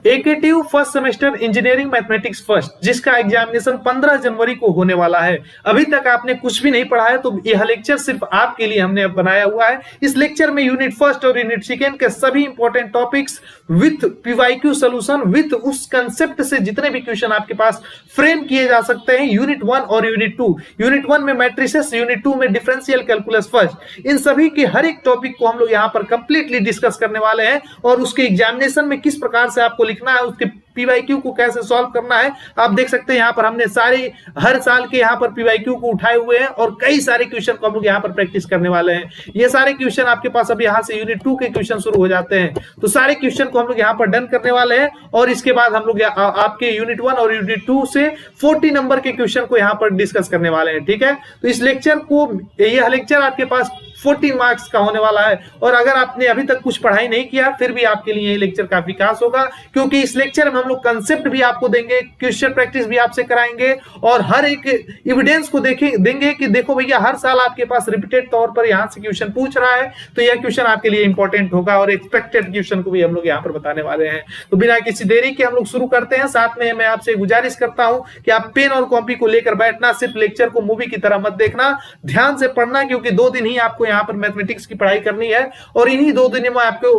AKTU first semester engineering mathematics first, जिसका examination 15 जनवरी को होने वाला है। अभी तक आपने कुछ भी नहीं पढ़ा है तो यह लेक्चर सिर्फ आपके लिए हमने बनाया हुआ है। इस लेक्चर में यूनिट फर्स्ट और यूनिट सेकेंड के सभी important topics with PYQ solution with उस कंसेप्ट से जितने भी क्वेश्चन आपके पास फ्रेम किए जा सकते हैं, यूनिट 1 और यूनिट 2। यूनिट 1 में मैट्रिसेस, यूनिट 2 में डिफरेंशियल कैलकुलस फर्स्ट, इन सभी के हर एक टॉपिक को हम लोग यहाँ पर कंप्लीटली डिस्कस करने वाले हैं और उसके एग्जामिनेशन में किस प्रकार से आपको लिखना है, उसके पीवाईक्यू को कैसे सॉल्व करना है। आप देख सकते हैं यहाँ पर हमने सारे हर साल के यहाँ पर पीवाईक्यू को उठाए हुए हैं और कई सारे क्वेश्चन को हम लोग यहाँ पर प्रैक्टिस करने वाले हैं। ये सारे क्वेश्चन आपके पास अब यहाँ से यूनिट 2 के क्वेश्चन शुरू हो जाते हैं, तो सारे क्वेश्चन को हम लोग यहाँ पर डन करने वाले हैं और इसके बाद हम लोग आपके यूनिट 1 और यूनिट 2 से 40 नंबर के क्वेश्चन को यहाँ पर डिस्कस करने वाले हैं। ठीक है, तो इस लेक्चर को, यह लेक्चर आपके पास 40 मार्क्स का होने वाला है और अगर आपने अभी तक कुछ पढ़ाई नहीं किया फिर भी आपके लिए ये लेक्चर काफी खास होगा, क्योंकि इस लेक्चर में हम लोग कंसेप्ट भी आपको देंगे, क्वेश्चन प्रैक्टिस भी आपसे कराएंगे और हर एक एविडेंस को देंगे कि देखो भैया हर साल आपके पास रिपीटेड तौर पर यहाँ से क्वेश्चन पूछ रहा है तो यह क्वेश्चन आपके लिए इंपॉर्टेंट होगा और एक्सपेक्टेड क्वेश्चन को भी हम लोग यहाँ पर बताने वाले हैं। तो बिना किसी देरी के हम लोग शुरू करते हैं। साथ में मैं आपसे गुजारिश करता हूं कि आप पेन और कॉपी को लेकर बैठना, सिर्फ लेक्चर को मूवी की तरह मत देखना, ध्यान से पढ़ना, क्योंकि 2 दिन ही आपको यहाँ पर मैथमेटिक्स की पढ़ाई करनी है और इन्हीं 2 दिन में आपको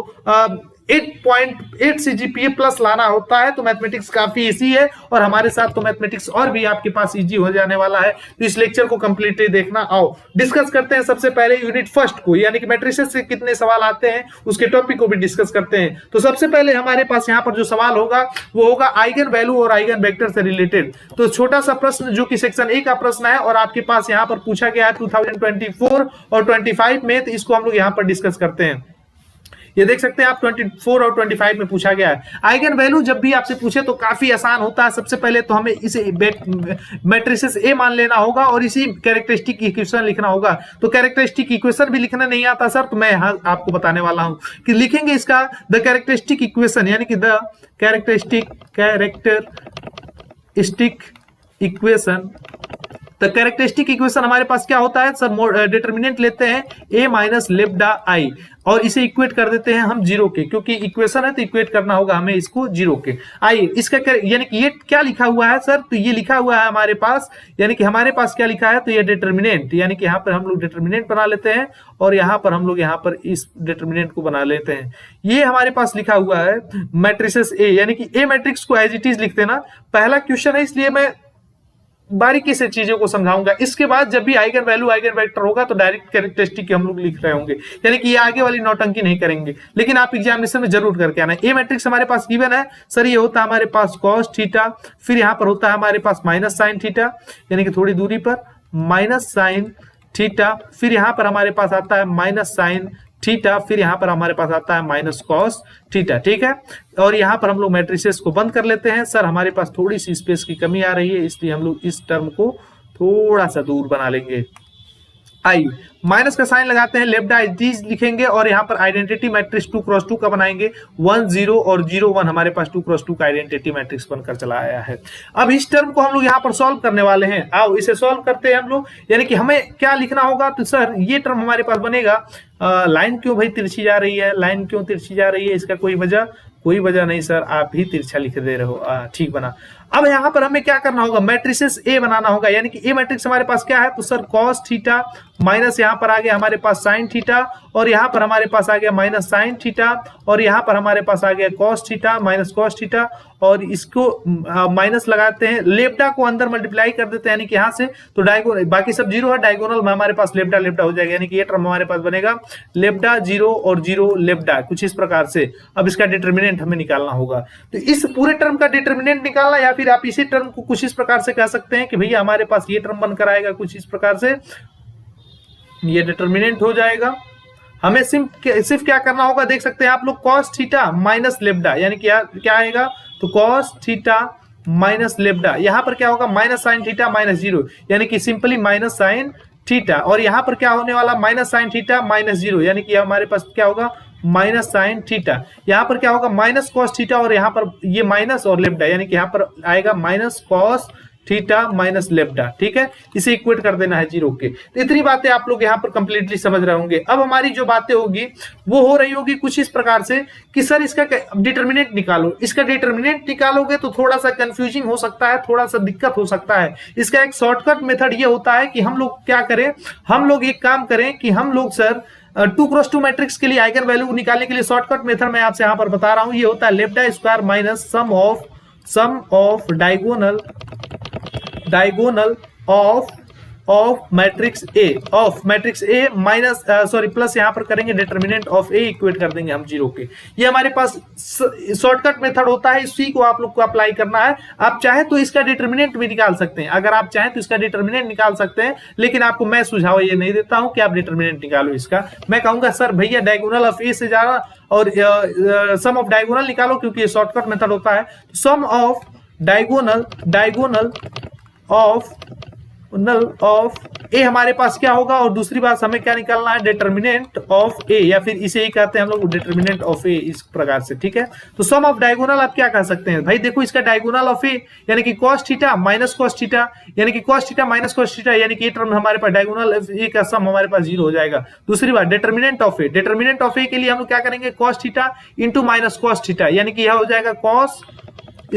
8.8 सीजीपीए प्लस लाना होता है। तो मैथमेटिक्स काफी इजी है और हमारे साथ तो मैथमेटिक्स और भी आपके पास इजी हो जाने वाला है। तो इस लेक्चर को कंप्लीटली देखना। आओ डिस्कस करते हैं सबसे पहले यूनिट फर्स्ट को, यानी कि मैट्रिसेस से कितने सवाल आते हैं उसके टॉपिक को भी डिस्कस करते हैं। तो सबसे पहले हमारे पास यहाँ पर जो सवाल होगा वो होगा आइगन वैल्यू और आइगन वेक्टर से रिलेटेड। तो छोटा सा प्रश्न जो कि सेक्शन ए का प्रश्न है और आपके पास यहाँ पर पूछा गया है 2024 और 25 में, तो इसको हम लोग यहाँ पर डिस्कस करते हैं। ये देख सकते हैं आप 24 और 25 में पूछा गया है। आइगन वैल्यू जब भी आपसे पूछे तो काफी आसान होता है। सबसे पहले तो हमें इसे मैट्रिसेस ए मान लेना होगा और इसी कैरेक्टरिस्टिक इक्वेशन लिखना होगा। तो कैरेक्टरिस्टिक इक्वेशन भी लिखना नहीं आता सर, तो मैं यहाँ आपको बताने वाला हूं कि लिखेंगे इसका द कैरेक्टरिस्टिक इक्वेशन, यानी कि द कैरेक्टरिस्टिक इक्वेशन। तो कैरेक्टरिस्टिक इक्वेशन हमारे पास क्या होता है सर, डिटर्मिनेंट लेते हैं a माइनस लेब्डा आई और इसे इक्वेट कर देते हैं हम 0 के, क्योंकि इक्वेशन है तो इक्वेट करना होगा हमें इसको 0 के। आइए इसका यानी कि ये क्या लिखा हुआ है सर, तो ये लिखा हुआ है हमारे पास, यानी कि हमारे पास क्या लिखा है, तो ये डिटर्मिनेंट, यानी कि यहाँ पर हम लोग डिटर्मिनेंट बना लेते हैं और यहाँ पर हम लोग यहाँ पर इस डिटर्मिनेंट को बना लेते हैं। ये हमारे पास लिखा हुआ है मैट्रिसेस ए, यानी कि ए मैट्रिक्स को एज इट इज लिख देना। पहला क्वेश्चन है इसलिए मैं बारीकी से चीजों को समझाऊंगा। इसके बाद जब भी आइगन वैल्यू आइगन वेक्टर होगा तो डायरेक्ट कैरेक्टरिस्टिक हम लोग लिख रहे होंगे, यानी कि ये आगे वाली नौटंकी नहीं करेंगे, लेकिन आप एग्जामिनेशन में जरूर करके आना। ए मैट्रिक्स हमारे पास गिवन है सर, ये होता है हमारे पास कॉस थीटा, फिर यहाँ पर होता है हमारे पास माइनस साइन थीटा, यानी कि थोड़ी दूरी पर माइनस साइन थीटा, फिर यहाँ पर हमारे पास आता है माइनस साइन थीटा, फिर यहाँ पर हमारे पास आता है माइनस कॉस थीटा। ठीक है, और यहाँ पर हम लोग मैट्रिसेस को बंद कर लेते हैं। सर हमारे पास थोड़ी सी स्पेस की कमी आ रही है, इसलिए हम लोग इस टर्म को थोड़ा सा दूर बना लेंगे। आई माइनस का साइन लगाते हैं, लेफ्ट डीज लिखेंगे और यहाँ पर आइडेंटिटी मैट्रिक्स 2 क्रॉस 2 का बनाएंगे। 1 0 और 0 1 हमारे पास 2 क्रॉस 2 का आइडेंटिटी मैट्रिक्स बनकर चला आया है। अब इस टर्म को हम लोग यहाँ पर सॉल्व करने वाले हैं। आओ इसे सॉल्व करते हैं हम लोग, यानी कि हमें क्या लिखना होगा, तो सर ये टर्म हमारे पास बनेगा। लाइन क्यों भाई तिरछी जा रही है, लाइन क्यों तिरछी जा रही है, इसका कोई वजह नहीं सर, आप ही तिरछा लिख दे रहे हो। ठीक बना। अब यहाँ पर हमें क्या करना होगा, मैट्रिसेस ए बनाना होगा, यानी कि ए मैट्रिक्स हमारे पास क्या है, तो सर कॉस थीटा माइनस यहाँ पर आ गया हमारे पास साइन थीटा और यहाँ पर हमारे पास आ गया माइनस साइन थीटा और यहाँ पर हमारे पास आ गया cos theta minus cos theta और इसको माइनस लगाते हैं, लेब्डा को अंदर मल्टीप्लाई कर देते हैं, यानी कि यहाँ से तो डायगोनल, बाकी सब 0 है, डायगोनल में हमारे पास लेब्डा हो जाएगा, यानी कि ये टर्म हमारे पास बनेगा लेब्डा 0 और 0 लेब्डा, कुछ इस प्रकार से। अब इसका डिटर्मिनेंट हमें निकालना होगा, तो इस पूरे टर्म का डिटर्मिनेंट निकालना, या फिर आप इसी टर्म को कुछ इस प्रकार से कह सकते हैं कि भैया हमारे पास ये टर्म बनकर आएगा कुछ इस प्रकार से, ये डिटर्मिनेंट हो जाएगा। हमें सिर्फ क्या करना होगा, देख सकते हैं आप लोग, कॉस थीटा माइनस लेब्डा, यानी कि क्या आएगा, तो कॉस थीटा माइनस लेब्डा, यहां पर क्या होगा माइनस साइन थीटा माइनस 0, यानी कि सिंपली माइनस साइन थीटा, और यहां पर क्या होने वाला माइनस साइन थीटा माइनस 0, यानी कि हमारे पास क्या होगा माइनस साइन थीटा, यहाँ पर क्या होगा माइनस कॉस थीटा और यहाँ पर ये माइनस और लेब्डा, यानी कि यहाँ पर आएगा माइनस कॉस थीटा माइनस लेब्डा, ठीक है, इसे इक्वेट कर देना है 0 के। तो इतनी बातें आप लोग यहाँ पर कंप्लीटली समझ रहे होंगे। अब हमारी जो बातें होगी वो हो रही होगी कुछ इस प्रकार से कि सर इसका डिटर्मिनेंट निकालो। इसका डिटर्मिनेंट निकालोगे तो थोड़ा सा कंफ्यूजिंग हो सकता है, थोड़ा सा दिक्कत हो सकता है। इसका एक शॉर्टकट मेथड ये होता है कि हम लोग क्या करें, हम लोग एक काम करें कि हम लोग सर 2x2 मैट्रिक्स के लिए आइगन वैल्यू निकालने के लिए शॉर्टकट मेथड मैं आपसे यहाँ पर बता रहा हूं। ये होता है lambda square minus sum of diagonal of matrix A minus plus यहाँ पर करेंगे डिटर्मिनेंट ऑफ ए, इक्वेट कर देंगे हम 0 के। ये हमारे पास शॉर्टकट मेथड होता है, इसी को आप लोग को अप्लाई करना है। आप चाहे तो इसका डिटर्मिनेंट भी निकाल सकते हैं, अगर आप चाहें तो इसका डिटर्मिनेंट निकाल सकते हैं, लेकिन आपको मैं सुझाव ये नहीं देता हूं कि आप डिटर्मिनेंट निकालो इसका। मैं कहूंगा सर भैया डायगोनल ऑफ ए से जाना और सम ऑफ डायगोनल निकालो, क्योंकि ये शॉर्टकट मेथड होता है। सम ऑफ डायगोनल ऑफ ए हमारे पास क्या होगा, और दूसरी बात हमें क्या निकालना है, डिटर्मिनेंट ऑफ ए, या फिर इसे ही कहते हैं हम लोग डिटर्मिनेंट ऑफ ए, इस प्रकार से, ठीक है। तो सम ऑफ डायगोनल आप क्या कह सकते हैं भाई, देखो इसका डायगोनल ऑफ ए यानी कि cos theta minus cos theta, यानी कि cos theta minus cos theta, यानी कि ये टर्म हमारे पास डायगोनल ए का सम हमारे पास 0 हो जाएगा। दूसरी बात डिटर्मिनेंट ऑफ ए के लिए हम लोग क्या करेंगे, cos theta into minus cos theta, यानी कि यह हो जाएगा cos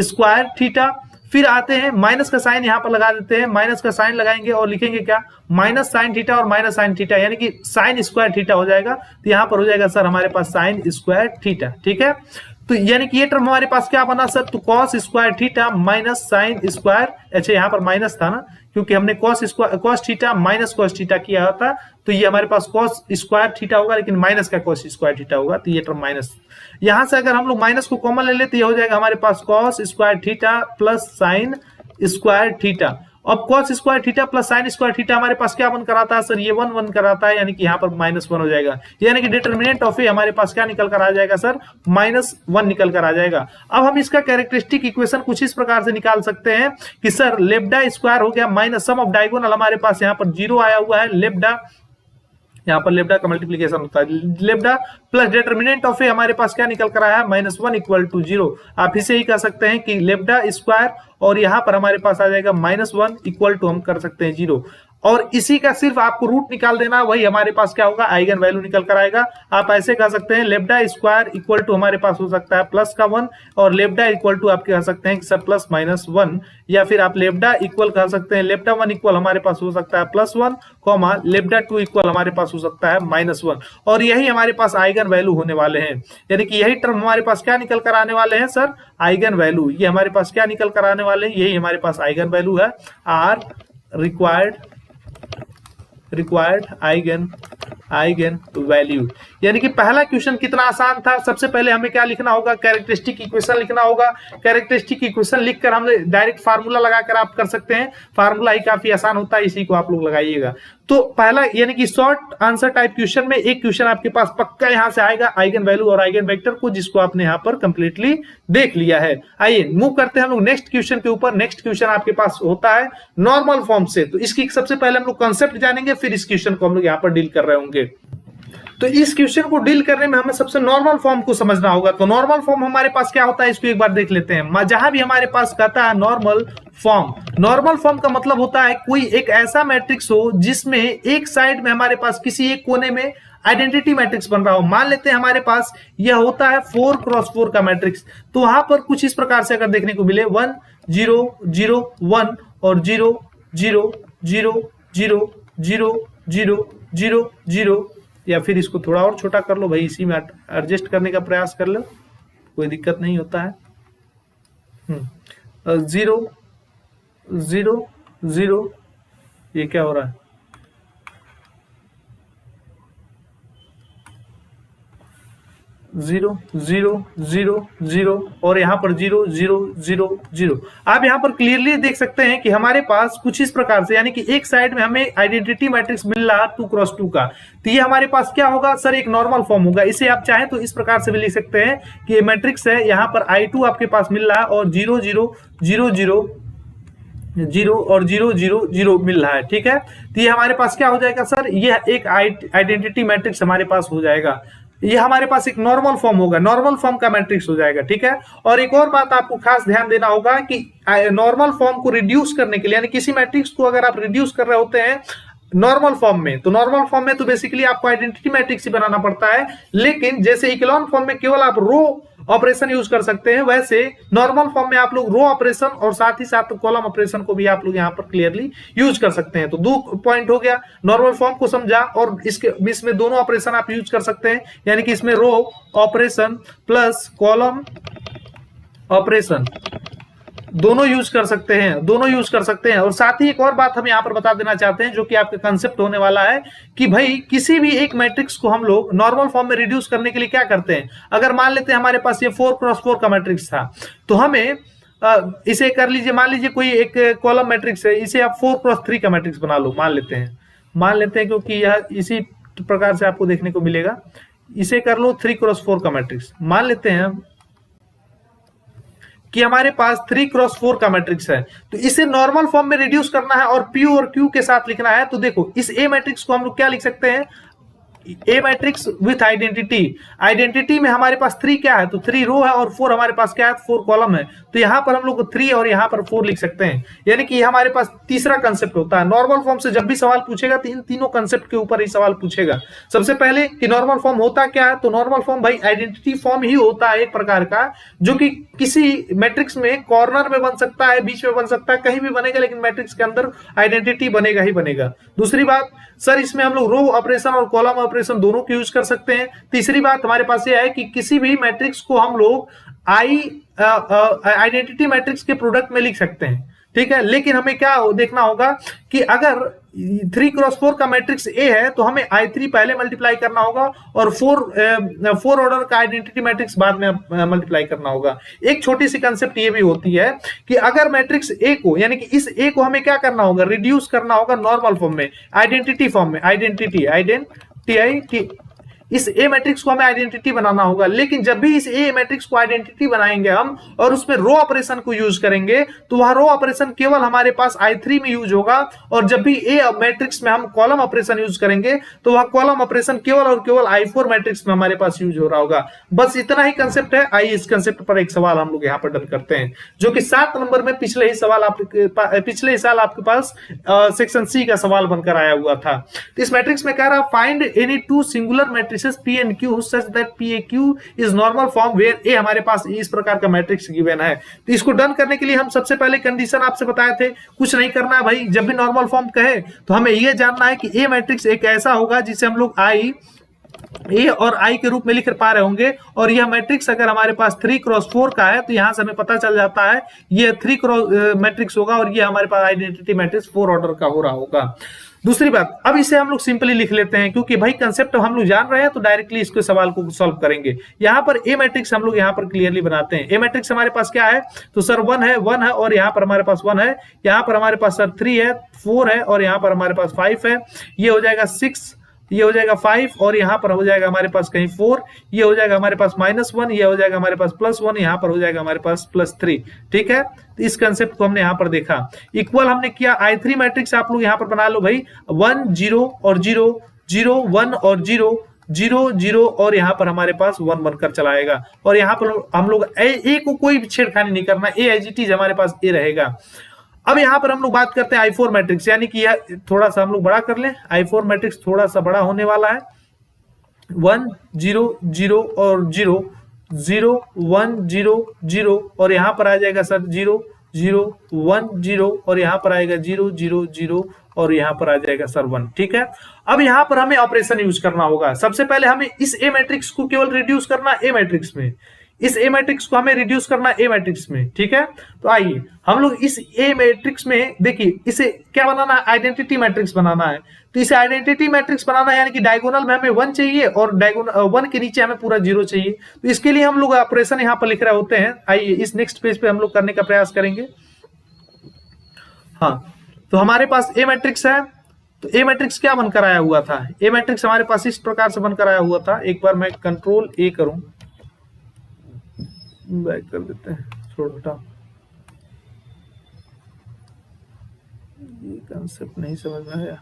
स्क्वायर थीटा। फिर आते हैं माइनस का साइन यहाँ पर लगा देते हैं, माइनस का साइन लगाएंगे और लिखेंगे क्या, माइनस साइन थीटा और माइनस साइन थीटा, यानी कि साइन स्क्वायर थीटा हो जाएगा। तो यहाँ पर हो जाएगा सर हमारे पास साइन स्क्वायर थीटा, ठीक है। तो यानी कि ये टर्म हमारे पास क्या बना सर, तो cos square theta minus sine square, अच्छा यहाँ पर माइनस था ना, क्योंकि हमने cos theta minus cos theta किया था, तो ये हमारे पास cos स्क्वायर थीटा होगा, लेकिन माइनस का cos स्क्वायर थीटा होगा, तो ये टर्म माइनस। यहां से अगर हम लोग माइनस को कॉमन ले लेते, ये हो जाएगा हमारे पास cos square theta plus sine square theta. अब cos square theta plus sine square theta हमारे पास क्या बन कराता है सर, ये 1 कराता है, यानी कि यहाँ पर -1 हो जाएगा, यानी कि डिटर्मिनेंट ऑफ ए हमारे पास क्या निकल कर आ जाएगा सर, -1 निकल कर आ जाएगा। अब हम इसका कैरेक्टरिस्टिक इक्वेशन कुछ इस प्रकार से निकाल सकते हैं कि सर लेब्डा स्क्वायर हो गया माइनस सम ऑफ डायगोनल, हमारे पास यहाँ पर 0 आया हुआ है, लेब्डा यहाँ पर लेब्डा का मल्टीप्लीकेशन होता है, लेब्डा प्लस डिटर्मिनेंट ऑफ ए हमारे पास क्या निकल कर आया है, -1 इक्वल टू 0। आप इसे ही कह सकते हैं कि लेब्डा स्क्वायर और यहाँ पर हमारे पास आ जाएगा -1 इक्वल टू हम कर सकते हैं 0, और इसी का सिर्फ आपको रूट निकाल देना, वही हमारे पास क्या होगा, आइगन वैल्यू निकल कर आएगा। आप ऐसे कह सकते हैं लेब्डा स्क्वायर इक्वल टू हमारे पास हो सकता है प्लस का 1, और लेब्डा इक्वल टू आप कह सकते हैं कि सर प्लस माइनस 1, या फिर आप लेब्डा इक्वल कह सकते हैं, लेब्डा 1 इक्वल हमारे पास हो सकता है +1, कॉमा लेब्डा 2 इक्वल हमारे पास हो सकता है -1, और यही हमारे पास आइगन वैल्यू होने वाले हैं, यानी कि यही टर्म हमारे पास क्या निकल कर आने वाले हैं सर, आइगन वैल्यू। ये हमारे पास क्या निकल कर आने वाले हैं, यही हमारे पास आइगन वैल्यू है, आर रिक्वायर्ड आइगन वैल्यू। यानी कि पहला क्वेश्चन कितना आसान था, सबसे पहले हमें क्या लिखना होगा, कैरेक्टरिस्टिक इक्वेशन लिखना होगा। कैरेक्टरिस्टिक इक्वेशन लिखकर हम डायरेक्ट फार्मूला लगाकर आप कर सकते हैं, फार्मूला ही काफी आसान होता है, इसी को आप लोग लगाइएगा। तो पहला यानी कि शॉर्ट आंसर टाइप क्वेश्चन में एक क्वेश्चन आपके पास पक्का यहां से आएगा, आइगन वैल्यू और आइगन वेक्टर को, जिसको आपने यहाँ पर कंप्लीटली देख लिया है। आइए मूव करते हैं हम लोग नेक्स्ट क्वेश्चन के ऊपर। नेक्स्ट क्वेश्चन आपके पास होता है नॉर्मल फॉर्म से, तो इसकी सबसे पहले हम लोग कॉन्सेप्ट जानेंगे, फिर इस क्वेश्चन को हम लोग यहाँ पर डील कर रहे होंगे। तो इस क्वेश्चन को डील करने में हमें सबसे नॉर्मल फॉर्म को समझना होगा। तो नॉर्मल फॉर्म हमारे पास क्या होता है, इसको एक बार देख लेते हैं। जहां भी हमारे पास कहता है नॉर्मल फॉर्म का मतलब होता है कोई एक ऐसा मैट्रिक्स हो जिसमें एक साइड में हमारे पास किसी एक कोने में आइडेंटिटी मैट्रिक्स बन रहा हो। मान लेते हैं हमारे पास यह होता है 4x4 का मैट्रिक्स, तो वहां पर कुछ इस प्रकार से अगर देखने को मिले 1 0 0 1 और 0 0 0 0 0 0 0 0, या फिर इसको थोड़ा और छोटा कर लो भाई, इसी में एडजस्ट करने का प्रयास कर लो, कोई दिक्कत नहीं होता है। 0 0 0, ये क्या हो रहा है, 0 0 0 0 और यहाँ पर 0 0 0 0। आप यहाँ पर क्लियरली देख सकते हैं कि हमारे पास कुछ इस प्रकार से, यानी कि एक साइड में हमें आइडेंटिटी मैट्रिक्स मिल रहा है 2x2 का, तो ये हमारे पास क्या होगा सर, एक नॉर्मल फॉर्म होगा। इसे आप चाहें तो इस प्रकार से भी लिख सकते हैं कि ये मैट्रिक्स है, यहाँ पर I2 आपके पास मिल रहा है और 0 0 0 0 0 और 0 0 0 मिल रहा है, ठीक है। तो ये हमारे पास क्या हो जाएगा सर, ये एक आइडेंटिटी मैट्रिक्स हमारे पास हो जाएगा। ये हमारे पास एक नॉर्मल फॉर्म होगा, नॉर्मल फॉर्म का मैट्रिक्स हो जाएगा, ठीक है। और एक और बात आपको खास ध्यान देना होगा कि नॉर्मल फॉर्म को रिड्यूस करने के लिए, यानी किसी मैट्रिक्स को अगर आप रिड्यूस कर रहे होते हैं नॉर्मल फॉर्म में, तो नॉर्मल फॉर्म में तो बेसिकली आपको आइडेंटिटी मैट्रिक्स ही बनाना पड़ता है, लेकिन जैसे इक्लोन फॉर्म में केवल आप रो ऑपरेशन यूज कर सकते हैं, वैसे नॉर्मल फॉर्म में आप लोग रो ऑपरेशन और साथ ही साथ कॉलम ऑपरेशन को भी आप लोग यहाँ पर क्लियरली यूज कर सकते हैं। तो 2 पॉइंट हो गया, नॉर्मल फॉर्म को समझा और इसमें दोनों ऑपरेशन आप यूज कर सकते हैं, यानी कि इसमें row operation plus column operation दोनों यूज कर सकते हैं, दोनों यूज कर सकते हैं। और साथ ही एक और बात हम यहाँ पर बता देना चाहते हैं, जो कि आपका कंसेप्ट होने वाला है कि भाई किसी भी एक मैट्रिक्स को हम लोग नॉर्मल फॉर्म में रिड्यूस करने के लिए क्या करते हैं। अगर मान लेते हैं हमारे पास ये 4x4 का मैट्रिक्स था, तो हमें इसे कर लीजिए, मान लीजिए कोई एक कॉलम मैट्रिक्स है, इसे आप 4x3 का मैट्रिक्स बना लो, मान लेते हैं क्योंकि यह इसी प्रकार से आपको देखने को मिलेगा। इसे कर लो 3x4 का मैट्रिक्स। मान लेते हैं कि हमारे पास 3x4 का मैट्रिक्स है, तो इसे नॉर्मल फॉर्म में रिड्यूस करना है और P और Q के साथ लिखना है। तो देखो इस A मैट्रिक्स को हम लोग क्या लिख सकते हैं, ए मैट्रिक्स विथ आइडेंटिटी। आइडेंटिटी में हमारे पास 3 क्या है, तो 3 रो है और 4 हमारे पास क्या है, 4 कॉलम है। तो यहां पर हम लोग 3 और यहां पर 4 लिख सकते हैं, यानी कि हमारे पास तीसरा कंसेप्ट होता है। नॉर्मल फॉर्म से जब भी सवाल पूछेगा तो इन तीनों कंसेप्ट के ऊपर ही सवाल पूछेगा। सबसे पहले कि नॉर्मल फॉर्म होता क्या है, तो नॉर्मल फॉर्म भाई आइडेंटिटी फॉर्म ही होता है एक प्रकार का, जो कि किसी मैट्रिक्स में कॉर्नर में बन सकता है, बीच में बन सकता है, कहीं भी बनेगा, लेकिन मैट्रिक्स के अंदर आइडेंटिटी बनेगा ही बनेगा। दूसरी बात सर, इसमें हम लोग रो ऑपरेशन और कॉलम ऑपरेशन दोनों को यूज कर सकते हैं। तीसरी बात हमारे पास ये है कि किसी भी मैट्रिक्स को हम लोग आइडेंटिटी मैट्रिक्स के प्रोडक्ट में लिख सकते हैं, ठीक है। लेकिन हमें क्या देखना होगा कि अगर 3x4 का मैट्रिक्स ए है तो हमें I3 पहले मल्टीप्लाई करना होगा और 4 ऑर्डर का आइडेंटिटी मैट्रिक्स बाद में मल्टीप्लाई करना होगा। एक छोटी सी कंसेप्ट ये भी होती है कि अगर मैट्रिक्स ए को, यानी कि इस ए को हमें क्या करना होगा, रिड्यूस करना होगा नॉर्मल फॉर्म में, आइडेंटिटी फॉर्म में, आइडेंटिटी इस ए मैट्रिक्स को हमें आइडेंटिटी बनाना होगा। लेकिन जब भी इस ए मैट्रिक्स को आइडेंटिटी बनाएंगे हम और उसमें रो ऑपरेशन को यूज करेंगे, तो वह रो ऑपरेशन केवल हमारे पास I3 में यूज होगा, और जब भी ए मैट्रिक्स में हम कॉलम ऑपरेशन यूज करेंगे तो वह कॉलम ऑपरेशन केवल और केवल I4 मैट्रिक्स में हमारे पास यूज हो रहा होगा। बस इतना ही कंसेप्ट है। आइए इस कंसेप्ट पर एक सवाल हम लोग यहाँ पर डन करते हैं, जो कि 7 नंबर में पिछले साल आपके पास सेक्शन सी का सवाल बनकर आया हुआ था। तो इस मैट्रिक्स में कह रहा find any 2 singular matrix P and Q such that PAQ is normal form where A हमारे पास इस प्रकार का मैट्रिक्स गिवन है। तो इसको डन करने के लिए हम सबसे पहले कंडीशन आपसे बताए थे, कुछ नहीं करना है भाई। जब भी नॉर्मल फॉर्म कहे तो हमें यह जानना है कि A मैट्रिक्स एक ऐसा होगा जिसे हम लोग ए और आई के रूप में लिख पा रहे होंगे, और यह मैट्रिक्स अगर हमारे पास 3x4 का है तो यहां से हमें पता चल जाता है यह 3 मैट्रिक्स होगा, और यह हमारे पास आइडेंटिटी मैट्रिक्स 4 ऑर्डर का हो रहा होगा। दूसरी बात, अब इसे हम लोग सिंपली लिख लेते हैं, क्योंकि भाई कंसेप्ट हम लोग जान रहे हैं तो डायरेक्टली इसके सवाल को सॉल्व करेंगे। यहाँ पर ए मैट्रिक्स हम लोग यहाँ पर क्लियरली बनाते हैं। ए मैट्रिक्स हमारे पास क्या है, तो सर 1 है और यहाँ पर हमारे पास 1 है, यहाँ पर हमारे पास सर 3 है, 4 है, और यहाँ पर हमारे पास 5 है। ये हो जाएगा 6, ये हो जाएगा 5, और यहाँ पर हो जाएगा हमारे पास कहीं 4, ये हो जाएगा हमारे पास -1, ये हो जाएगा हमारे पास +1, यहाँ पर हो जाएगा हमारे पास +3, ठीक है। तो इस कंसेप्ट को हमने यहाँ पर देखा। इक्वल हमने किया I3 मैट्रिक्स आप लोग यहाँ पर बना लो भाई, 1 0 और 0 0 1 और 0 0 0, और यहाँ पर हमारे पास 1 बनकर चलाएगा। और यहाँ पर हम लोग ए को कोई भी छेड़खानी नहीं करना, ए एज इट इज हमारे पास ए रहेगा। अब यहां पर हम लोग बात करते हैं I4 मैट्रिक्स, यानी कि यह थोड़ा सा हम लोग बड़ा कर लें। I4 मैट्रिक्स थोड़ा सा बड़ा होने वाला है, 1 0 0 और 0 0 1 0 0, और यहां पर आ जाएगा सर 0 0 1 0, और यहां पर आएगा 0 0 0, और यहां पर आ जाएगा सर 1, ठीक है। अब यहां पर हमें ऑपरेशन यूज करना होगा। सबसे पहले हमें इस ए मैट्रिक्स को केवल रिड्यूस करना ए मैट्रिक्स में, इस ए मैट्रिक्स को हमें रिड्यूस करना ए मैट्रिक्स में, ठीक है। तो आइए हम लोग इस ए मैट्रिक्स में देखिए, इसे क्या बनाना है, आइडेंटिटी मैट्रिक्स बनाना है। तो इसे आइडेंटिटी मैट्रिक्स बनाना है, यानी कि डायगोनल में हमें 1 चाहिए और डायगोनल 1 के नीचे हमें पूरा 0 चाहिए। तो इसके लिए हम लोग ऑपरेशन यहाँ पर लिख रहे होते हैं। आइए इस नेक्स्ट पेज पे हम लोग करने का प्रयास करेंगे। हाँ, तो हमारे पास ए मैट्रिक्स है, तो ए मैट्रिक्स क्या बनकर आया हुआ था, ए मैट्रिक्स हमारे पास इस प्रकार से बनकर आया हुआ था। एक बार मैं कंट्रोल ए करूं, बैक कर देते हैं, छोड़ हटाओ, ये कंसेप्ट नहीं समझ में आया।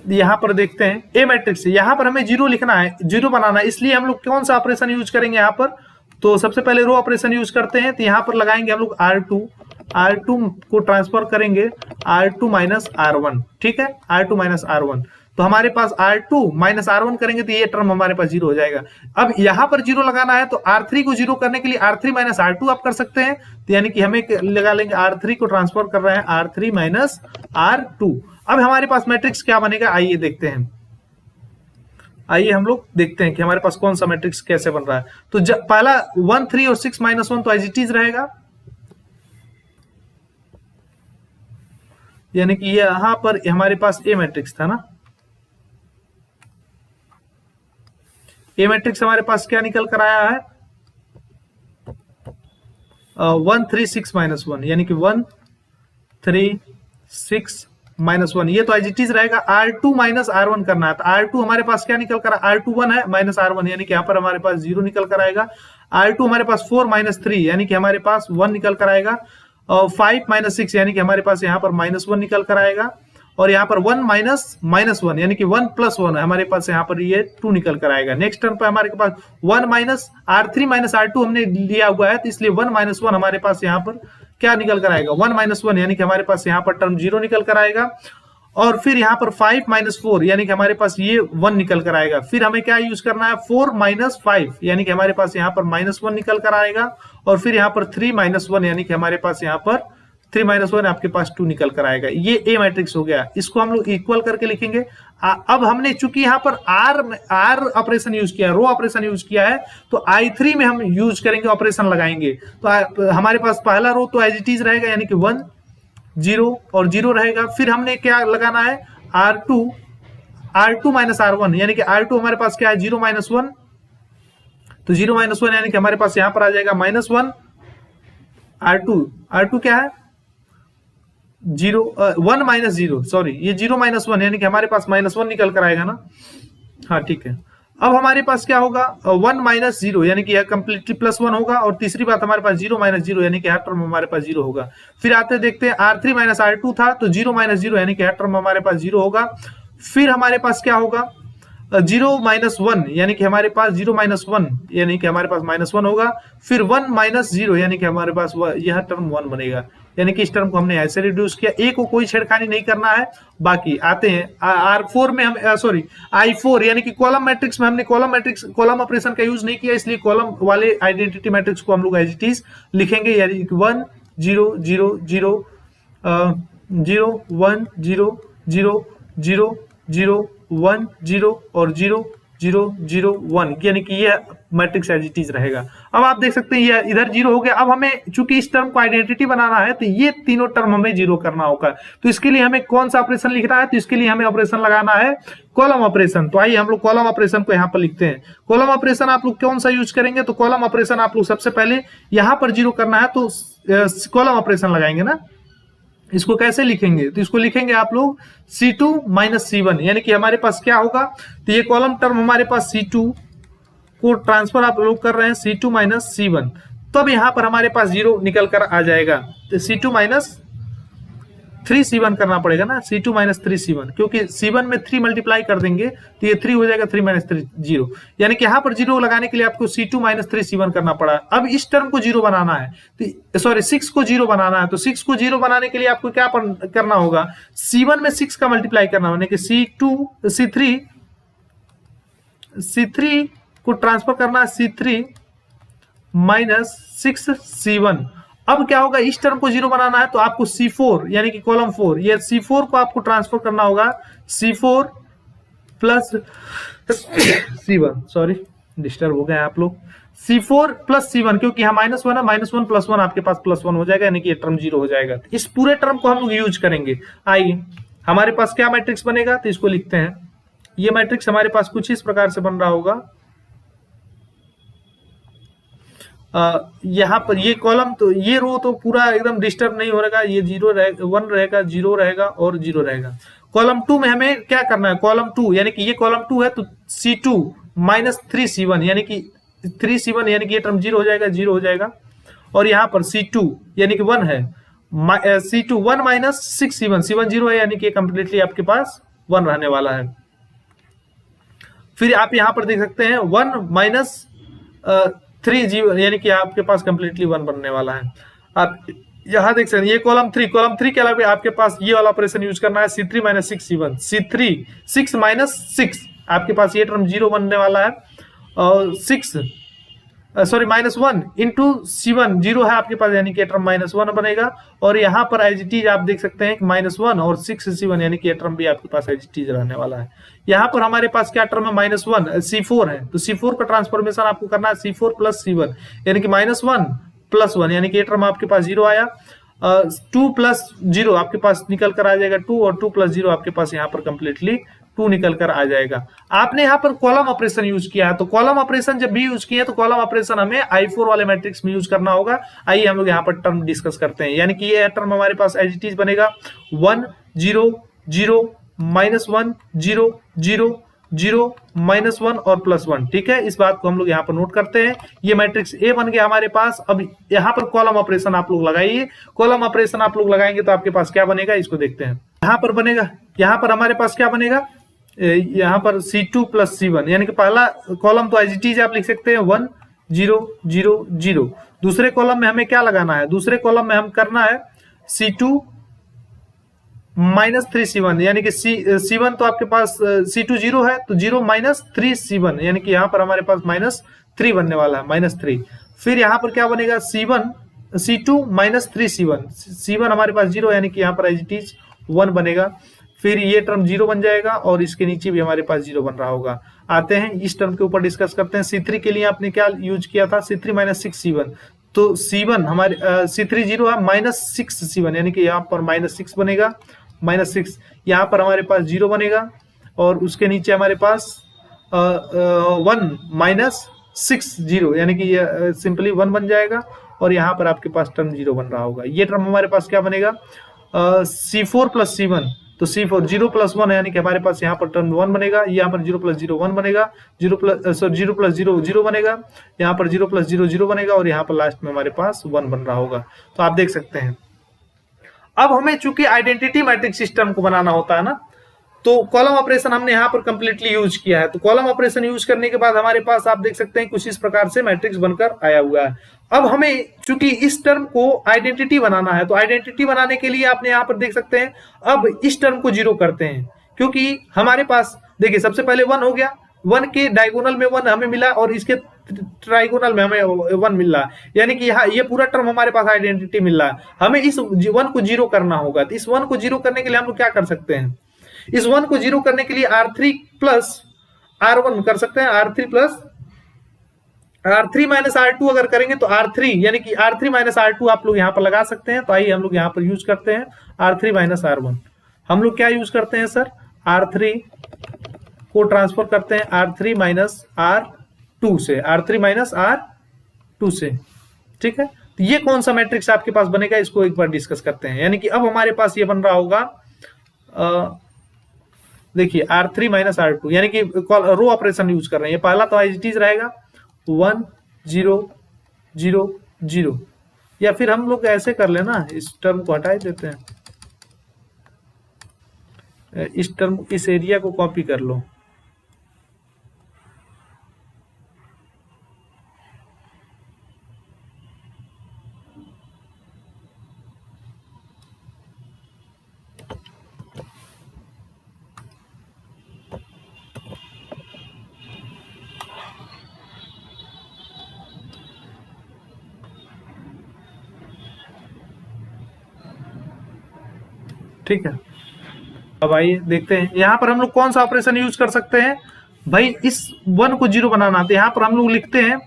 यहाँ पर देखते हैं ए मैट्रिक्स है, यहाँ पर हमें जीरो लिखना है, जीरो बनाना है, इसलिए हम लोग कौन सा ऑपरेशन यूज करेंगे यहाँ पर, तो सबसे पहले रो ऑपरेशन यूज करते हैं। तो यहाँ पर लगाएंगे हम लोग R2 को ट्रांसफर करेंगे R2 माइनस R1, ठीक है, R2 माइनस R1। तो हमारे पास R2 माइनस R1 करेंगे तो ये टर्म हमारे पास जीरो हो जाएगा। अब यहाँ पर जीरो लगाना है तो R3 को जीरो करने के लिए R3 माइनस R2 आप कर सकते हैं, तो यानी कि हमें लगा लेंगे R3 को ट्रांसफर कर रहे हैं R3 माइनस R2। अब हमारे पास मैट्रिक्स क्या बनेगा, आइए देखते हैं, आइए हम लोग देखते हैं कि हमारे पास कौन सा मैट्रिक्स कैसे बन रहा है। तो पहला 1 3 और 6 माइनस 1 तो एज इट इज रहेगा, यानी कि यहां पर हमारे पास ए मैट्रिक्स था ना, ए मैट्रिक्स हमारे पास क्या निकल कर आया है 1 3 6 माइनस 1, यानी कि 1 3 6 माइनस 1, ये तो एज इट इज रहेगा। R2 माइनस R1 करना है, तो R2 हमारे पास क्या निकल कर, R2 1 है माइनस R1, यानी कि यहाँ पर हमारे पास 0 निकल कर आएगा। R2 हमारे पास 4 माइनस 3, यानी कि हमारे पास 1 निकल कर आएगा, और 5 माइनस 6, यानी कि हमारे पास यहाँ पर माइनस 1 निकल कर आएगा, और यहाँ पर 1 माइनस माइनस 1, यानी कि 1 प्लस 1 है हमारे पास, यहाँ पर ये 2 निकल कर आएगा। नेक्स्ट टर्म पे हमारे पास 1 माइनस R3 माइनस R2 हमने लिया हुआ है, तो इसलिए 1 माइनस 1 हमारे पास यहाँ पर क्या निकल कर आएगा 1 माइनस 1, यानी कि हमारे पास यहाँ पर टर्म 0 निकल कर आएगा। और फिर यहाँ पर 5 माइनस 4, यानी कि हमारे पास ये 1 निकल कर आएगा। फिर हमें क्या यूज करना है 4 माइनस 5, यानी कि हमारे पास यहाँ पर माइनस 1 निकल कर आएगा, और फिर यहाँ पर 3 माइनस 1, यानी कि हमारे पास यहाँ पर 3 माइनस 1 आपके पास 2 निकल कर आएगा। ये ए मैट्रिक्स हो गया, इसको हम लोग इक्वल करके लिखेंगे। अब हमने चूंकि यहाँ पर आर ऑपरेशन यूज किया, रो ऑपरेशन यूज किया है, तो I3 में हम यूज करेंगे, ऑपरेशन लगाएंगे। तो हमारे पास पहला रो तो एज इट इज रहेगा, यानी कि 1 0 और 0 रहेगा। फिर हमने क्या लगाना है R2 माइनस R1, यानी कि R2 हमारे पास क्या है 0 माइनस 1, तो 0 माइनस 1 यानी कि हमारे पास यहां पर आ जाएगा माइनस 1। R2 क्या है 1 माइनस 0, सॉरी ये 0 माइनस 1, यानी कि हमारे पास माइनस 1 निकल कर आएगा ना, हाँ ठीक है। अब हमारे पास क्या होगा 1 माइनस 0, यानी कि यह कंप्लीटली प्लस 1 होगा, और तीसरी बात हमारे पास 0 माइनस 0, यानी कि हर टर्म हमारे पास 0 होगा। फिर आते देखते हैं R3 माइनस R2 था, तो 0 माइनस 0, यानी कि हर टर्म हमारे पास 0 होगा। फिर हमारे पास क्या होगा 0 माइनस 1, यानी कि हमारे पास 0 माइनस 1, यानी कि हमारे पास माइनस 1 होगा। फिर 1 माइनस 0, यानी कि हमारे पास यह टर्म 1 बनेगा, यानी कि इस टर्म को हमने ऐसे रिड्यूस किया। ए को कोई छेड़खानी नहीं करना है। बाकी आते हैं R4 में हम I4, यानी कि कॉलम मैट्रिक्स में हमने कॉलम ऑपरेशन का यूज नहीं किया, इसलिए कॉलम वाले आइडेंटिटी मैट्रिक्स को हम लोग एज इट इज लिखेंगे, यानी कि 1 0 0 0 0 1 0 0 0 0 1 0 और 0 0 0 1, यानी कि ये मैट्रिक्स एज इट इज रहेगा। अब आप देख सकते हैं ये इधर 0 हो गया। अब हमें चूंकि इस टर्म को आइडेंटिटी बनाना है, तो ये तीनों टर्म हमें 0 करना होगा। तो इसके लिए हमें कौन सा ऑपरेशन लिखना है, तो इसके लिए हमें ऑपरेशन लगाना है कॉलम ऑपरेशन। तो आइए हम लोग कॉलम ऑपरेशन को यहाँ पर लिखते हैं। कॉलम ऑपरेशन आप लोग कौन सा यूज करेंगे, तो कॉलम ऑपरेशन आप लोग सबसे पहले यहाँ पर 0 करना है, तो कॉलम ऑपरेशन लगाएंगे ना। इसको कैसे लिखेंगे, तो इसको लिखेंगे आप लोग C2 माइनस C1, यानी कि हमारे पास क्या होगा, तो ये कॉलम टर्म हमारे पास C2 को ट्रांसफर आप लोग कर रहे हैं C2 माइनस C1, तब यहां पर हमारे पास 0 निकल कर आ जाएगा। तो C2 माइनस 3C1 करना पड़ेगा ना, C2 माइनस 3C1, क्योंकि C1 में 3 मल्टीप्लाई कर देंगे तो ये 3 हो जाएगा, 3 माइनस 3 0, यानी कि यहाँ पर 0 लगाने के लिए आपको C2 माइनस 3C1 करना पड़ा। अब इस टर्म को 0 बनाना है, तो सॉरी 6 को 0 बनाना है, तो 6 को 0 बनाने के लिए आपको क्या करना होगा, C1 में 6 का मल्टीप्लाई करना होने कि C3 को ट्रांसफर करना है C3 माइनस 6C1। अब क्या होगा, इस टर्म को 0 बनाना है, तो आपको C4 यानी कि कॉलम 4, ये C4 को आपको ट्रांसफर करना होगा C4 plus C1, sorry disturb हो गए आप लोग, C4 प्लस C1, क्योंकि यहाँ माइनस 1 है, माइनस 1 प्लस 1 आपके पास प्लस 1 हो जाएगा, यानी कि ये टर्म 0 हो जाएगा। इस पूरे टर्म को हम लोग यूज करेंगे। आइए हमारे पास क्या मैट्रिक्स बनेगा, तो इसको लिखते हैं। ये मैट्रिक्स हमारे पास कुछ इस प्रकार से बन रहा होगा। यहाँ पर ये कॉलम, तो ये रो तो पूरा एकदम डिस्टर्ब नहीं हो रहेगा, ये 0 रहेगा, 1 रहेगा, 0 रहेगा और 0 रहेगा। कॉलम 2 में हमें क्या करना है, कॉलम 2 यानी कि ये कॉलम 2 है, तो C2 माइनस 3C1, यानी कि 3C1, यानी कि ये टर्म 0 हो जाएगा, 0 हो जाएगा। और यहाँ पर C2 यानी कि 1 है, C2 1 माइनस 6C1, C1 0 है, यानी कि कंप्लीटली आपके पास 1 रहने वाला है। फिर आप यहाँ पर देख सकते हैं 1 माइनस 3 जीरो, यानी कि आपके पास कंप्लीटली 1 बनने वाला है। आप यहाँ देख सकते हैं ये कॉलम 3 के अलावा आपके पास ये वाला ऑपरेशन यूज करना है, C3 minus 6 C1, C3 6 minus 6, आपके पास ये टर्म 0 बनने वाला है, और 6 सॉरी -1 इंटू C1 0 है आपके पास, यानी कि टर्म -1 बनेगा। और यहाँ पर एज इट इज आप देख सकते हैं -1 और 6 C1, यानी कि टर्म भी आपके पास एज इट इज रहने वाला है। यहाँ पर हमारे पास क्या टर्म है, -1 C4 है, तो C4 का ट्रांसफॉर्मेशन आपको करना है C4 प्लस C1, यानी कि -1 प्लस 1, यानी कि टर्म आपके पास 0 आया। 2 प्लस 0 आपके पास निकल कर आ जाएगा 2, और 2 प्लस 0 आपके पास यहाँ पर कंप्लीटली 2 निकल कर आ जाएगा। आपने यहाँ पर कॉलम ऑपरेशन यूज किया है, तो कॉलम ऑपरेशन जब भी यूज किया है तो कॉलम ऑपरेशन हमें I4 वाले मैट्रिक्स में यूज करना होगा। आइए हम लोग यहाँ पर टर्म डिस्कस करते हैं, यानी कि ये टर्म हमारे पास एज इट इज बनेगा 1 0 0 -1 0 0 0 -1 और +1। ठीक है, इस बात को हम लोग यहाँ पर नोट करते हैं। ये मैट्रिक्स ए बन गया हमारे पास। अब यहाँ पर कॉलम ऑपरेशन आप लोग लगाइए, कॉलम ऑपरेशन आप लोग लगाएंगे तो आपके पास क्या बनेगा, इसको देखते हैं। यहाँ पर बनेगा, यहाँ पर हमारे पास क्या बनेगा, यहाँ पर C2 प्लस C1, यानी कि पहला कॉलम तो एज इट इज आप लिख सकते हैं 1 0 0 0। दूसरे कॉलम में हमें क्या लगाना है, दूसरे कॉलम में हम करना है C2 -3 C1, यानी कि C1 तो आपके पास C2 0 है, तो 0 -3 C1, यानी कि यहाँ पर हमारे पास -3 बनने वाला है, -3। फिर यहाँ पर क्या बनेगा, C2 -3 C1, C1 हमारे पास 0, यानी कि यहाँ पर एज इट इज 1 बनेगा। फिर ये टर्म 0 बन जाएगा, और इसके नीचे भी हमारे पास 0 बन रहा होगा। आते हैं इस टर्म के ऊपर डिस्कस करते हैं। C3 के लिए आपने क्या यूज किया था, C3 -6 C1, तो C1 हमारे C3 0 है, -6 C1, यानी कि यहाँ पर -6 बनेगा, -6। यहाँ पर हमारे पास 0 बनेगा, और उसके नीचे हमारे पास 1 -6 0, यानी कि ये सिंपली 1 बन जाएगा, और यहाँ पर आपके पास टर्म 0 बन रहा होगा। ये टर्म हमारे पास क्या बनेगा, C4 प्लस C1, तो C4 0 प्लस 1, यानी कि हमारे पास यहाँ पर टर्म 1 बनेगा, यहाँ पर 0 प्लस 0 1 बनेगा, 0 प्लस 0 0 बनेगा, यहाँ पर 0 प्लस 0 0 बनेगा, और यहाँ पर लास्ट में हमारे पास 1 बन रहा होगा। तो आप देख सकते हैं। अब हमें चूंकि आइडेंटिटी मैट्रिक्स सिस्टम को बनाना होता है ना, तो कॉलम ऑपरेशन हमने यहाँ पर कंप्लीटली यूज किया है। तो कॉलम ऑपरेशन यूज करने के बाद हमारे पास आप देख सकते हैं कुछ इस प्रकार से मैट्रिक्स बनकर आया हुआ है। अब हमें चूंकि इस टर्म को आइडेंटिटी बनाना है, तो आइडेंटिटी बनाने के लिए आपने यहाँ पर देख सकते हैं, अब इस टर्म को 0 करते हैं, क्योंकि हमारे पास देखिए सबसे पहले 1 हो गया, 1 के डायगोनल में 1 हमें मिला, और इसके ट्राइगोनल में हमें 1 मिल रहा है, यानी कि यहाँ ये पूरा टर्म हमारे पास आइडेंटिटी मिल रहा है। हमें इस 1 को 0 करना होगा, तो इस 1 को 0 करने के लिए हम लोग क्या कर सकते हैं, इस 1 को 0 करने के लिए R3 प्लस R1 कर सकते हैं, R3 माइनस R2 अगर करेंगे तो R3, यानी कि R3 माइनस R2 आप लोग यहाँ पर लगा सकते हैं। तो आइए हम लोग यहाँ पर यूज करते हैं R3 माइनस R1। हम लोग क्या यूज करते हैं सर, R3 को ट्रांसफर करते हैं R3 माइनस R2 से, R3 माइनस R2 से। ठीक है, तो ये कौन सा मैट्रिक्स आपके पास बनेगा, इसको एक बार डिस्कस करते हैं। यानी कि अब हमारे पास ये बन रहा होगा, देखिए R3 माइनस R2, यानी कि रो ऑपरेशन यूज कर रहे हैं। ये पहला तो एज इट इज रहेगा 1 0 0 0, या फिर हम लोग ऐसे कर लेना, इस टर्म को हटा देते हैं, इस टर्म इस एरिया को कॉपी कर लो। ठीक है, अब आइए देखते हैं यहाँ पर हम लोग कौन सा ऑपरेशन यूज कर सकते हैं। भाई इस 1 को 0 बनाना, तो यहाँ पर हम लोग लिखते हैं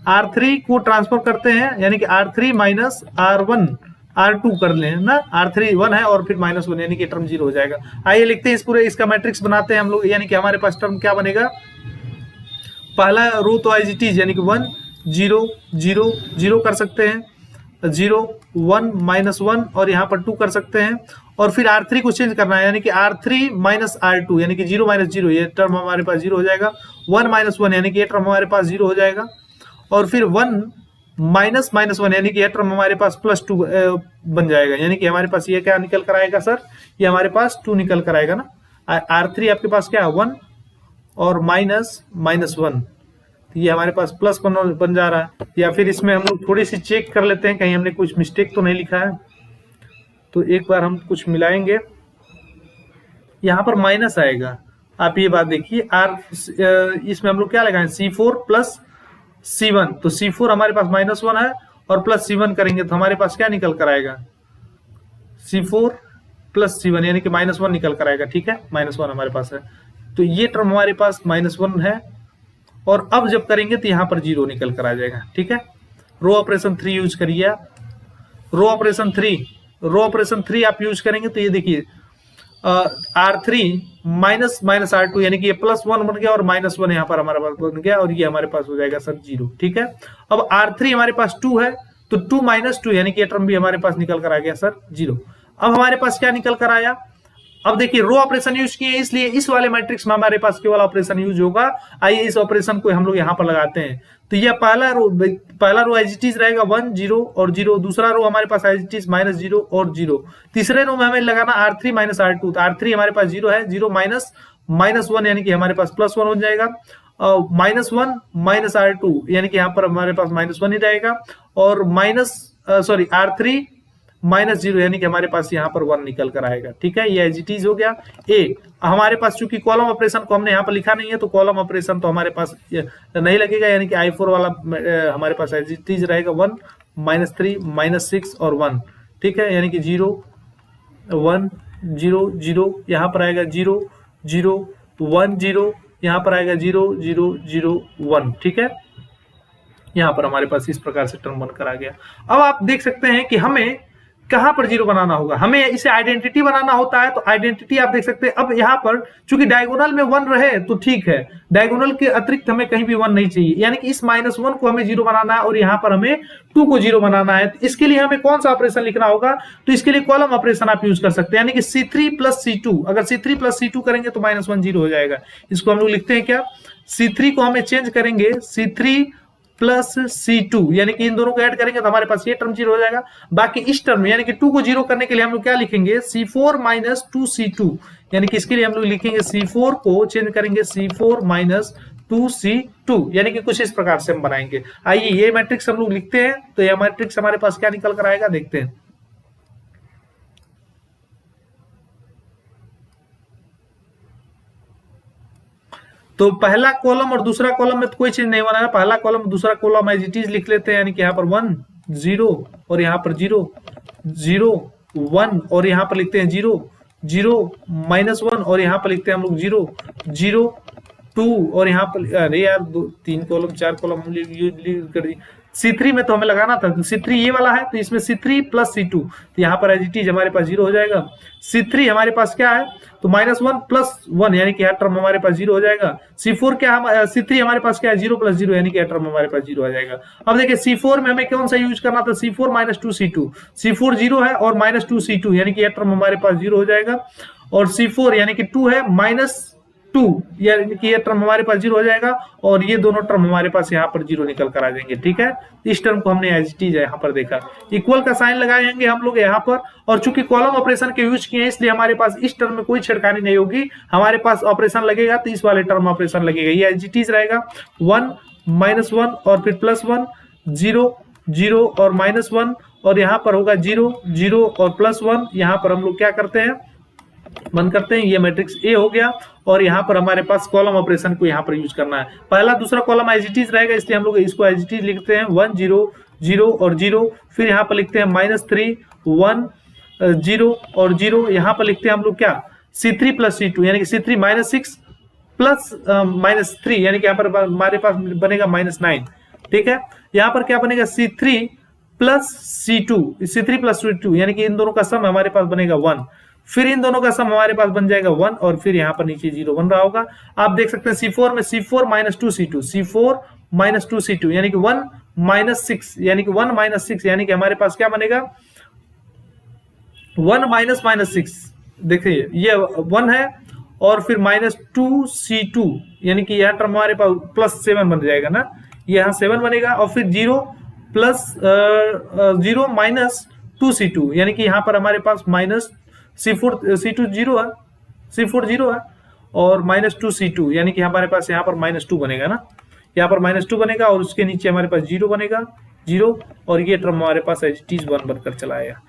R3 को ट्रांसफर करते हैं, यानी कि R3 माइनस R1 R2 कर लें ना, R3 1 है और फिर -1, यानी कि टर्म 0 हो जाएगा। आइए लिखते हैं इस पूरे इसका मैट्रिक्स बनाते हैं हम लोग, यानी कि हमारे पास टर्म क्या बनेगा, पहला रो तो एज इट इज, यानी कि 1 0 0 0 कर सकते हैं, 0 1 -1 और यहाँ पर 2 कर सकते हैं, और फिर R3 को चेंज करना है, यानी कि R3 माइनस R2, यानी कि 0 - 0, ये टर्म हमारे पास 0 हो जाएगा। 1 - 1, यानी कि ये टर्म हमारे पास 0 हो जाएगा, और फिर 1 -1, यानी कि ये टर्म हमारे पास +2 बन जाएगा, यानी कि हमारे पास ये क्या निकल कर आएगा सर, ये हमारे पास 2 निकल कर आएगा ना। R3 आपके पास क्या है 1 और -1, ये हमारे पास प्लस बन जा रहा है। या फिर इसमें हम लोग थोड़ी सी चेक कर लेते हैं कहीं हमने कुछ मिस्टेक तो नहीं लिखा है, तो एक बार हम कुछ मिलाएंगे, यहाँ पर माइनस आएगा। आप ये बात देखिए इसमें हम लोग क्या लगाएं C4 प्लस C1, तो C4 हमारे पास -1 है और प्लस C1 करेंगे तो हमारे पास क्या निकल कर आएगा C4 प्लस C1 यानी कि -1 निकल कर आएगा। ठीक है, -1 हमारे पास है, तो ये टर्म हमारे पास -1 है। और अब जब करेंगे तो यहाँ पर 0 निकल कर आ जाएगा। ठीक है, रो ऑपरेशन 3 यूज करिए आप। रो ऑपरेशन 3 आप यूज करेंगे तो ये देखिए R3 माइनस R2 यानी कि ये +1 बन गया और -1 यहाँ पर हमारे पास बन गया और ये हमारे पास हो जाएगा सर 0। ठीक है, अब R3 हमारे पास 2 है तो 2 - 2 यानी कि ये टर्म भी हमारे पास निकल कर आ गया सर 0। अब हमारे पास क्या निकल कर आया, अब देखिए रो ऑपरेशन यूज किए इसलिए इस वाले मैट्रिक्स में हमारे पास केवल ऑपरेशन यूज होगा। आइए इस ऑपरेशन को हम लोग यहाँ पर लगाते हैं, तो यह पहला रो एज इट इज रहेगा 1 0 और 0, दूसरा रो हमारे पास एज इट इज -0 और 0, तीसरे रो में हमें लगाना R3 R2, तो R3 हमारे पास 0 है, 0 -1 यानी कि हमारे पास +1 हो जाएगा, -1 R2 यानी कि यहाँ पर हमारे पास -1 ही रहेगा, और R3 -0 यानी कि हमारे पास यहाँ पर 1 निकल कर आएगा। ठीक है, ये एज इट इज हो गया। ए हमारे पास चूंकि कॉलम ऑपरेशन को हमने यहाँ पर लिखा नहीं है तो कॉलम ऑपरेशन तो हमारे पास नहीं लगेगा, यानी कि I4 वाला हमारे पास एज इट इज रहेगा 1 -3 -6 और 1। ठीक है, यानी कि 0 1 0 0 यहाँ पर आएगा 0 0 1 0, यहाँ पर आएगा 0 0 0 1। ठीक है, यहाँ पर हमारे पास इस प्रकार से टर्म बनकर आ गया। अब आप देख सकते हैं कि हमें कहां पर 0 बनाना होगा, हमें इसे आइडेंटिटी बनाना होता है, तो आइडेंटिटी आप देख सकते हैं। अब यहाँ पर चूंकि डायगोनल में 1 रहे तो ठीक है, डायगोनल के अतिरिक्त हमें कहीं भी 1 नहीं चाहिए, यानी कि इस -1 को हमें 0 बनाना है और यहाँ पर हमें 2 को 0 बनाना है। तो इसके लिए हमें कौन सा ऑपरेशन लिखना होगा, तो इसके लिए कॉलम ऑपरेशन आप यूज कर सकते हैं, यानी कि C3 + C2। अगर C3 + C2 करेंगे तो -1 0 हो जाएगा। इसको हम लोग लिखते हैं क्या, C3 को हमें चेंज करेंगे C3 + C2, यानी कि इन दोनों को ऐड करेंगे तो हमारे पास ये टर्म 0 हो जाएगा। बाकी इस टर्म यानी कि 2 को 0 करने के लिए हम लोग क्या लिखेंगे C4 - 2C2, यानी कि इसके लिए हम लोग लिखेंगे C4 को चेंज करेंगे C4 - 2C2, यानी कि कुछ इस प्रकार से हम बनाएंगे। आइए ये मैट्रिक्स हम लोग लिखते हैं, तो ये मैट्रिक्स हमारे पास क्या निकल कर आएगा देखते हैं। तो पहला कॉलम और दूसरा कॉलम में तो कोई चीज नहीं बना है, पहला कॉलम दूसरा कॉलम एज इट इज लिख लेते हैं, यानी कि यहाँ पर 1 0 और यहाँ पर 0 0 1 और यहाँ पर लिखते हैं 0 0 -1 और यहाँ पर लिखते हैं हम लोग 0 0 2 और यहाँ पर अरे यार 3 कॉलम 4 कॉलम हम यूज कर दी। C3 में तो हमें लगाना था, तो C3 ये वाला है, तो इसमें C3 + C2, तो यहाँ पर एज इट इज हमारे पास 0 हो जाएगा। C3 हमारे पास क्या है, तो -1 + 1 यानी कि यह टर्म हमारे पास 0 हो जाएगा। C4 क्या C3 हमारे पास क्या है 0 + 0 यानी कि यह टर्म हमारे पास 0 आ जाएगा। अब देखिए C4 में हमें कौन सा यूज करना था, C4 - 2C2, C4 0 है और -2C2 यानी कि यह टर्म हमारे पास 0 हो जाएगा, और C4 यानी कि 2 है -2 यानी कि ये टर्म हमारे पास 0 हो जाएगा, और ये दोनों टर्म हमारे पास यहाँ पर 0 निकल कर आ जाएंगे। ठीक है, इस टर्म को हमने एज इट इज यहाँ पर देखा, इक्वल का साइन लगाएंगे हम लोग यहाँ पर, और चूंकि कॉलम ऑपरेशन के यूज किए हैं इसलिए हमारे पास इस टर्म में कोई छेड़खानी नहीं होगी। हमारे पास ऑपरेशन लगेगा तो इस वाले टर्म ऑपरेशन लगेगा, ये एज इट इज रहेगा 1 -1 और फिर +1 0 0 और -1 और यहाँ पर होगा 0 0 और +1। यहाँ पर हम लोग क्या करते हैं, बंद करते हैं, ये मैट्रिक्स ए हो गया, और यहाँ पर हमारे पास कॉलम ऑपरेशन को यहाँ पर यूज करना है। पहला दूसरा कॉलम एज इट इज रहेगा, इसलिए हम लोग इसको एज इट इज लिखते हैं 1 0 0 और 0, फिर यहाँ पर लिखते हैं -3 1 0 और 0, यहाँ पर लिखते हैं हम लोग क्या C3 + C2 यानी कि C3 -6 + -3 यानी कि यहाँ पर हमारे पास बनेगा -9। ठीक है, यहाँ पर क्या बनेगा C3 + C2 यानी कि इन दोनों का सम हमारे पास बनेगा 1, फिर इन दोनों का सम हमारे पास बन जाएगा 1, और फिर यहाँ पर नीचे 0 बन रहा होगा। आप देख सकते हैं C4 में C4 - 2C2 यानी कि 1 - 6 यानी कि 1 - 6 यानी कि हमारे पास क्या बनेगा 1 - -6, देखिए ये 1 है और फिर -2C2 यानी कि यह टर्म हमारे पास +7 बन जाएगा ना, यहाँ 7 बनेगा, और फिर 0 -2C2 यानी कि यहाँ पर हमारे पास C2 0 है, C4 0 है और -2 C2 यानी कि हमारे पास यहाँ पर -2 बनेगा ना, यहाँ पर -2 बनेगा और उसके नीचे हमारे पास 0 बनेगा 0 और ये टर्म हमारे पास एज इट इज 1 बनकर चला आएगा।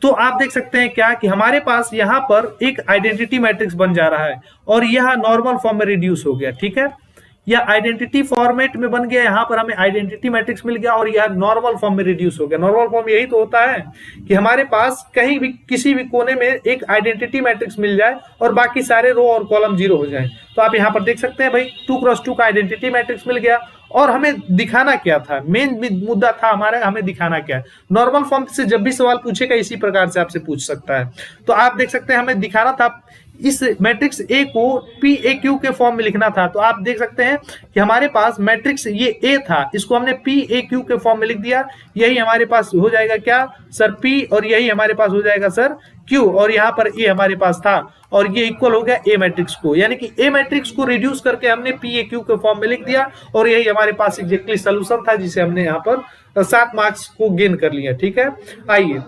तो आप देख सकते हैं क्या कि हमारे पास यहाँ पर एक आइडेंटिटी मैट्रिक्स बन जा रहा है और यह नॉर्मल फॉर्म में रिड्यूस हो गया। ठीक है, यह आइडेंटिटी फॉर्मेट में बन गया, यहाँ पर हमें आइडेंटिटी मैट्रिक्स मिल गया और यह नॉर्मल फॉर्म में रिड्यूस हो गया। नॉर्मल फॉर्म यही तो होता है कि हमारे पास कहीं भी किसी भी कोने में एक आइडेंटिटी मैट्रिक्स मिल जाए और बाकी सारे रो और कॉलम 0 हो जाए। तो आप यहाँ पर देख सकते हैं भाई 2x2 का आइडेंटिटी मैट्रिक्स मिल गया और हमें दिखाना क्या था, मेन मुद्दा था हमारा, हमें दिखाना क्या है। नॉर्मल फॉर्म से जब भी सवाल पूछेगा इसी प्रकार से आपसे पूछ सकता है। तो आप देख सकते हैं हमें दिखाना था इस मैट्रिक्स ए को PAQ के फॉर्म में लिखना था। तो आप देख सकते हैं कि हमारे पास मैट्रिक्स ये ए था, इसको हमने PAQ के फॉर्म में लिख दिया। यही हमारे पास हो जाएगा क्या सर P और यही हमारे पास हो जाएगा सर Q और यहाँ पर ए हमारे पास था और ये इक्वल हो गया ए मैट्रिक्स को, यानी कि ए मैट्रिक्स को रिड्यूस करके हमने PAQ के फॉर्म में लिख दिया और यही हमारे पास एग्जैक्टली सोल्यूशन था जिसे हमने यहाँ पर 7 मार्क्स को गेन कर लिया। ठीक है, आइए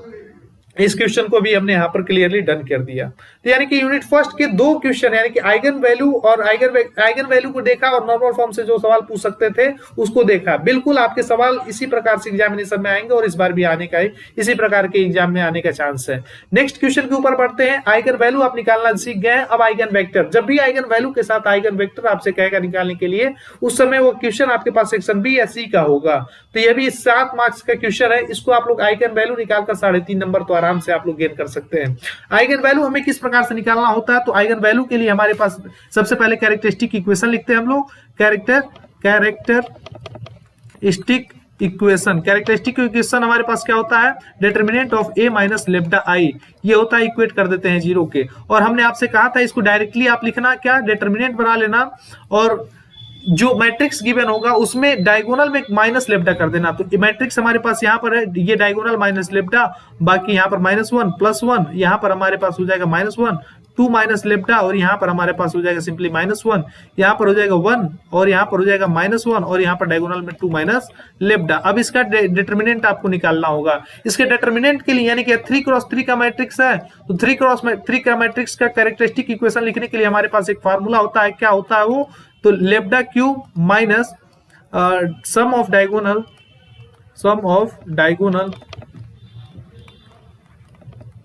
इस क्वेश्चन को भी हमने यहाँ पर क्लियरली डन कर दिया। तो यानी कि यूनिट फर्स्ट के 2 क्वेश्चन यानी कि आइगन वैल्यू और आइगन वैल्यू को देखा और नॉर्मल फॉर्म से जो सवाल पूछ सकते थे उसको देखा। बिल्कुल आपके सवाल इसी प्रकार से एग्जामिनेशन में आएंगे और इस बार भी आने का इसी प्रकार के एग्जाम में आने का चांस है। नेक्स्ट क्वेश्चन के ऊपर बढ़ते हैं। आइगन वैल्यू आप निकालना सीख गए, अब आइगन वेक्टर। जब भी आइगन वैल्यू के साथ आइगन वेक्टर आपसे कहेगा निकालने के लिए, उस समय वो क्वेश्चन आपके पास सेक्शन बी या सी का होगा। तो ये भी 7 मार्क्स का क्वेश्चन है, इसको आप लोग आइगन वैल्यू निकालकर 3.5 नंबर तो आराम से आप लोग गेन कर सकते हैं। आइगन वैल्यू हमें किस प्रकार से निकालना होता है, तो आइगन वैल्यू के लिए हमारे पास सबसे पहले कैरेक्टरिस्टिक इक्वेशन लिखते हैं हम लोग। कैरेक्टरिस्टिक इक्वेशन हमारे पास क्या होता है, डिटरमिनेंट ऑफ ए माइनस लेब्डा आई, ये होता है इक्वेट कर देते हैं 0 के। और हमने आपसे कहा था इसको डायरेक्टली आप लिखना, क्या डिटरमिनेंट बना लेना और जो मैट्रिक्स गिवन होगा उसमें डायगोनल में माइनस लेब्डा कर देना। तो मैट्रिक्स हमारे पास यहाँ पर है, ये डायगोनल माइनस लेब्डा, बाकी यहाँ पर -1 +1, यहाँ पर हमारे पास हो जाएगा -1 2 माइनस लेब्डा और यहाँ पर हमारे पास हो जाएगा सिंपली -1, यहाँ पर हो जाएगा 1 और यहाँ पर हो जाएगा -1 और यहाँ पर डायगोनल में 2 माइनस लेब्डा। अब इसका डिटरमिनेंट आपको निकालना होगा। इसके डिटरमिनेंट के लिए यानी कि 3x3 का मैट्रिक्स है, तो 3x3 का मैट्रिक्स का कैरेक्टरिस्टिक इक्वेशन लिखने के लिए हमारे पास एक फार्मूला होता है। क्या होता है वो, तो lambda cube minus sum of diagonal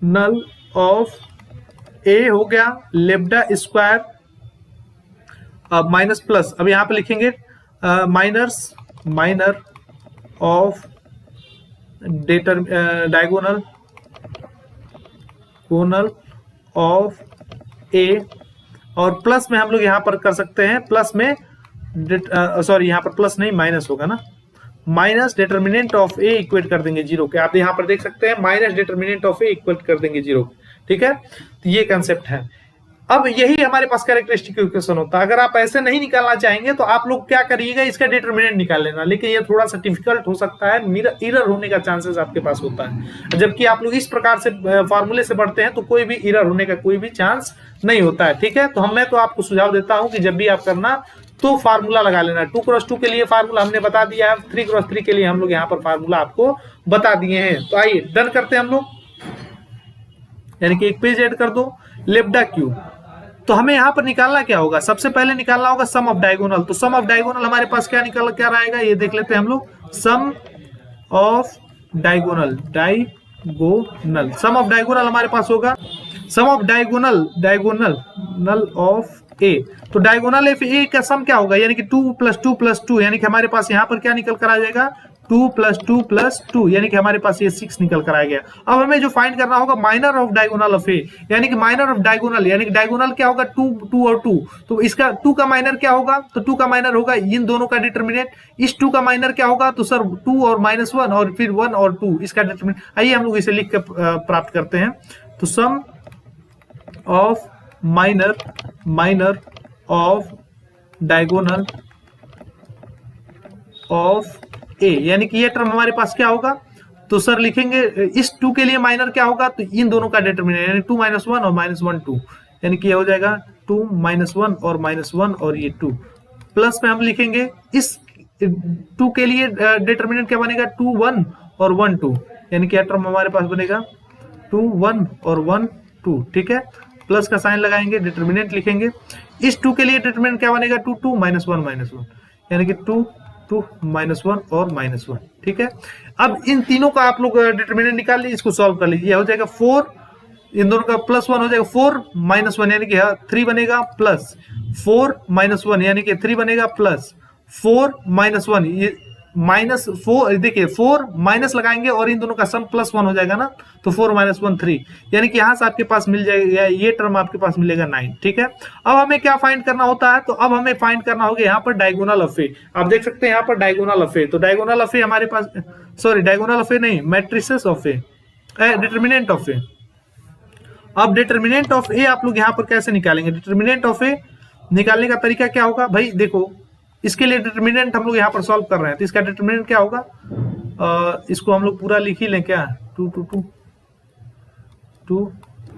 null of A हो गया लेब्डा स्क्वायर माइनस प्लस, अब यहां पे लिखेंगे minor of diagonal of A और प्लस में हम लोग यहां पर कर सकते हैं, प्लस में सॉरी यहाँ पर प्लस नहीं माइनस होगा ना, minus determinant of A equate कर देंगे 0 के। आप यहाँ पर देख सकते हैं minus determinant of A equate कर देंगे 0। ठीक है, तो ये कंसेप्ट है। अब यही हमारे पास कैरेक्टरिस्टिक इक्वेशन होता है। अगर आप ऐसे नहीं निकालना चाहेंगे तो आप लोग क्या करिएगा, इसका डिटरमिनेंट निकाल लेना, लेकिन ये थोड़ा सा डिफिकल्ट हो सकता है, एरर होने का चांसेस आपके पास होता है। जबकि आप लोग इस प्रकार से फॉर्मूले से बढ़ते हैं तो कोई भी एरर होने का कोई भी चांस नहीं होता है। ठीक है, तो मैं तो आपको सुझाव देता हूं कि जब भी आप करना तो फार्मूला लगा लेना। 2x2 के लिए फार्मूला हमने बता दिया है, 3x3 के लिए हम लोग यहाँ पर फार्मूला आपको बता दिए हैं। तो आइए डन करते हैं हम लोग, यानी कि एक पेज ऐड कर दो लेब्डा क्यूब। तो हमें यहाँ पर निकालना क्या होगा, सबसे पहले निकालना होगा सम ऑफ डायगोनल। तो सम ऑफ डायगोनल हमारे पास क्या रहेगा, ये देख लेते हैं हम लोग। Sum of diagonal sum of diagonal हमारे पास होगा sum of diagonal of A. तो डायगोनल ऑफ ए का सम क्या होगा, यानी कि 2 + 2 + 2, यानी कि हमारे पास यहाँ पर क्या निकल कर आ जाएगा 2 + 2 + 2, यानी कि हमारे पास ये 6 निकल कर आ गया। अब हमें जो फाइंड करना होगा minor of diagonal of A, यानी कि माइनर ऑफ डायगोनल, यानी कि डायगोनल क्या होगा 2 और 2, तो इसका 2 का माइनर क्या होगा, तो 2 का माइनर होगा इन दोनों का डिटरमिनेंट। इस 2 का माइनर क्या होगा, तो सर 2 और -1 और फिर 1 और 2 इसका डिटरमिनेंट। आइए हम लोग इसे लिख कर प्राप्त करते हैं। तो sum of minor of diagonal of A, यानी कि ये टर्म हमारे पास क्या होगा, तो सर लिखेंगे इस 2 के लिए माइनर क्या होगा, तो इन दोनों का डिटरमिनेंट, यानी 2 - 1 और -1 2, यानी कि ये हो जाएगा 2 - 1 और -1 और ये 2। प्लस में हम लिखेंगे इस 2 के लिए डिटरमिनेंट क्या बनेगा 2 1 और 1 2, यानी कि यह टर्म हमारे पास बनेगा 2 1 और 1 2। ठीक है, प्लस का साइन लगाएंगे, डिटर्मिनेंट लिखेंगे। इस 2 के लिए डिटर्मिनेंट क्या बनेगा, 2 2 -1 यानी कि 2 2 -1 और -1। ठीक है, अब इन तीनों का आप लोग डिटर्मिनेंट निकाल लीजिए, इसको सॉल्व कर लीजिए। हो जाएगा 4, इन दोनों का +1 हो जाएगा, 4 -1 यानी कि 3 बनेगा, प्लस 4 -1 यानी कि 3 बनेगा, प्लस 4 -1 ये -4, देखिए 4 माइनस लगाएंगे और इन दोनों का सम +1 हो जाएगा ना, तो 4 -1 3, यानी कि यहां से आपके पास मिल जाएगा, ये टर्म आपके पास मिलेगा 9। ठीक है, अब हमें क्या फाइंड करना होता है, तो अब हमें फाइंड करना होगा यहाँ पर डायगोनल ऑफ ए। आप देख सकते हैं यहाँ पर डायगोनल ऑफ ए, तो डायगोनल ऑफ ए हमारे पास, सॉरी डायगोनल ऑफ ए नहीं, matrices of A, determinant of A. अब डिटर्मिनेंट ऑफ ए आप लोग यहाँ पर कैसे निकालेंगे, डिटर्मिनेंट ऑफ ए निकालने का तरीका क्या होगा भाई, देखो इसके लिए डिटर्मिनेंट हम लोग यहाँ पर सॉल्व कर रहे हैं, तो इसका डिटर्मिनेंट क्या होगा, इसको हम लोग पूरा लिख ही लें क्या, 2 2 2 2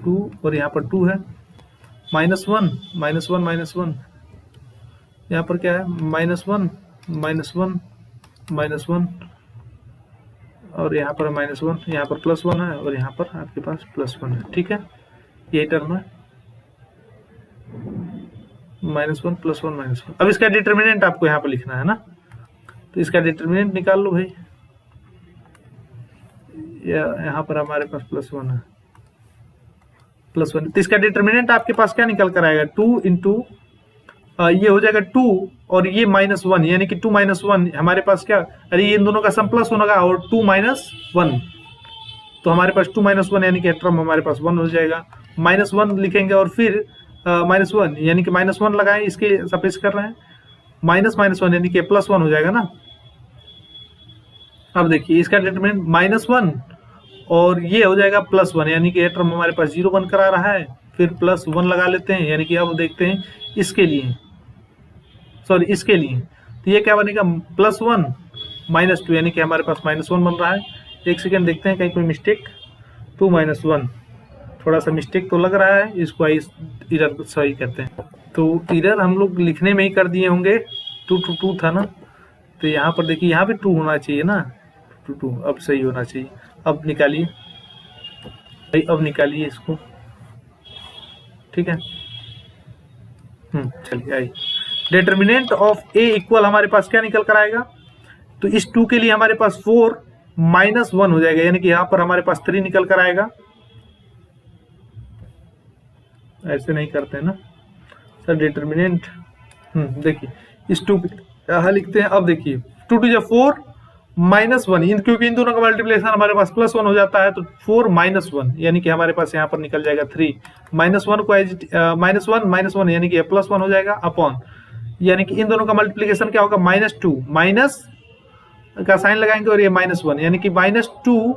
2 और यहाँ पर 2 है, -1 -1 यहाँ पर क्या है, -1 -1 और यहाँ पर -1, यहाँ पर +1 है और यहाँ पर आपके पास +1 है। ठीक है, ये टर्म है -1 +1 -1। अब इसका डिटर्मिनेंट आपको यहाँ पर लिखना है ना, तो इसका डिटर्मिनेंट निकाल लो भाई, यहाँ पर हमारे पास +1 है, +1, तो इसका डिटर्मिनेंट आपके पास क्या निकल कर आएगा, 2 इंटू ये हो जाएगा 2 और ये -1 यानी कि 2 -1 हमारे पास क्या, अरे ये इन दोनों का सम +1 होगा और 2 -1, तो हमारे पास 2 -1 यानी कि टर्म हमारे पास 1 हो जाएगा, -1 लिखेंगे और फिर -1 यानी कि -1 लगाएं, इसके सपेस कर रहे हैं, -1 यानी कि +1 हो जाएगा ना। अब देखिए इसका डिटरमिनेंट -1 और ये हो जाएगा +1 यानी कि टर्म हमारे पास 0 बन कर आ रहा है, फिर +1 लगा लेते हैं, यानी कि अब देखते हैं इसके लिए, सॉरी इसके लिए, तो ये क्या बनेगा, +1 -2 यानी कि हमारे पास -1 बन रहा है। एक सेकेंड देखते हैं कहीं कोई मिस्टेक, 2 -1 थोड़ा सा मिस्टेक तो लग रहा है, इसको इरर को सही करते हैं, तो इरर हम लोग लिखने में ही कर दिए होंगे, 2 2 2 था ना, तो यहाँ पर देखिए यहाँ भी 2 होना चाहिए ना, 2 2 अब सही होना चाहिए। अब निकालिए भाई, अब निकालिए इसको, ठीक है, चलिए आई, डिटर्मिनेंट ऑफ ए इक्वल हमारे पास क्या निकल कर आएगा, तो इस 2 के लिए हमारे पास 4 -1 हो जाएगा, यानी कि यहाँ पर हमारे पास 3 निकल कर आएगा। ऐसे नहीं करते ना सर डिटर्मिनेंट, देखिए इस 2 यहाँ लिखते हैं। अब देखिए 2 2 4 -1, क्योंकि इन दोनों का मल्टीप्लिकेशन हमारे पास +1 हो जाता है, तो 4 -1 यानी कि हमारे पास यहाँ पर निकल जाएगा 3, -1 को -1 यानी कि +1 हो जाएगा अपॉन, यानी कि इन दोनों का मल्टीप्लिकेशन क्या होगा, -2 माइनस का साइन लगाएंगे और ये -1 यानी कि -2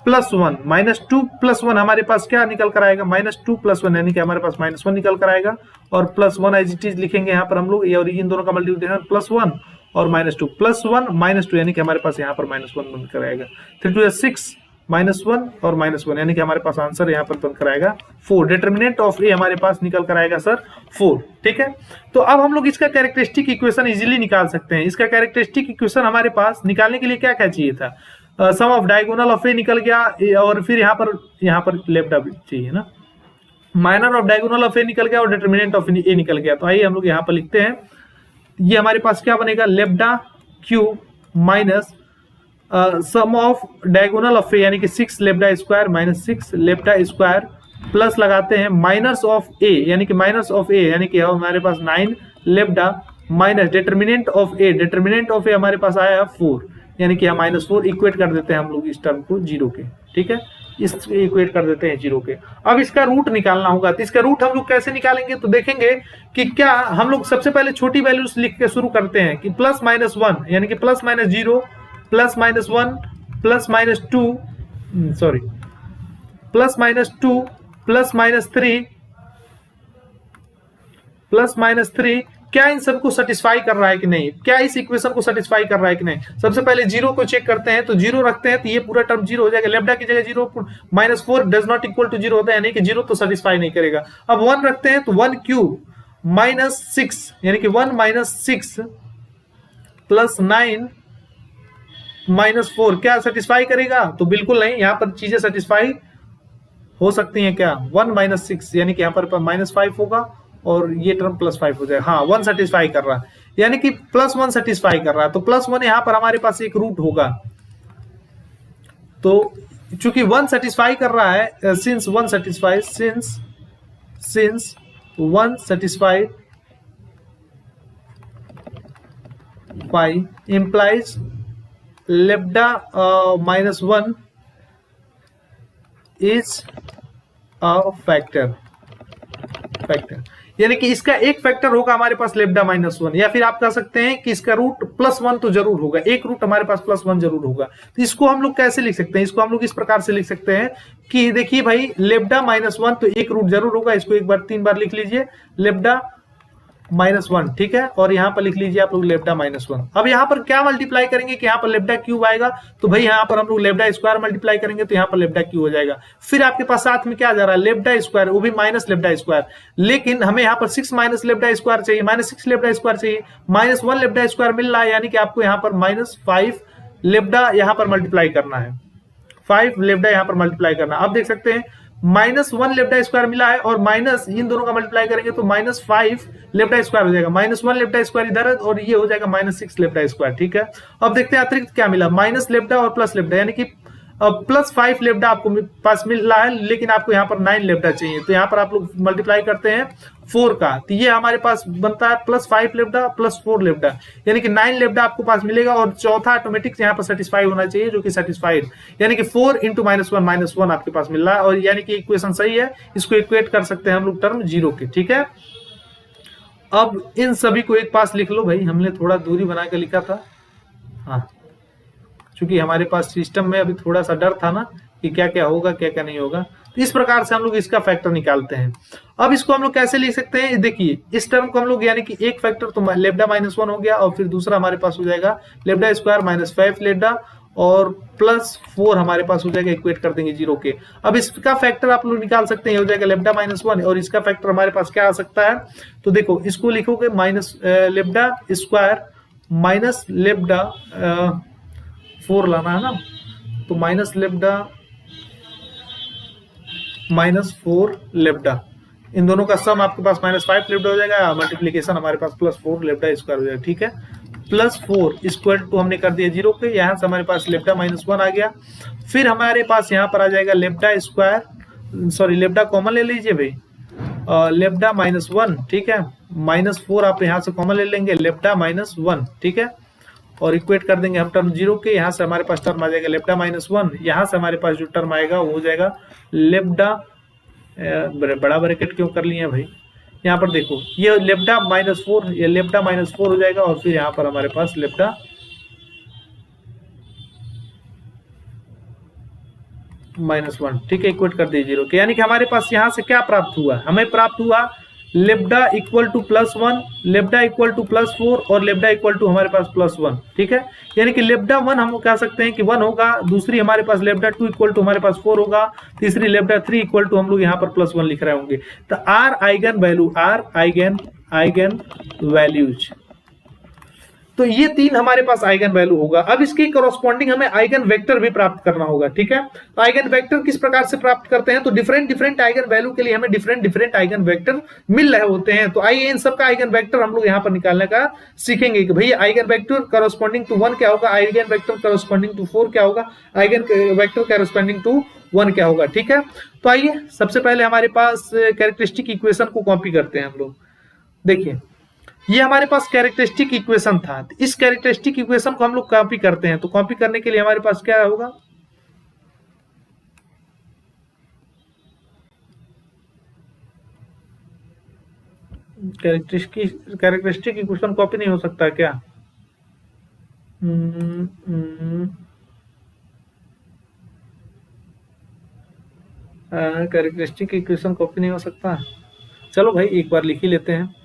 +1 हमारे पास क्या निकल कर आएगा, -2 +1 यानी कि हमारे पास -1 निकल कर आएगा, और +1 एज इट इज लिखेंगे यहाँ पर हम लोग, और इन दोनों का मल्टीप्लिकेशन +1 और -2 +1 -2 यानी कि हमारे पास यहाँ पर -1 बन कर आएगा, 3 2 6 -1 और -1 यानी कि हमारे पास आंसर यहाँ पर बनकर आएगा 4। डिटर्मिनेंट ऑफ ए हमारे पास निकल कर आएगा सर 4। ठीक है, तो अब हम लोग इसका कैरेक्टरिस्टिक इक्वेशन इजीली निकाल सकते हैं। इसका कैरेक्टरिस्टिक इक्वेशन हमारे पास निकालने के लिए क्या क्या चाहिए था, सम ऑफ डायगोनल ऑफ ए निकल गया, और फिर यहाँ पर लेफ्ट चाहिए ना, माइनर ऑफ डायगोनल ऑफ ए निकल गया और डिटर्मिनेंट ऑफ ए निकल गया। तो आइए हम लोग यहाँ पर लिखते हैं, ये हमारे पास क्या बनेगा, lambda cube minus sum of diagonal of A यानी कि 6 lambda square minus 6 lambda square, plus लगाते हैं माइनस ऑफ ए यानी कि माइनस ऑफ ए यानी कि हमारे पास 9 लेब्डा माइनस डिटर्मिनेंट ऑफ ए हमारे पास आया 4 यानी कि हम -4 इक्वेट कर देते हैं हम लोग इस टर्म को 0 के। ठीक है, इस इक्वेट कर देते हैं 0 के। अब इसका रूट निकालना होगा, तो इसका रूट हम लोग कैसे निकालेंगे, तो देखेंगे कि क्या हम लोग सबसे पहले छोटी वैल्यूज लिख के शुरू करते हैं कि +-1 यानी कि +-0 +-1 +-2 सॉरी +-2 +-3 क्या इन सबको सेटिस्फाई कर रहा है कि नहीं, क्या इस इक्वेशन को सेटिस्फाई कर रहा है कि नहीं। सबसे पहले 0 को चेक करते हैं, तो 0 रखते हैं तो ये पूरा टर्म 0 हो जाएगा, लेब्डा की जगह 0 -4 डज नॉट इक्वल टू 0 होता है, यानी कि 0 तो सेटिस्फाई नहीं करेगा। अब 1 रखते हैं तो 1 क्यूब -6 यानी कि 1 -6 +9 -4 क्या सेटिस्फाई करेगा, तो बिल्कुल नहीं, यहाँ पर चीजें सेटिस्फाई हो सकती हैं क्या, 1 माइनस 6, यानी कि यहाँ पर -5 होगा और ये टर्म +5 हो जाएगा। हाँ 1 सेटिस्फाई कर रहा है, यानी कि +1 सेटिस्फाई कर रहा है, तो +1 यहाँ पर हमारे पास एक रूट होगा। तो चूंकि 1 सेटिस्फाई कर रहा है, since 1 satisfy, since 1 satisfied phi implies lambda -1 is a factor, यानी कि इसका एक फैक्टर होगा हमारे पास लेब्डा -1, या फिर आप कह सकते हैं कि इसका रूट +1 तो जरूर होगा, एक रूट हमारे पास +1 जरूर होगा। तो इसको हम लोग कैसे लिख सकते हैं, इसको हम लोग इस प्रकार से लिख सकते हैं कि देखिए भाई लेब्डा -1 तो एक रूट जरूर होगा, इसको एक बार 3 बार लिख लीजिए, लेब्डा -1, ठीक है, और यहाँ पर लिख लीजिए आप लोग लेब्डा -1। अब यहाँ पर क्या मल्टीप्लाई करेंगे कि यहाँ पर लेब्डा क्यूब आएगा, तो भाई यहाँ पर हम लोग लेब्डा स्क्वायर मल्टीप्लाई करेंगे तो यहाँ पर लेब्डा क्यूब हो जाएगा। फिर आपके पास साथ में क्या जा रहा है, लेब्डा स्क्वायर, वो भी माइनस लेब्डा स्क्वायर, लेकिन हमें यहाँ पर 6 माइनस लेब्डा स्क्वायर चाहिए, -6 लेब्डा स्क्वायर चाहिए, -1 लेब्डा स्क्वायर मिल रहा है, यानी कि आपको यहाँ पर -5 लेब्डा यहाँ पर मल्टीप्लाई करना है, 5 लेब्डा यहाँ पर मल्टीप्लाई करना। अब देख सकते हैं -1 लेब्डा स्क्वायर मिला है और माइनस इन दोनों का मल्टीप्लाई करेंगे तो -5 लेब्डा स्क्वायर हो जाएगा, -1 लेब्डा स्क्वायर इधर है और ये हो जाएगा -6 लेब्डा स्क्वायर, ठीक है। अब देखते हैं अतिरिक्त क्या मिला, माइनस लेब्डा और प्लस लेब्डा, यानी कि +5 लेब्डा आपको पास मिल रहा है, लेकिन आपको यहाँ पर 9 लेब्डा चाहिए, तो यहाँ पर आप लोग मल्टीप्लाई करते हैं 4 का, तो ये हमारे पास बनता है +5 लेब्डा +4 लेब्डा, यानी कि 9 लेब्डा आपको पास मिलेगा और चौथा ऑटोमेटिक यहाँ पर सेटिस्फाई होना चाहिए, जो कि सेटिस्फाइड, यानी कि 4 × -1 आपके पास मिल रहा है, और यानी कि इक्वेशन सही है, इसको इक्वेट कर सकते हैं हम लोग टर्म 0 के, ठीक है। अब इन सभी को एक पास लिख लो भाई, हमने थोड़ा दूरी बना के लिखा था, हाँ, क्योंकि हमारे पास सिस्टम में अभी थोड़ा सा डर था ना कि क्या क्या होगा क्या क्या नहीं होगा, तो इस प्रकार से हम लोग इसका फैक्टर निकालते हैं। अब इसको हम लोग कैसे लिख सकते हैं, देखिए इस टर्म को हम लोग, यानी कि एक फैक्टर तो लेब्डा -1 हो गया, और फिर दूसरा हमारे पास हो जाएगा लेब्डा स्क्वायर -5 लेब्डा और +4 हमारे पास हो जाएगा, इक्वेट कर देंगे 0 के। अब इसका फैक्टर आप लोग निकाल सकते हैं, हो जाएगा लेब्डा -1, और इसका फैक्टर हमारे पास क्या आ सकता है, तो देखो इसको लिखोगे लेब्डा स्क्वायर माइनस लेब्डा 4 लाना है ना, तो माइनस लेब्डा -4 लेब्डा, इन दोनों का सम आपके पास -5 लेब्डा हो जाएगा, मल्टीप्लीकेशन हमारे पास +4 लेब्डा स्क्वायर हो जाएगा, ठीक है। +4 इक्वल टू हमने कर दिया 0 के, यहाँ से हमारे पास लेब्डा -1 आ गया, फिर हमारे पास यहाँ पर आ जाएगा लेब्डा स्क्वायर, सॉरी लेब्डा कॉमन ले लीजिए भाई, लेब्डा -1, ठीक है, -4 आप यहाँ से कॉमन ले लेंगे, लेब्डा -1, ठीक है, और इक्वेट कर देंगे हम टर्म 0 के, यहाँ से हमारे पास टर्म आ जाएगा लेब्डा -1, यहाँ से हमारे पास जो टर्म आएगा वो हो जाएगा लेब्डा, बड़ा ब्रैकेट क्यों कर लिए भाई, यहाँ पर देखो ये लेब्डा -4, ये लेब्डा -4 हो जाएगा, और फिर यहाँ पर हमारे पास लेब्डा -1, ठीक है, इक्वेट कर दिए 0 के, यानी कि हमारे पास यहाँ से क्या प्राप्त हुआ, हमें प्राप्त हुआ लेब्डा इक्वल टू +1, लेब्डा इक्वल टू +4 और लेब्डा इक्वल टू हमारे पास +1, ठीक है, यानी कि लेब्डा 1 हम कह सकते हैं कि 1 होगा, दूसरी हमारे पास लेब्डा 2 इक्वल टू हमारे पास 4 होगा, तीसरी लेब्डा 3 इक्वल टू हम लोग यहाँ पर +1 लिख रहे होंगे। तो are eigen value, are eigen values, तो ये 3 हमारे पास आइगन वैल्यू होगा। अब इसके कॉरस्पॉन्डिंग हमें आइगन वेक्टर भी प्राप्त करना होगा, ठीक है। तो आइगन वेक्टर किस प्रकार से प्राप्त करते हैं, तो डिफरेंट आइगन वैल्यू के लिए हमें डिफरेंट आइगन वेक्टर मिल रहे होते हैं। तो आइए इन सबका आइगन वेक्टर हम लोग यहाँ पर निकालने का सीखेंगे कि भैया आइगन वेक्टर कॉरस्पॉन्डिंग टू 1 क्या होगा, आइगन वेक्टर कॉरस्पॉन्डिंग टू 4 क्या होगा, आइगन वेक्टर कॉरस्पॉन्डिंग टू 1 क्या होगा, ठीक है। तो आइए सबसे पहले हमारे पास कैरेक्टरिस्टिक इक्वेशन को कॉपी करते हैं हम लोग। देखिए ये हमारे पास कैरेक्टरिस्टिक इक्वेशन था, इस कैरेक्टरिस्टिक इक्वेशन को हम लोग कॉपी करते हैं। तो कॉपी करने के लिए हमारे पास क्या होगा, कैरेक्टरिस्टिक इक्वेशन कॉपी नहीं हो सकता क्या, कैरेक्टरिस्टिक इक्वेशन कॉपी नहीं हो सकता, चलो भाई एक बार लिख ही लेते हैं।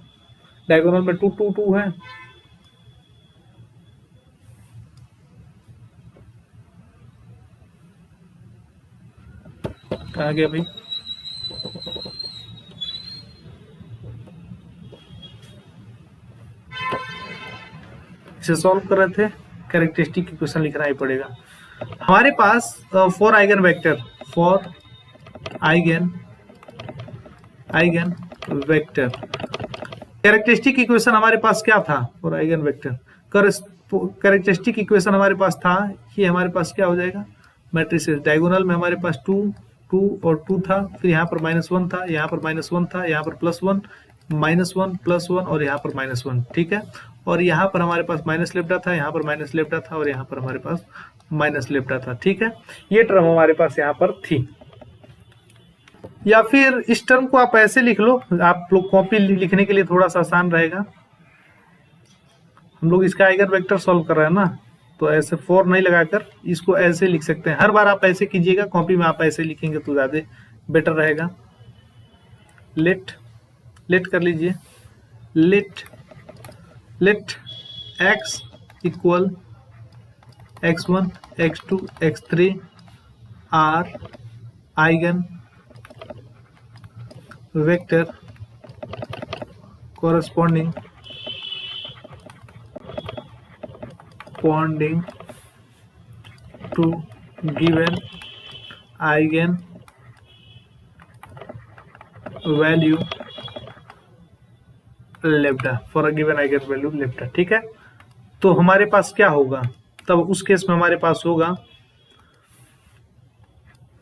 डायगोनल में 2 2 2 है, कहाँ गया भाई, इसे सॉल्व कर रहे थे, कैरेक्टरिस्टिक इक्वेशन लिखना ही पड़ेगा। हमारे पास 4 eigen vector, 4 eigen vector. Characteristic equation हमारे पास क्या था और आइगन वेक्टर, कैरेक्टरिस्टिक इक्वेशन हमारे पास था, ये हमारे पास क्या हो जाएगा, मैट्रिसेस। डायगोनल में हमारे पास 2 2 और 2 था, फिर यहाँ पर -1 था, यहाँ पर -1 था, यहाँ पर +1 -1 +1 और यहाँ पर -1, ठीक है। और यहाँ पर हमारे पास माइनस लेप्टा था, यहाँ पर माइनस लेप्टा था और यहाँ पर हमारे पास माइनस लेप्टा था, ठीक है। ये टर्म हमारे पास यहाँ पर थी। या फिर इस टर्म को आप ऐसे लिख लो, आप लोग कॉपी लिखने के लिए थोड़ा सा आसान रहेगा। हम लोग इसका आइगन वेक्टर सॉल्व कर रहे हैं ना, तो ऐसे 4 नहीं लगाकर इसको ऐसे लिख सकते हैं। हर बार आप ऐसे कीजिएगा, कॉपी में आप ऐसे लिखेंगे तो ज्यादा बेटर रहेगा। लेट कर लीजिए, let x equal x1 x2 x3 are eigen vector corresponding to given eigen value lambda for a given eigen value lambda, ठीक है। तो हमारे पास क्या होगा तब उस केस में, हमारे पास होगा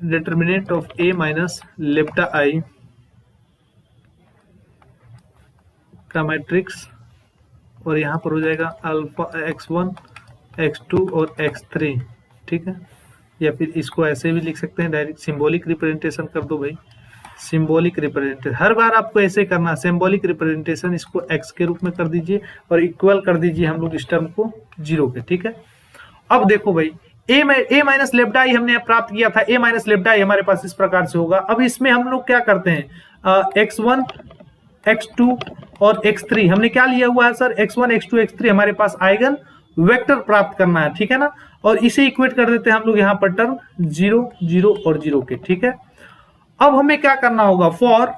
डिटर्मिनेंट ऑफ a माइनस लेप्टा आई का मैट्रिक्स, और यहाँ पर हो जाएगा अल्फा x1 x2 और x3, ठीक है। या फिर इसको ऐसे भी लिख सकते हैं, डायरेक्ट सिंबॉलिक रिप्रेजेंटेशन कर दो भाई, सिंबॉलिक रिप्रेजेंटेशन। हर बार आपको ऐसे करना, सिंबॉलिक रिप्रेजेंटेशन, इसको x के रूप में कर दीजिए और इक्वल कर दीजिए हम लोग इस टर्म को 0 के, ठीक है। अब देखो भाई, a माइनस लेप्टा आई हमने प्राप्त किया था, a माइनस लेप्टा आई हमारे पास इस प्रकार से होगा। अब इसमें हम लोग क्या करते हैं, x1 x2 और x3 हमने क्या लिया हुआ है सर, x1 x2 x3 हमारे पास आइगन वेक्टर प्राप्त करना है, ठीक है ना। और इसे इक्वेट कर देते हैं हम लोग यहाँ पर टर्म 0 0 और 0 के, ठीक है। अब हमें क्या करना होगा, फॉर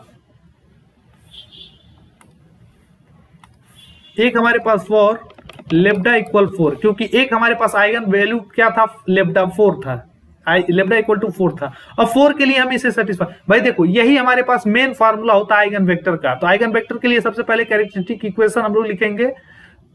एक हमारे पास फॉर लेप्डा इक्वल 4, क्योंकि एक हमारे पास आइगन वैल्यू क्या था, लेप्डा 4 था, लेप्डा इक्वल टू 4 था। अब 4 के लिए हम इसे सेटिस्फाई, भाई देखो यही हमारे पास मेन फार्मूला होता है आइगन वेक्टर का। तो आइगन वेक्टर के लिए सबसे पहले कैरेक्टरिस्टिक इक्वेशन हम लोग लिखेंगे,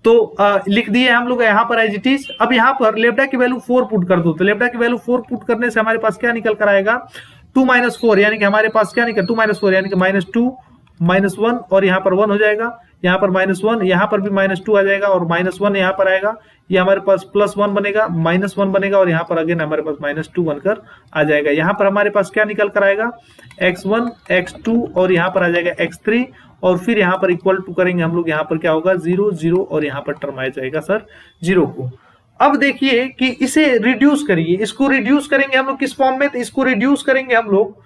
तो लिख दिए हम लोग यहाँ पर एज इट इज। अब यहाँ पर लेप्डा की वैल्यू 4 पुट कर दो, तो लेप्डा की वैल्यू 4 पुट करने से हमारे पास क्या निकल कर आएगा, 2 - 4, यानी कि हमारे पास क्या निकल, 2 - 4 यानी कि -2 -1 और यहाँ पर 1 हो जाएगा, यहाँ पर -1, यहाँ पर भी -2 आ जाएगा और -1 यहाँ पर आएगा, ये हमारे पास +1 बनेगा, -1 बनेगा और यहाँ पर अगेन हमारे पास -2 बनकर आ जाएगा। यहाँ पर हमारे पास क्या निकल कर आएगा, x1 x2 और यहाँ पर आ जाएगा x3, और फिर यहाँ पर इक्वल टू करेंगे हम लोग, यहाँ पर क्या होगा 0 0 और यहाँ पर टर्म आ जाएगा सर 0 को। अब देखिए कि इसे रिड्यूस करिए, इसको रिड्यूस करेंगे हम लोग किस फॉर्म में, तो इसको रिड्यूस करेंगे हम लोग,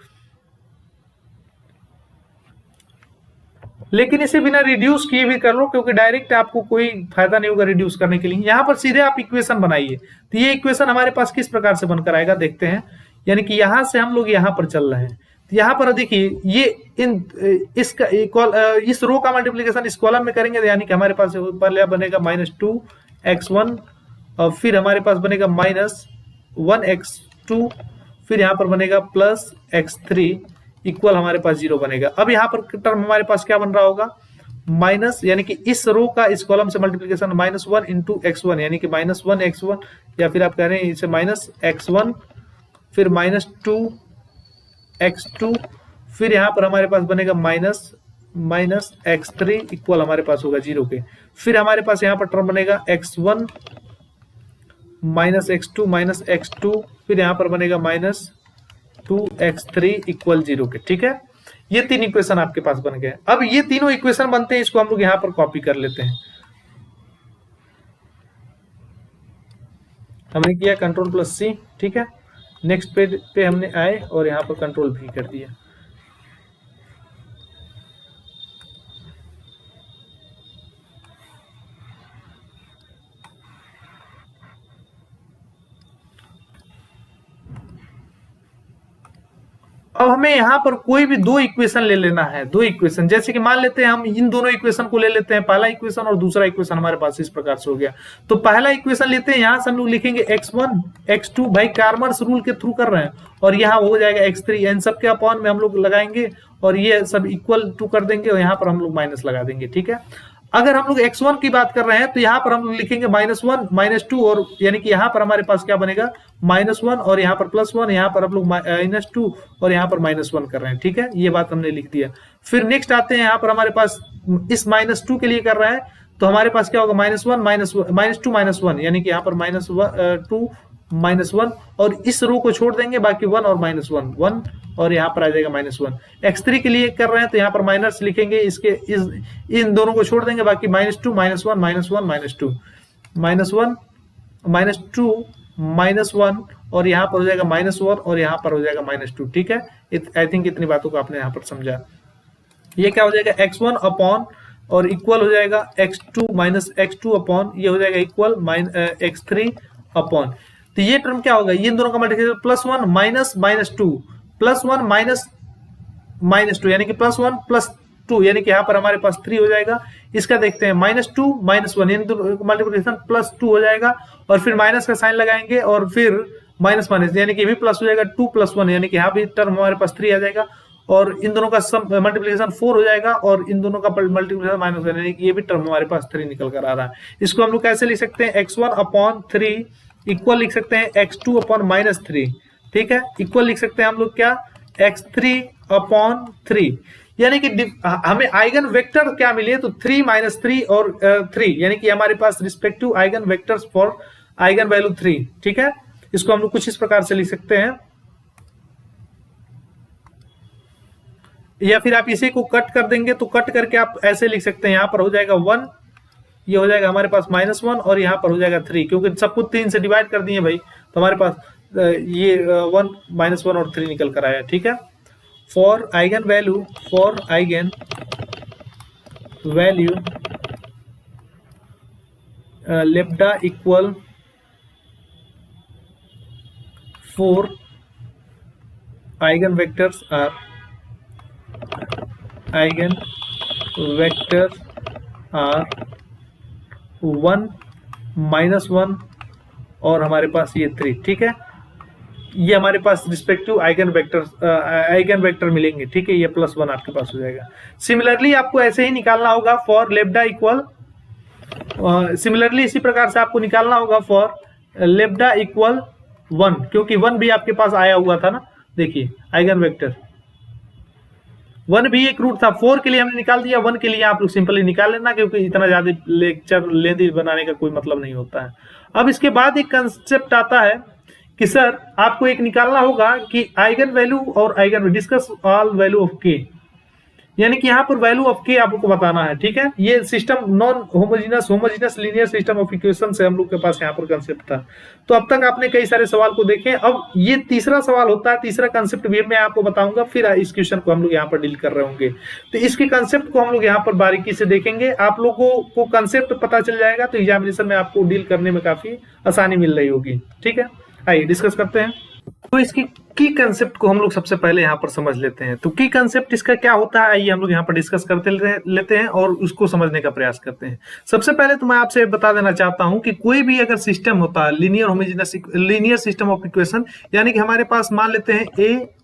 लेकिन इसे बिना रिड्यूस किए भी कर लो, क्योंकि डायरेक्ट आपको कोई फायदा नहीं होगा रिड्यूस करने के लिए। यहां पर सीधे आप इक्वेशन बनाइए, तो ये इक्वेशन हमारे पास किस प्रकार से बनकर आएगा देखते हैं। यानी कि यहां से हम लोग यहां पर चल रहे हैं, तो यहां पर देखिए ये इसका इस रो का मल्टीप्लीकेशन इस कॉलम में करेंगे, यानी कि हमारे पास पहले बनेगा -2x1 और फिर हमारे पास बनेगा -1x2, फिर यहाँ पर बनेगा +x3 इक्वल हमारे पास 0 बनेगा। अब यहाँ पर टर्म हमारे पास क्या बन रहा होगा, माइनस, यानी कि इस रो का इस कॉलम से मल्टीप्लीकेशन -1 × x1 यानी कि -1x1, या फिर आप कह रहे हैं इसे -x1 फिर -2x2, फिर यहाँ पर हमारे पास बनेगा -x3 इक्वल हमारे पास होगा 0 के। फिर हमारे पास यहाँ पर टर्म बनेगा x1 -x2 -x2, फिर यहाँ पर बनेगा -2x3 इक्वल 0 के, ठीक है। ये 3 इक्वेशन आपके पास बन गए। अब ये तीनों इक्वेशन बनते हैं, इसको हम लोग यहाँ पर कॉपी कर लेते हैं। हमने किया Ctrl+C, ठीक है। नेक्स्ट पेज पे हमने आए और यहाँ पर Ctrl+V कर दिया। अब हमें यहाँ पर कोई भी दो इक्वेशन ले लेना है, दो इक्वेशन, जैसे कि मान लेते हैं हम इन दोनों इक्वेशन को ले लेते हैं, पहला इक्वेशन और दूसरा इक्वेशन हमारे पास इस प्रकार से हो गया। तो पहला इक्वेशन लेते हैं, यहाँ से हम लोग लिखेंगे x1 x2, भाई कार्मर्स रूल के थ्रू कर रहे हैं, और यहाँ हो जाएगा x3, इन सब के अपॉन में हम लोग लगाएंगे और ये सब इक्वल टू कर देंगे और यहाँ पर हम लोग माइनस लगा देंगे, ठीक है। अगर हम लोग x1 की बात कर रहे हैं तो यहाँ पर हम लोग लिखेंगे -1 -2, और यानी कि यहाँ पर हमारे पास क्या बनेगा -1 और यहाँ पर +1, यहाँ पर हम लोग -2 और यहाँ पर -1 कर रहे हैं, ठीक है। ये बात हमने लिख दिया। फिर नेक्स्ट आते हैं, यहाँ पर हमारे पास इस -2 के लिए कर रहे हैं तो हमारे पास क्या होगा -1 -2 -1, यानी कि यहाँ पर -2 -1 और इस रो को छोड़ देंगे, बाकी 1 और -1 1 और यहाँ पर आ जाएगा -1। x3 के लिए कर रहे हैं तो यहाँ पर माइनस लिखेंगे, इसके इन दोनों को छोड़ देंगे, बाकी -2 -1 -1 -2 और यहाँ पर हो जाएगा -1 और यहाँ पर हो जाएगा -2, ठीक है। आई थिंक इतनी बातों को आपने यहाँ पर समझा। ये क्या हो जाएगा x1 अपॉन और इक्वल हो जाएगा x2 -x2 अपॉन, ये हो जाएगा इक्वल x3 अपॉन। तो ये टर्म क्या होगा, ये इन दोनों का मल्टीप्लिकेशन +1 -2 +1 -2 यानी कि +1 +2 यानी कि यहाँ पर हमारे पास 3 हो जाएगा। इसका देखते हैं -2 -1 इन दोनों का मल्टीप्लिकेशन +2 हो जाएगा और फिर माइनस का साइन लगाएंगे और फिर माइनस यानी कि भी प्लस हो जाएगा 2 + 1 यानी कि यहाँ भी टर्म हमारे पास 3 आ जाएगा और इन दोनों का सम मल्टीप्लिकेशन 4 हो जाएगा और इन दोनों का मल्टीप्लिकेशन -1 यानी कि ये भी टर्म हमारे पास 3 निकल कर आ रहा है। इसको हम लोग कैसे लिख सकते हैं, x1 अपॉन 3 इक्वल लिख सकते हैं x2 अपॉन -3, ठीक है। इक्वल लिख सकते हैं हम लोग क्या, x3 अपॉन 3, यानी कि हमें आइगन वेक्टर क्या मिले तो 3 -3 और 3 यानी कि हमारे पास respective eigen vectors for eigen value 3, ठीक है। इसको हम लोग कुछ इस प्रकार से लिख सकते हैं, या फिर आप इसी को कट कर देंगे तो कट करके आप ऐसे लिख सकते हैं, यहाँ पर हो जाएगा 1, ये हो जाएगा हमारे पास -1 और यहाँ पर हो जाएगा 3, क्योंकि सब कुछ 3 से डिवाइड कर दिए भाई, तो हमारे पास ये 1 -1 और 3 निकल कर आया, ठीक है। For eigen value lambda equal 4 eigen vectors are 1 -1 और हमारे पास ये 3, ठीक है। ये हमारे पास रिस्पेक्टिव आइगन वेक्टर मिलेंगे, ठीक है। ये +1 आपके पास हो जाएगा। सिमिलरली आपको ऐसे ही निकालना होगा फॉर लेप्डा इक्वल, सिमिलरली इसी प्रकार से आपको निकालना होगा फॉर लेप्डा इक्वल 1, क्योंकि 1 भी आपके पास आया हुआ था ना, देखिए आइगन वेक्टर 1 भी एक रूट था। 4 के लिए हमने निकाल दिया, 1 के लिए आप लोग सिंपली निकाल लेना, क्योंकि इतना ज्यादा लेक्चर लेंदी बनाने का कोई मतलब नहीं होता है। अब इसके बाद एक कंसेप्ट आता है कि सर आपको एक निकालना होगा कि आइगन वैल्यू और eigen discuss all value of के, यानी कि यहाँ पर वैल्यू ऑफ के आपको बताना है, ठीक है। ये system non homogeneous linear system of equation से हम लोग के पास यहाँ पर कंसेप्ट था। तो अब तक आपने कई सारे सवाल को देखे, अब ये तीसरा सवाल होता है, तीसरा कंसेप्ट भी मैं आपको बताऊंगा, फिर इस क्वेश्चन को हम लोग यहाँ पर डील कर रहे होंगे। तो इसके कंसेप्ट को हम लोग यहाँ पर बारीकी से देखेंगे, आप लोगों को कंसेप्ट पता चल जाएगा तो एग्जामिनेशन में आपको डील करने में काफी आसानी मिल रही होगी, ठीक है। आइए डिस्कस करते हैं। तो इसकी की कंसेप्ट को हम लोग सबसे पहले यहाँ पर समझ लेते हैं। तो की कंसेप्ट इसका क्या होता है, आइए हम लोग यहाँ पर डिस्कस करते लेते हैं और उसको समझने का प्रयास करते हैं। सबसे पहले तो मैं आपसे बता देना चाहता हूँ कि कोई भी अगर सिस्टम होता है लीनियर सिस्टम ऑफ इक्वेशन, यानी कि हमारे पास मान लेते हैं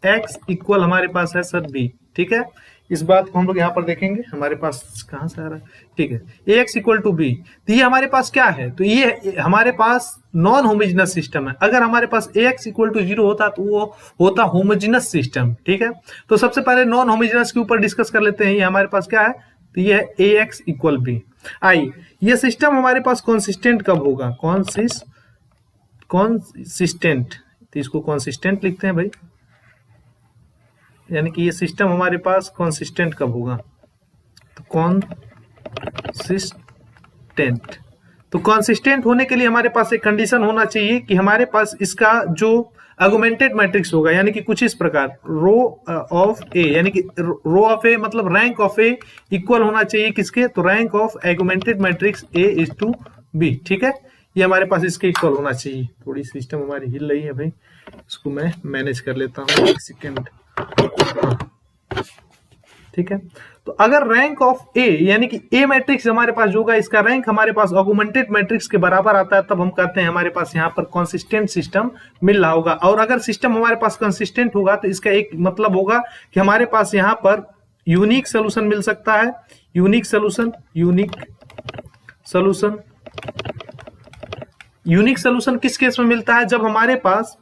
ax इक्वल हमारे पास है सर b, ठीक है। इस बात को हम लोग यहाँ पर देखेंगे, हमारे पास कहाँ से आ रहा है, ठीक है। ax इक्वल टू b, तो ये हमारे पास क्या है, तो ये हमारे पास नॉन होमोजेनस सिस्टम है। अगर हमारे पास ax इक्वल टू 0 होता तो वो होता होमोजेनस सिस्टम, ठीक है। तो सबसे पहले नॉन होमोजेनस के ऊपर डिस्कस कर लेते हैं। ये हमारे पास क्या है, तो ये है ax इक्वल b। आइए, ये सिस्टम हमारे पास कॉन्सिस्टेंट कब होगा, कॉन्सिस्टेंट, तो इसको कॉन्सिस्टेंट लिखते हैं भाई, यानी कि ये सिस्टम हमारे पास कॉन्सिस्टेंट कब होगा, तो कॉन्सिस्टेंट होने के लिए हमारे पास एक कंडीशन होना चाहिए कि हमारे पास इसका जो आर्गुमेंटेड मैट्रिक्स होगा, यानी कि कुछ इस प्रकार रो ऑफ ए, यानी कि रो ऑफ ए मतलब रैंक ऑफ ए इक्वल होना चाहिए किसके, तो rank of augmented matrix A is to be, ठीक है। ये हमारे पास इसके इक्वल होना चाहिए। थोड़ी सिस्टम हमारी हिल रही है भाई, इसको मैं मैनेज कर लेता हूँ, एक सेकेंड। ठीक है। तो अगर रैंक ऑफ ए यानी कि ए मैट्रिक्स हमारे पास जो होगा, इसका रैंक हमारे पास ऑगमेंटेड मैट्रिक्स के बराबर आता है, तब हम कहते हैं हमारे पास यहाँ पर कंसिस्टेंट सिस्टम मिल रहा होगा। और अगर सिस्टम हमारे पास कंसिस्टेंट होगा तो इसका एक मतलब होगा कि हमारे पास यहाँ पर यूनिक सोल्यूशन मिल सकता है। यूनिक सोल्यूशन, यूनिक सोल्यूशन किस केस में मिलता है? जब हमारे पास,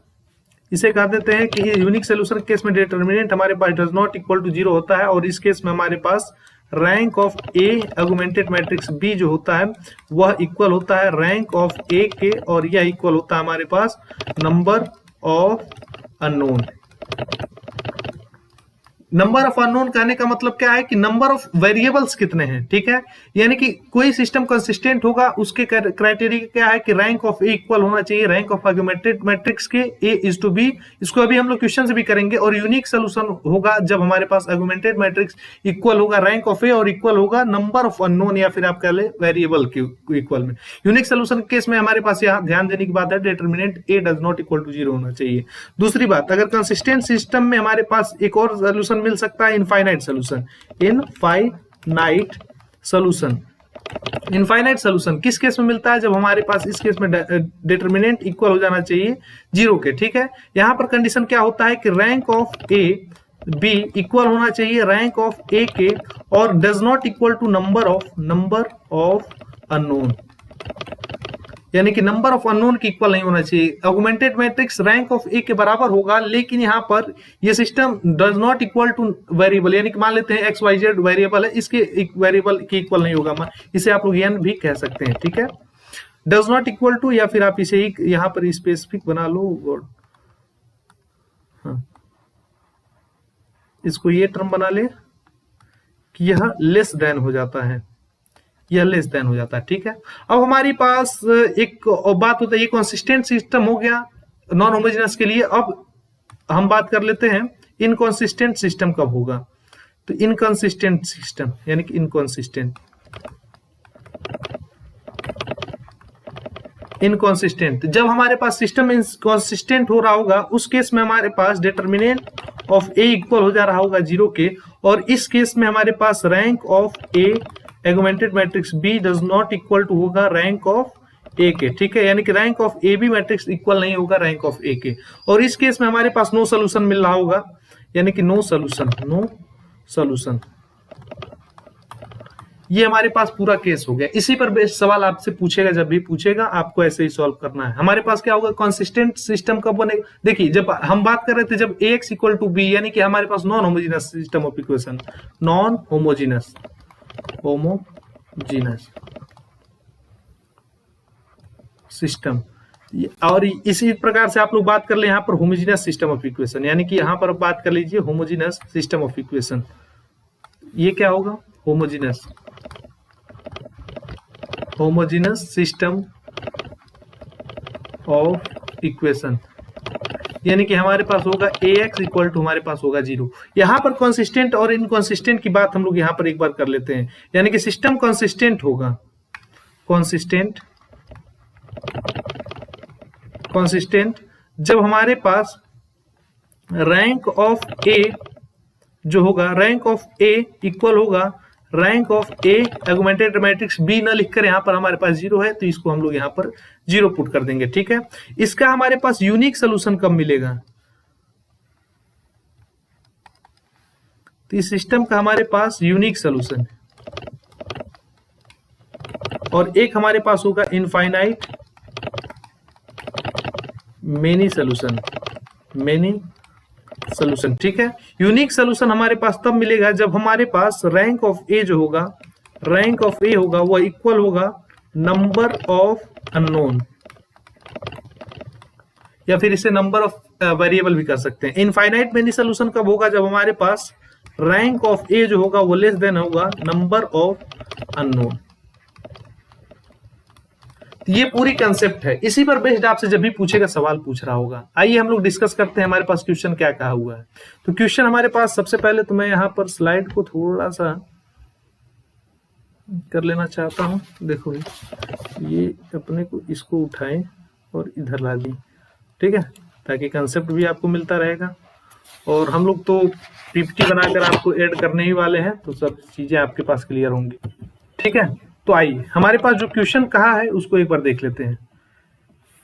इसे कह देते हैं कि यूनिक सोल्यूशन केस में डिटरमिनेंट हमारे पास डज नॉट इक्वल टू 0 होता है, और इस केस में हमारे पास rank of A augmented matrix B जो होता है वह इक्वल होता है रैंक ऑफ ए के, और यह इक्वल होता है हमारे पास number of unknown. Number of unknown कहने का मतलब क्या है कि नंबर ऑफ वेरिएबल्स कितने हैं, ठीक है। यानी कि कोई सिस्टम कंसिस्टेंट होगा, उसके क्राइटेरिया क्या है कि रैंक ऑफ ए इक्वल होना चाहिए रैंक ऑफ ऑगमेंटेड मैट्रिक्स के, ए इज टू बी। इसको अभी हम लोग क्वेश्चन से भी करेंगे। और यूनिक सोल्यूशन होगा जब हमारे पास ऑगमेंटेड मैट्रिक्स इक्वल होगा रैंक ऑफ ए और इक्वल होगा नंबर ऑफ अननोन, या फिर आप कह ले वेरिएबल के इक्वल में। यूनिक सोल्यूशन केस में हमारे पास यहाँ ध्यान देने की बात है, determinant A does not equal to 0 होना चाहिए। दूसरी बात, अगर कंसिस्टेंट सिस्टम में हमारे पास एक और सोल्यूशन मिल सकता है, इनफाइनाइट सोल्यूशन। इनफाइनाइट सोल्यूशन किस केस में मिलता है? जब हमारे पास इस केस में डिटरमिनेंट इक्वल हो जाना चाहिए 0 के, ठीक है। यहां पर कंडीशन क्या होता है कि rank of A B equal होना चाहिए रैंक ऑफ ए के, और does not equal to number of unknown, यानी कि नंबर ऑफ अननोन की इक्वल नहीं होना चाहिए। Augmented matrix rank of A के बराबर होगा, लेकिन यहां पर ये system does not equal to variable, यानी कि मान लेते हैं एक्स वाई जेड वेरिएबल है, इसके वेरिएबल की इक्वल नहीं होगा, इसे आप लोग एन भी कह सकते हैं, ठीक है। डज नॉट इक्वल टू, या फिर आप इसे ही यहां पर स्पेसिफिक बना लो, हाँ, इसको ये टर्म बना ले कि यह लेस देन हो जाता है, यह लेस देन हो जाता है, ठीक है। अब हमारे पास एक बात होता है, ये कंसिस्टेंट सिस्टम हो गया नॉन होमोजेनस के लिए। अब हम बात कर लेते हैं इनकंसिस्टेंट सिस्टम कब होगा। तो इनकंसिस्टेंट सिस्टम यानी कि इनकंसिस्टेंट जब हमारे पास सिस्टम इनकंसिस्टेंट हो रहा होगा, उस केस में हमारे पास डिटरमिनेंट ऑफ ए इक्वल हो जा रहा होगा 0 के, और इस केस में हमारे पास rank of A augmented matrix B does not equal to होगा रैंक ऑफ ए के, ठीक है। यानी कि rank of A B matrix equal नहीं होगा रैंक ऑफ ए के, और इस केस में हमारे पास नो सोल्यूशन मिल रहा होगा, यानी कि नो सोल्यूशन। ये हमारे पास पूरा केस हो गया। इसी पर बेस्ड सवाल आपसे पूछेगा, जब भी पूछेगा आपको ऐसे ही सॉल्व करना है। हमारे पास क्या होगा, कंसिस्टेंट सिस्टम कब बनेगा? देखिए, जब हम बात कर रहे थे जब ax इक्वल टू बी, यानी कि हमारे पास non homogeneous system of equation, non homogeneous system, और इसी प्रकार से आप लोग बात कर ले यहाँ पर होमोजेनस सिस्टम ऑफ इक्वेशन, यानी कि यहाँ पर बात कर लीजिए होमोजेनस सिस्टम ऑफ इक्वेशन। ये क्या होगा, होमोजेनस सिस्टम ऑफ इक्वेशन, यानी कि हमारे पास होगा ax इक्वल टू हमारे पास होगा 0। यहां पर कंसिस्टेंट और इनकंसिस्टेंट की बात हम लोग यहां पर एक बार कर लेते हैं। यानी कि सिस्टम कंसिस्टेंट होगा, कंसिस्टेंट जब हमारे पास रैंक ऑफ ए जो होगा, रैंक ऑफ ए इक्वल होगा rank of A augmented matrix B न लिखकर यहाँ पर हमारे पास 0 है, तो इसको हम लोग यहाँ पर 0 पुट कर देंगे, ठीक है। इसका हमारे पास यूनिक सोल्यूशन कब मिलेगा? तो इस सिस्टम का हमारे पास यूनिक सोल्यूशन, और एक हमारे पास होगा इनफाइनाइट मेनी सोल्यूशन, ठीक है। यूनिक सोल्यूशन हमारे पास तब मिलेगा जब हमारे पास रैंक ऑफ ए जो होगा, रैंक ऑफ ए होगा वह इक्वल होगा नंबर ऑफ अननोन, या फिर इसे नंबर ऑफ वेरिएबल भी कर सकते हैं। इनफाइनाइट मेनी सोल्यूशन कब होगा? जब हमारे पास रैंक ऑफ ए जो होगा वो लेस देन होगा नंबर ऑफ अननोन। ये पूरी कंसेप्ट है, इसी पर बेस्ड आपसे जब भी पूछेगा सवाल पूछ रहा होगा। आइए हम लोग डिस्कस करते हैं हमारे पास क्वेश्चन क्या कहा हुआ है। तो क्वेश्चन हमारे पास, सबसे पहले तो मैं यहाँ पर स्लाइड को थोड़ा सा कर लेना चाहता हूँ। देखो ये अपने को इसको उठाएं और इधर ला दी, ठीक है, ताकि कंसेप्ट भी आपको मिलता रहेगा और हम लोग तो पीपीटी बनाकर आपको ऐड करने ही वाले हैं, तो सब चीजें आपके पास क्लियर होंगी। ठीक है, तो आइए हमारे पास जो क्वेश्चन कहा है उसको एक बार देख लेते हैं।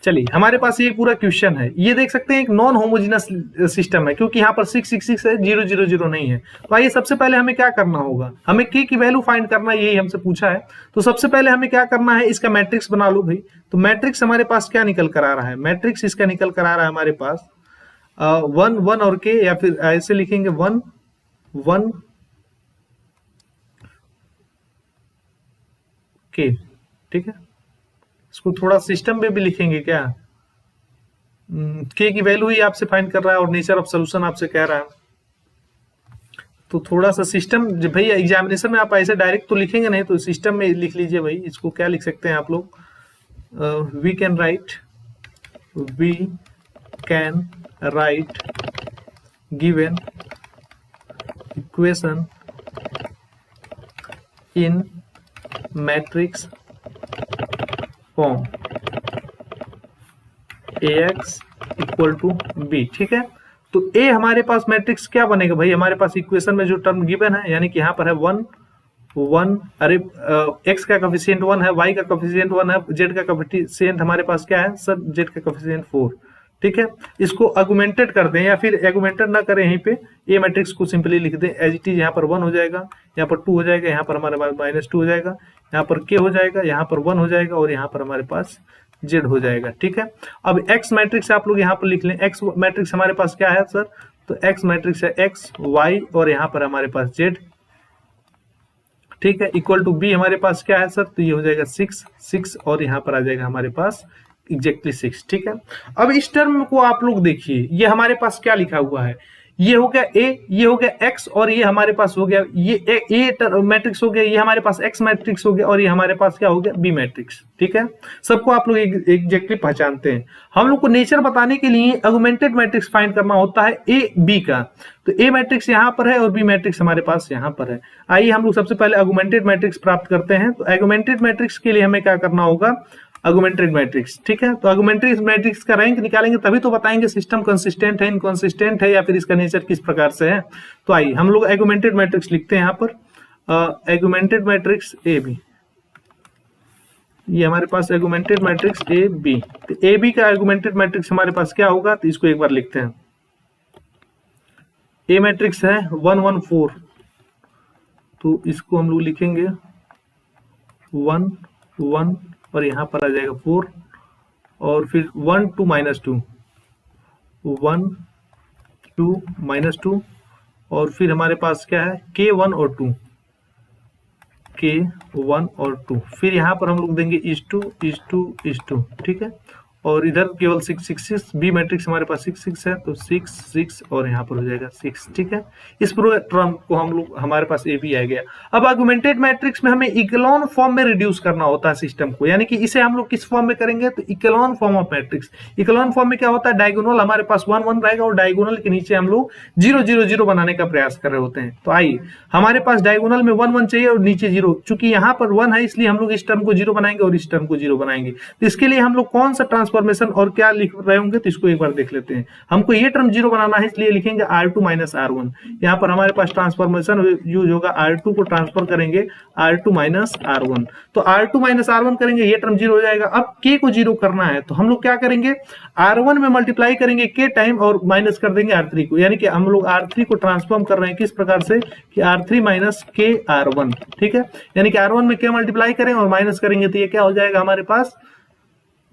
चलिए, हमारे पास ये पूरा क्वेश्चन है, ये देख सकते हैं एक नॉन होमोजेनस सिस्टम है, क्योंकि यहाँ पर 666 है, 000 नहीं है। तो आइए सबसे पहले हमें क्या करना होगा, हमें k की वैल्यू फाइंड करना है, यही हमसे पूछा है। तो सबसे पहले हमें क्या करना है, इसका मैट्रिक्स बना लो भाई। तो मैट्रिक्स हमारे पास क्या निकल कर आ रहा है, मैट्रिक्स इसका निकल कर आ रहा है हमारे पास 1 1 और k, या फिर ऐसे लिखेंगे 1 1 k। ठीक है, इसको थोड़ा सिस्टम में भी लिखेंगे क्या, के की वैल्यू ही आपसे फाइंड कर रहा है और नेचर ऑफ सोल्यूशन आपसे कह रहा है, तो थोड़ा सा सिस्टम भाई एग्जामिनेशन में आप ऐसे डायरेक्ट तो लिखेंगे नहीं, तो सिस्टम में लिख लीजिए भाई। इसको क्या लिख सकते हैं आप लोग, we can write given equation in matrix form ax equal to b। ठीक है, तो a हमारे पास मैट्रिक्स क्या बनेगा भाई, हमारे पास इक्वेशन में जो टर्म गिवन है, यानी कि यहाँ पर है 1 1, अरे x का कोफिशिएंट 1 है, y का कोफिशिएंट 1 है, z का कोफिशिएंट हमारे पास क्या है सर, z का कोफिशिएंट 4। ठीक है, इसको आर्गुमेंटेड कर दें, या फिर आर्गुमेंटेड ना करें, यहीं पे ए मैट्रिक्स को सिंपली लिख दें एज इट इज। यहाँ पर 1 हो जाएगा, यहाँ पर 2 हो जाएगा, यहाँ पर हमारे पास -2 हो जाएगा, यहाँ पर k हो जाएगा, यहाँ पर 1 हो जाएगा, और यहाँ पर हमारे पास z हो जाएगा। ठीक है, अब x मैट्रिक्स आप लोग यहाँ पर लिख लें, x मैट्रिक्स हमारे पास क्या है सर, तो x मैट्रिक्स है x y और यहाँ पर हमारे पास z। ठीक है, इक्वल टू b हमारे पास क्या है सर, तो ये हो जाएगा 6 6 और यहाँ पर आ जाएगा हमारे पास एग्जैक्टली 6। ठीक है, अब इस टर्म को आप लोग देखिए, ये हमारे पास क्या लिखा हुआ है, ये हो गया a, ये हो गया x, और ये हमारे पास हो गया ये a मैट्रिक्स हो गया, ये हमारे पास x मैट्रिक्स हो गया, और ये हमारे पास क्या हो गया b मैट्रिक्स। ठीक है, सबको आप लोग एग्जैक्टली पहचानते हैं। हम लोग को नेचर बताने के लिए ऑगमेंटेड मैट्रिक्स फाइंड करना होता है a b का, तो a मैट्रिक्स यहाँ पर है और b मैट्रिक्स हमारे पास यहाँ पर है। आइए हम लोग सबसे पहले ऑगमेंटेड मैट्रिक्स प्राप्त करते हैं। तो ऑगमेंटेड मैट्रिक्स के लिए हमें क्या करना होगा, ऑगमेंटेड मैट्रिक्स। ठीक है, तो ऑगमेंटेड मैट्रिक्स का रैंक निकालेंगे तभी तो बताएंगे सिस्टम कंसिस्टेंट है, इनकंसिस्टेंट है, या फिर इसका नेचर किस प्रकार से है। तो आइए हम लोग ऑगमेंटेड मैट्रिक्स लिखते हैं यहाँ पर, ऑगमेंटेड मैट्रिक्स ए बी, ये हमारे पास ऑगमेंटेड मैट्रिक्स ए बी। तो ए बी का ऑगमेंटेड मैट्रिक्स हमारे पास क्या होगा, तो इसको एक बार लिखते हैं। ए मैट्रिक्स है 1 1 4, तो इसको हम लोग लिखेंगे 1 1 और यहाँ पर आ जाएगा 4, और फिर 1 2 -2, 1 2 -2, और फिर हमारे पास क्या है k1 और 2, k1 और 2, फिर यहाँ पर हम लोग देंगे is 2 is 2 is 2। ठीक है, और इधर केवल 6 6 6, बी मैट्रिक्स हमारे पास 6 6 है, तो 6 6 और यहाँ पर हो जाएगा 6। ठीक है, इस पूरे टर्म को हम लोग हमारे पास ए बी आ गया। अब ऑगमेंटेड मैट्रिक्स में हमें इक्लोन फॉर्म में रिड्यूस करना होता है सिस्टम को, यानी कि इसे हम लोग किस फॉर्म में करेंगे, तो echelon form of matrix. Echelon form में क्या होता है, डायगोनल हमारे पास 1 1 रहेगा, और डायगोनल के नीचे हम लोग 0 0 0 बनाने का प्रयास कर रहे होते हैं। तो आइए हमारे पास डायगोनल में 1 1 चाहिए और नीचे 0, चूंकि यहाँ पर 1 है इसलिए हम लोग इस टर्म को 0 बनाएंगे और इस टर्म को 0 बनाएंगे। तो इसके लिए हम लोग कौन सा ट्रांसफॉर्मेशन और क्या लिख रहे होंगे, तो इसको एक बार देख लेते हैं। हमको ये टर्म 0 बनाना है, इसलिए लिखेंगे R2 - R1। यहाँ पर हमारे पास ट्रांसफॉर्मेशन यूज होगा, R2 को ट्रांसफर करेंगे R2 - R1, तो R2 - R1 करेंगे, ये टर्म 0 हो जाएगा। अब k को 0 करना है, तो हम लोग क्या करेंगे, R1 में मल्टीप्लाई करेंगे k टाइम और माइनस कर देंगे R3 को, यानी कि हम लोग R3 को ट्रांसफॉर्म कर रहे हैं किस प्रकार से, कि R3 - k R1। ठीक है, यानी कि R1 में k मल्टीप्लाई करें और माइनस करेंगे, तो ये क्या हो जाएगा हमारे पास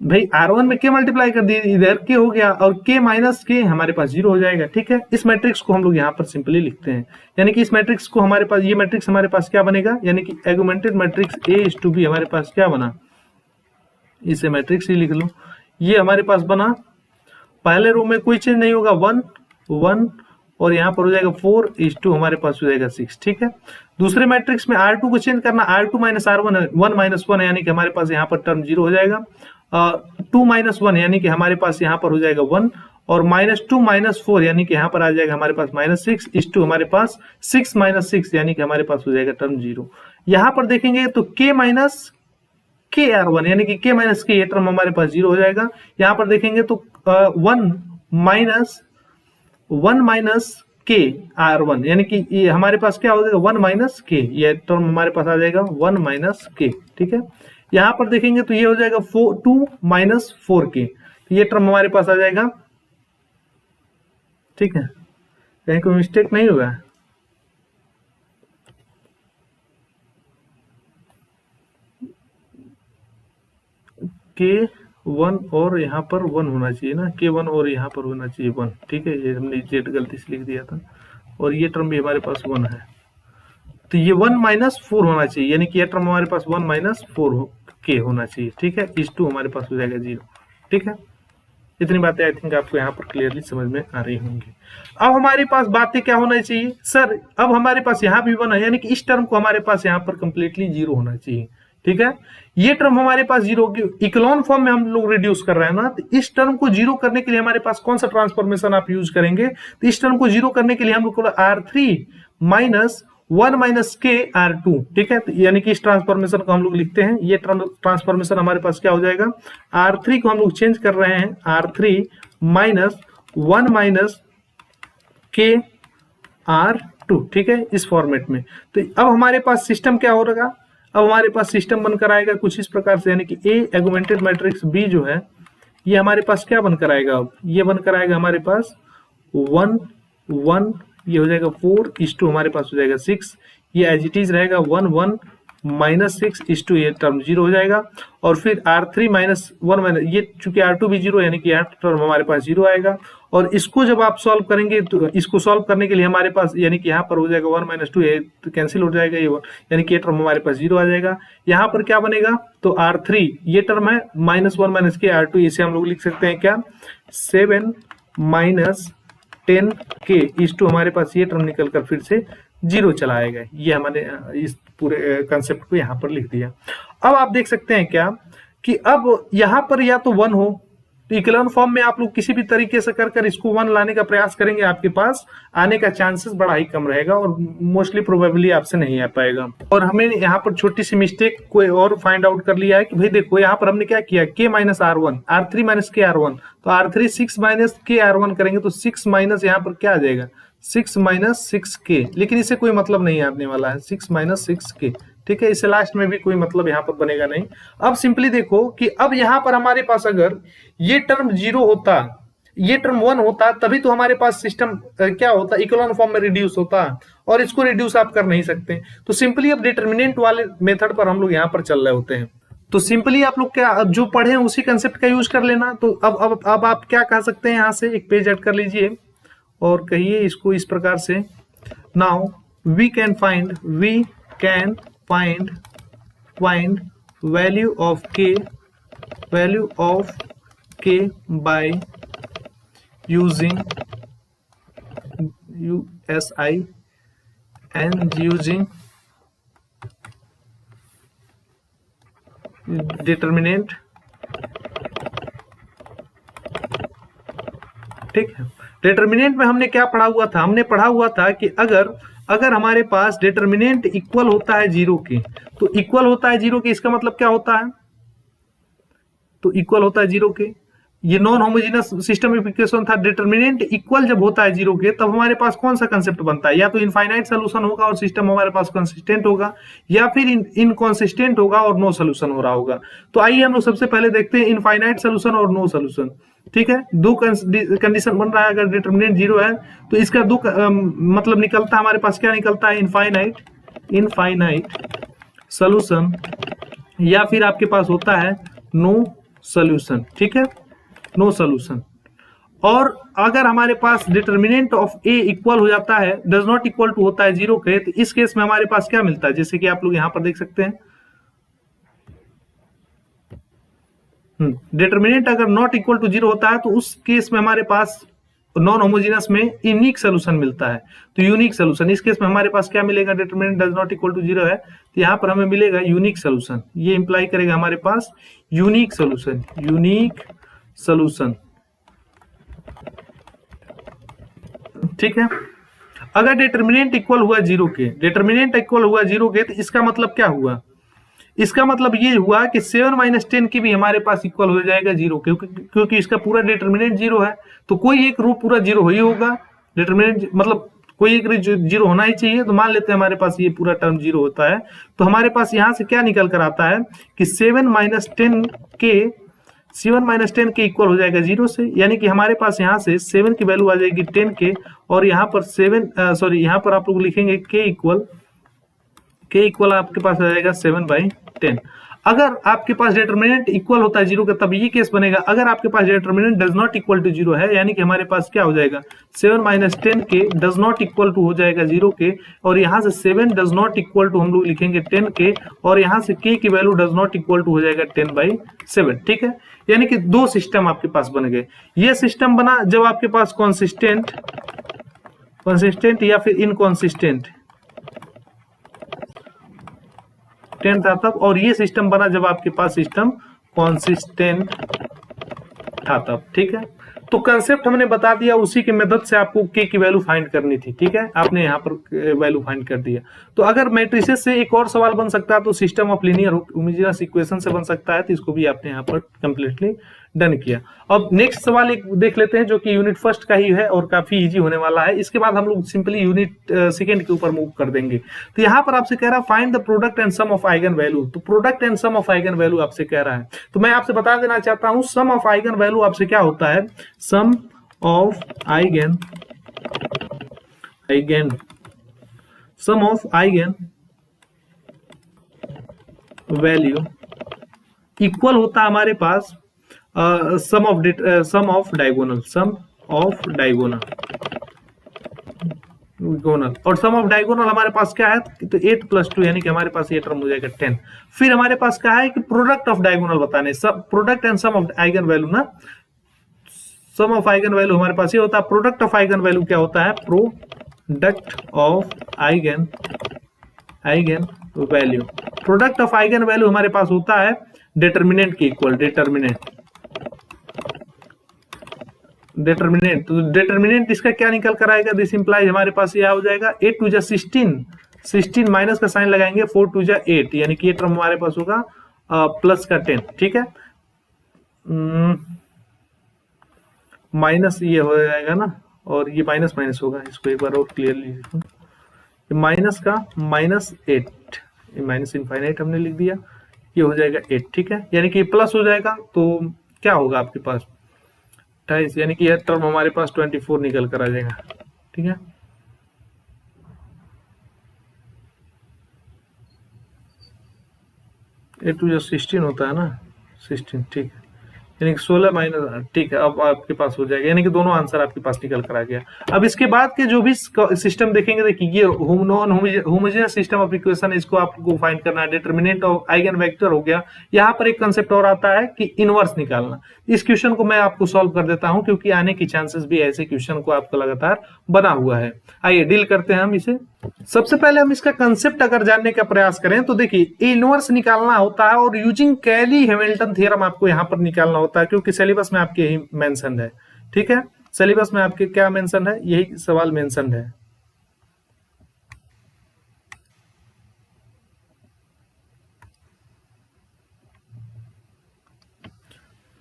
भाई, R1 में k मल्टीप्लाई कर दिए, इधर k हो गया, और k माइनस k हमारे पास 0 हो जाएगा। ठीक है, इस मैट्रिक्स को हम लोग यहाँ पर सिंपली लिखते हैं, यानी कि इस मैट्रिक्स को हमारे पास, ये मैट्रिक्स हमारे पास क्या बनेगा, यानी कि ऑगमेंटेड मैट्रिक्स A/B हमारे पास क्या बना, इसे मैट्रिक्स ही लिख लो। ये हमारे पास बना, पहले रो में कोई चेंज नहीं होगा, 1 1, और यहाँ पर हो जाएगा 4:2, हमारे पास हो जाएगा 6। ठीक है, दूसरे मैट्रिक्स में R2 को चेंज करना, R2 - R1 है, 1 - 1 यानी कि हमारे पास यहाँ पर टर्म 0 हो जाएगा, 2 - 1 यानी कि हमारे पास यहाँ पर हो जाएगा 1, और -2 - 4 यानी कि यहाँ पर आ जाएगा हमारे पास -6:2, हमारे पास 6 - 6 यानी कि हमारे पास हो जाएगा टर्म 0। यहाँ पर देखेंगे तो k - k R1 यानी कि k - k, ये टर्म हमारे पास 0 हो जाएगा। यहाँ पर देखेंगे तो 1 - 1 माइनस के R1, यानी कि ये हमारे पास क्या हो जाएगा 1 माइनस के, ये टर्म हमारे पास आ जाएगा 1 माइनस के। ठीक है, यहां पर देखेंगे तो ये हो जाएगा 2 माइनस 4k, ये टर्म हमारे पास आ जाएगा। ठीक है, कहीं कोई मिस्टेक नहीं होगा। के 1 और यहाँ पर 1 होना चाहिए ना, के 1 और यहाँ पर होना चाहिए 1। ठीक है, ये हमने जेड गलती से लिख दिया था, और ये टर्म भी हमारे पास 1 है, तो ये 1 माइनस 4 होना चाहिए, यानी कि ये टर्म हमारे पास 1 माइनस 4 के होना चाहिए। ठीक है, इस 2 हमारे पास हो जाएगा 0। ठीक है, इतनी बातें आई थिंक आपको यहाँ पर क्लियरली समझ में आ रही होंगी। अब हमारे पास बातें क्या होना चाहिए सर, अब हमारे पास यहाँ भी 1 है, यानी कि इस टर्म को हमारे पास यहाँ पर कंप्लीटली 0 होना चाहिए। ठीक है, ये टर्म हमारे पास 0 की इक्लोन फॉर्म में हम लोग रिड्यूस कर रहे हैं ना, तो इस टर्म को 0 करने के लिए हमारे पास कौन सा ट्रांसफॉर्मेशन आप यूज करेंगे, तो इस टर्म को 0 करने के लिए हम लोग को R3 माइनस 1 माइनस के R2। ठीक है, तो यानी कि इस ट्रांसफॉर्मेशन को हम लोग लिखते हैं, ये ट्रांसफॉर्मेशन हमारे पास क्या हो जाएगा, R3 को हम लोग चेंज कर रहे हैं R3 माइनस 1 माइनस के R2। ठीक है, इस फॉर्मेट में। तो अब हमारे पास सिस्टम क्या हो रहा, अब हमारे पास सिस्टम बनकर आएगा कुछ इस प्रकार से, यानी कि ए एगुमेंटेड मैट्रिक्स बी जो है ये हमारे पास क्या बनकर आएगा, अब ये बनकर आएगा हमारे पास 1 1, ये हो जाएगा 4 इस 2 हमारे पास हो जाएगा 6, ये एज इट इज रहेगा 1 1 माइनस 6 इस 2, ये टर्म 0 हो जाएगा। और फिर R3 माइनस 1 माइनस, ये चूंकि R2 भी 0 यानी कि यह टर्म हमारे पास 0 आएगा। और इसको जब आप सॉल्व करेंगे तो इसको सॉल्व करने के लिए हमारे पास यानी कि यहाँ पर हो जाएगा 1 माइनस 2, ये तो कैंसिल हो जाएगा, ये यानी कि ये टर्म हमारे पास 0 आ जाएगा। यहाँ पर क्या बनेगा, तो R3 ये टर्म है माइनस 1 माइनस के R2, इसे हम लोग लिख सकते हैं क्या 7 माइनस 10 के इस 2 हमारे पास ये टर्म निकल कर फिर से 0 चला आएगा। ये हमने इस पूरे कंसेप्ट को यहाँ पर लिख दिया। अब आप देख सकते हैं क्या कि अब यहाँ पर या तो 1 हो, तो इक्लोन फॉर्म में आप लोग किसी भी तरीके से कर इसको 1 लाने का प्रयास करेंगे, आपके पास आने का चांसेस बड़ा ही कम रहेगा और मोस्टली प्रोबेबली आपसे नहीं आ पाएगा। और हमें यहाँ पर छोटी सी मिस्टेक कोई और फाइंड आउट कर लिया है कि भाई देखो यहाँ पर हमने क्या किया, के माइनस R1 R3 माइनस के R1, तो R3 6 माइनस के R1 करेंगे तो 6 माइनस यहाँ पर क्या आ जाएगा 6 माइनस 6k, लेकिन इसे कोई मतलब नहीं आने वाला है 6 माइनस 6k। ठीक है, इसे लास्ट में भी कोई मतलब यहाँ पर बनेगा नहीं। अब सिंपली देखो कि अब यहाँ पर हमारे पास अगर ये टर्म 0 होता, ये टर्म 1 होता, तभी तो हमारे पास सिस्टम क्या होता, इक्लोन फॉर्म में रिड्यूस होता, और इसको रिड्यूस आप कर नहीं सकते। तो सिंपली अब डिटर्मिनेंट वाले मेथड पर हम लोग यहाँ पर चल रहे होते हैं। तो सिंपली आप लोग क्या जो पढ़े हैं उसी कंसेप्ट का यूज कर लेना। तो अब आप क्या कह सकते हैं, यहाँ से एक पेज ऐड कर लीजिए और कहिए इसको इस प्रकार से, now we can find value of k by using USI and using determinant। ठीक है, डिटर्मिनेंट में हमने क्या पढ़ा हुआ था, हमने पढ़ा हुआ था कि अगर हमारे पास डिटर्मिनेंट इक्वल होता है 0 के, तो इक्वल होता है 0 के, इसका मतलब क्या होता है, तो इक्वल होता है 0 के, ये non homogeneous system of equation था। डिटर्मिनेंट इक्वल जब होता है 0 के, तब हमारे पास कौन सा कंसेप्ट बनता है, या तो इनफाइनाइट सोल्यूशन होगा और सिस्टम हमारे पास कंसिस्टेंट होगा, या फिर इनकंसिस्टेंट होगा और नो सोल्यूशन हो रहा होगा। तो आइए हम लोग सबसे पहले देखते हैं इनफाइनाइट सोल्यूशन और नो सोल्यूशन। ठीक है, दो कंडीशन बन रहा है, अगर डिटर्मिनेंट 0 है तो इसका दो मतलब निकलता है, हमारे पास क्या निकलता है, इनफाइनाइट सोल्यूशन, या फिर आपके पास होता है नो सोल्यूशन। ठीक है, नो सोल्यूशन। और अगर हमारे पास डिटर्मिनेंट ऑफ ए इक्वल हो जाता है, डज नॉट इक्वल टू होता है 0 के, तो इस केस में हमारे पास क्या मिलता है, जैसे कि आप लोग यहां पर देख सकते हैं, डिटर्मिनेंट अगर नॉट इक्वल टू 0 होता है तो उस केस में हमारे पास नॉन होमोजेनस में यूनिक सोल्यूशन मिलता है। तो यूनिक सोल्यूशन, इस केस में हमारे पास क्या मिलेगा, determinant does not equal to 0 है, तो यहाँ पर हमें मिलेगा यूनिक सोल्यूशन। ये इंप्लाई करेगा हमारे पास यूनिक सोल्यूशन। ठीक है, अगर डिटरमिनेंट इक्वल हुआ 0 के, तो इसका मतलब क्या हुआ, इसका मतलब ये हुआ कि 7 माइनस 10 की भी हमारे पास इक्वल हो जाएगा 0, क्योंकि इसका पूरा डिटरमिनेंट 0 है, तो कोई एक रो पूरा 0 ही होगा, डिटरमिनेंट मतलब कोई एक जीरो होना ही चाहिए। तो मान लेते हैं हमारे पास ये पूरा टर्म जीरो होता है, तो हमारे पास यहां से क्या निकल कर आता है कि 7 - 10 के इक्वल हो जाएगा जीरो से, यानी कि हमारे पास यहाँ से 7 की वैल्यू आ जाएगी 10 के, और यहाँ पर यहाँ पर आप लोग लिखेंगे के इक्वल आपके पास आ जाएगा 7/10। अगर आपके पास डिटरमिनेंट इक्वल होता है जीरो का तब ये केस बनेगा। अगर आपके पास determinant does not equal to zero है, यानी कि हमारे पास क्या हो जाएगा 7 - 10 के डज नॉट इक्वल टू हो जाएगा जीरो के, और यहाँ से 7 डज नॉट इक्वल टू हम लोग लिखेंगे 10 के, और यहाँ से के की value does not equal to हो जाएगा 10/7। ठीक है, यानी कि दो सिस्टम आपके पास बन गए। ये सिस्टम बना जब आपके पास कंसिस्टेंट या फिर इनकॉन्सिस्टेंट था तब, और ये सिस्टम बना जब आपके पास सिस्टम कॉन्सिस्टेंट था तब। ठीक है, तो कंसेप्ट हमने बता दिया, उसी की मदद से आपको के की वैल्यू फाइंड करनी थी। ठीक है, आपने यहाँ पर वैल्यू फाइंड कर दिया। तो अगर मैट्रिसेस से एक और सवाल बन सकता है तो system of linear homogeneous equation से बन सकता है, तो इसको भी आपने यहाँ पर कंप्लीटली डन किया। अब नेक्स्ट सवाल एक देख लेते हैं जो कि यूनिट फर्स्ट का ही है और काफी इजी होने वाला है। इसके बाद हम लोग सिंपली यूनिट सेकंड के ऊपर मूव कर देंगे। तो यहाँ पर आपसे कह रहा है find the product and sum of eigen value. तो product and sum of eigen value आपसे कह रहा है, तो मैं आपसे बता देना चाहता हूं सम ऑफ आइगन वैल्यू आपसे क्या होता है। सम ऑफ आइगन वैल्यू इक्वल होता है हमारे पास सम ऑफ डायगोनल और सम ऑफ डायगोनल हमारे पास क्या है, तो 8 + 2 यानी कि हमारे पास ये टर्म हो जाएगा 10। फिर हमारे पास क्या है कि प्रोडक्ट ऑफ डायगोनल बताने, सब product and sum of eigen value ना, सम ऑफ आइगन वैल्यू हमारे पास ये होता है। प्रोडक्ट ऑफ आइगन वैल्यू क्या होता है, product of eigen value. Product of eigen value हमारे पास होता है डिटरमिनेंट के इक्वल, डिटरमिनेंट। तो डिटरमिनेंट इसका क्या निकल कर आएगा, दिस इंप्लाइज हमारे पास यह हो जाएगा 8 × 2 = 16 माइनस का साइन लगाएंगे 4 × 2 = 8, यानी कि ये टर्म हमारे पास होगा प्लस का 10। ठीक है, माइनस ये हो जाएगा ना, और ये माइनस माइनस होगा, इसको एक बार और क्लियरली लिखो, माइनस का -8, माइनस इनफाइनाइट हमने लिख दिया, ये हो जाएगा 8। ठीक है, यानी कि प्लस हो जाएगा, तो क्या होगा आपके पास 28, यानी कि यह टर्म हमारे पास 24 निकल कर आ जाएगा। ठीक है, ये 2 जो 16 होता है ना, 16। ठीक है, यानी कि 16 माइनस, ठीक है, अब आपके पास हो जाएगा, यानी कि दोनों आंसर आपके पास निकल कर आ गया। अब इसके बाद के जो भी सिस्टम देखेंगे, देखिए ये non homogeneous system of equation, इसको आपको फाइंड करना है। डिटरमिनेंट ऑफ आइगन वेक्टर हो गया। यहाँ पर एक कंसेप्ट और आता है कि इनवर्स निकालना। इस क्वेश्चन को मैं आपको सॉल्व कर देता हूं, क्योंकि आने की चांसेस भी ऐसे क्वेश्चन को आपका लगातार बना हुआ है। आइए डील करते हैं हम इसे। सबसे पहले हम इसका कंसेप्ट अगर जानने का प्रयास करें तो देखिए इनवर्स निकालना होता है, और यूजिंग कैली हैमिल्टन थ्योरम आपको यहाँ पर निकालना होता है, क्योंकि सिलेबस में आपके यही मेंशन है। ठीक है, सिलेबस में आपके क्या मेंशन है, यही सवाल मेंशन है।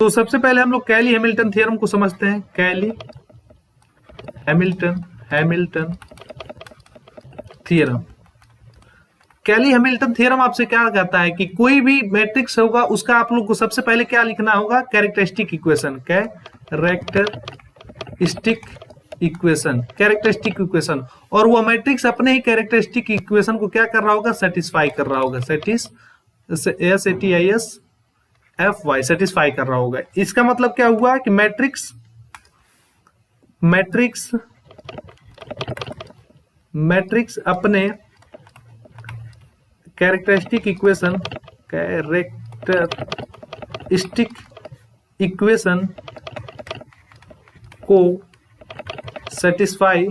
तो सबसे पहले हम लोग कैली हैमिल्टन थ्योरम को समझते हैं। कैली हैमिल्टन थ्योरम। कैली हैमिल्टन थ्योरम आपसे क्या कहता है कि कोई भी मैट्रिक्स होगा उसका आप लोग को सबसे पहले क्या लिखना होगा, कैरेक्टरिस्टिक इक्वेशन, और वो मैट्रिक्स अपने ही कैरेक्टरिस्टिक इक्वेशन को क्या कर रहा होगा, सेटिस्फाई कर रहा होगा, सेटिस्फाई कर रहा होगा। इसका मतलब क्या हुआ कि मैट्रिक्स अपने कैरेक्टरिस्टिक इक्वेशन को सेटिस्फाई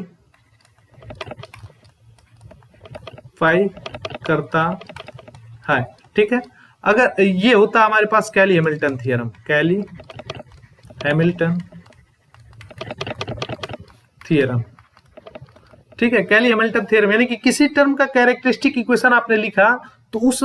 करता है। ठीक है, अगर ये होता हमारे पास कैली हैमिल्टन थ्योरम, ठीक है, कैली हैमिल्टन थ्योरम, यानी कि किसी टर्म का कैरेक्टरिस्टिक इक्वेशन आपने लिखा तो उस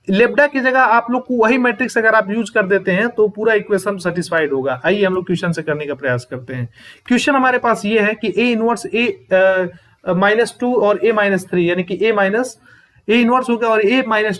लेब्डा की जगह आप लोग को वही मैट्रिक्स अगर आप यूज कर देते हैं तो पूरा इक्वेशन सेटिस्फाइड होगा। आइए हम लोग क्वेश्चन से करने का प्रयास करते हैं। क्वेश्चन हमारे पास ये है कि ए इनवर्स ए -2 और ए -3 यानी कि ए इनवर्स हो गया और ए माइनस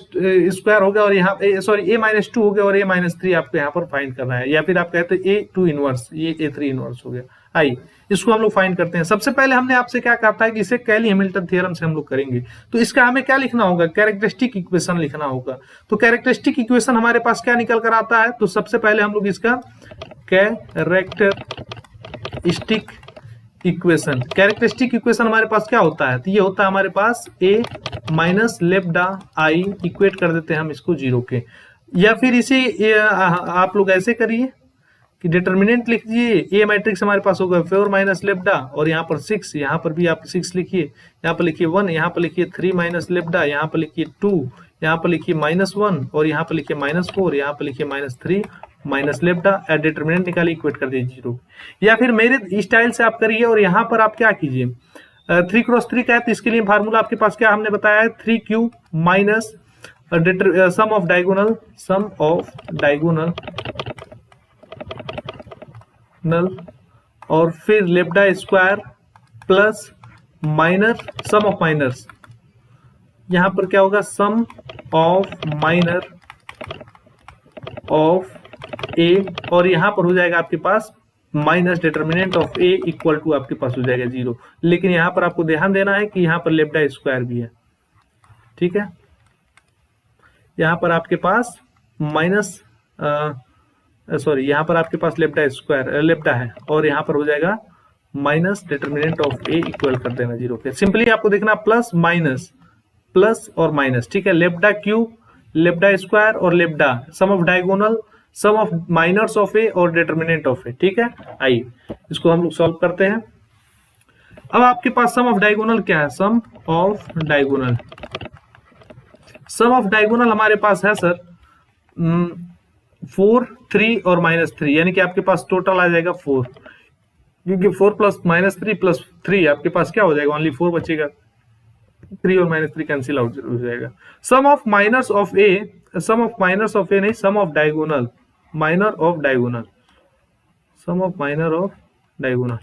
स्क्वायर हो गया और यहाँ सॉरी ए -2 हो गया और ए -3 आपको यहाँ पर फाइंड करना है, या फिर आप कहते हैं A2 इनवर्स, ये A3 इनवर्स हो गया। आइए इसको हम लोग फाइंड करते हैं। सबसे पहले हमने आपसे क्या कहा था कि इसे कैली हैमिल्टन थ्योरम से हम लोग करेंगे। तो इसका हमें क्या लिखना होगा, कैरेक्टरिस्टिक इक्वेशन लिखना होगा। तो कैरेक्टरिस्टिक इक्वेशन हमारे पास क्या निकल कर आता है, तो सबसे पहले हम लोग इसका कैरेक्टरिस्टिक इक्वेशन हमारे पास क्या होता है, तो ये होता है हमारे पास a माइनस लेब्डा आई, इक्वेट कर देते हैं हम इसको 0 के। या फिर इसे आप लोग ऐसे करिए कि डिटर्मिनेंट लिख दीजिए। ए मैट्रिक्स हमारे पास होगा 4 माइनस लेब्डा और यहाँ पर 6, यहाँ पर भी आप 6 लिखिए, यहाँ पर लिखिए 1, यहाँ पर लिखिए 3 माइनस लेब्डा, यहाँ पर लिखिए 2, यहाँ पर लिखिए -1 और यहाँ पर लिखिए -4, यहाँ पर लिखिए -3 माइनस लेब्डा, डिटर्मिनेंट निकालिए, इक्वेट कर दीजिए 0। या फिर मेरे स्टाइल से आप करिए और यहाँ पर आप क्या कीजिए, 3 क्रॉस 3 का है तो इसके लिए फार्मूला आपके पास क्या हमने बताया है, 3 माइनस सम ऑफ डायगोनल और फिर lambda square plus minor sum of minors, यहां पर क्या होगा sum of minor of A और यहां पर हो जाएगा आपके पास minus determinant of A equal to आपके पास हो जाएगा 0। लेकिन यहां पर आपको ध्यान देना है कि यहां पर लेब्डा स्क्वायर भी है, ठीक है। यहां पर आपके पास माइनस सॉरी यहाँ पर आपके पास लेब्डा है और यहाँ पर हो जाएगा minus determinant of A equal कर देना 0 पे। सिंपली आपको देखना प्लस माइनस प्लस और माइनस, ठीक है। लेब्डा क्यूब, लेब्डा स्क्वायर और lambda, sum of diagonal, sum of minors of A और डिटर्मिनेंट ऑफ ए, ठीक है। आइए इसको हम लोग सॉल्व करते हैं। अब आपके पास सम ऑफ डायगोनल क्या है, सम ऑफ डायगोनल हमारे पास है सर 4, 3 और -3, यानी कि आपके पास टोटल आ जाएगा 4, क्योंकि 4 प्लस -3 प्लस 3 आपके पास क्या हो जाएगा, ओनली 4 बचेगा, 3 और -3 कैंसिल आउट हो जाएगा। Sum of minors of A नहीं, sum of diagonal, sum of minor of diagonal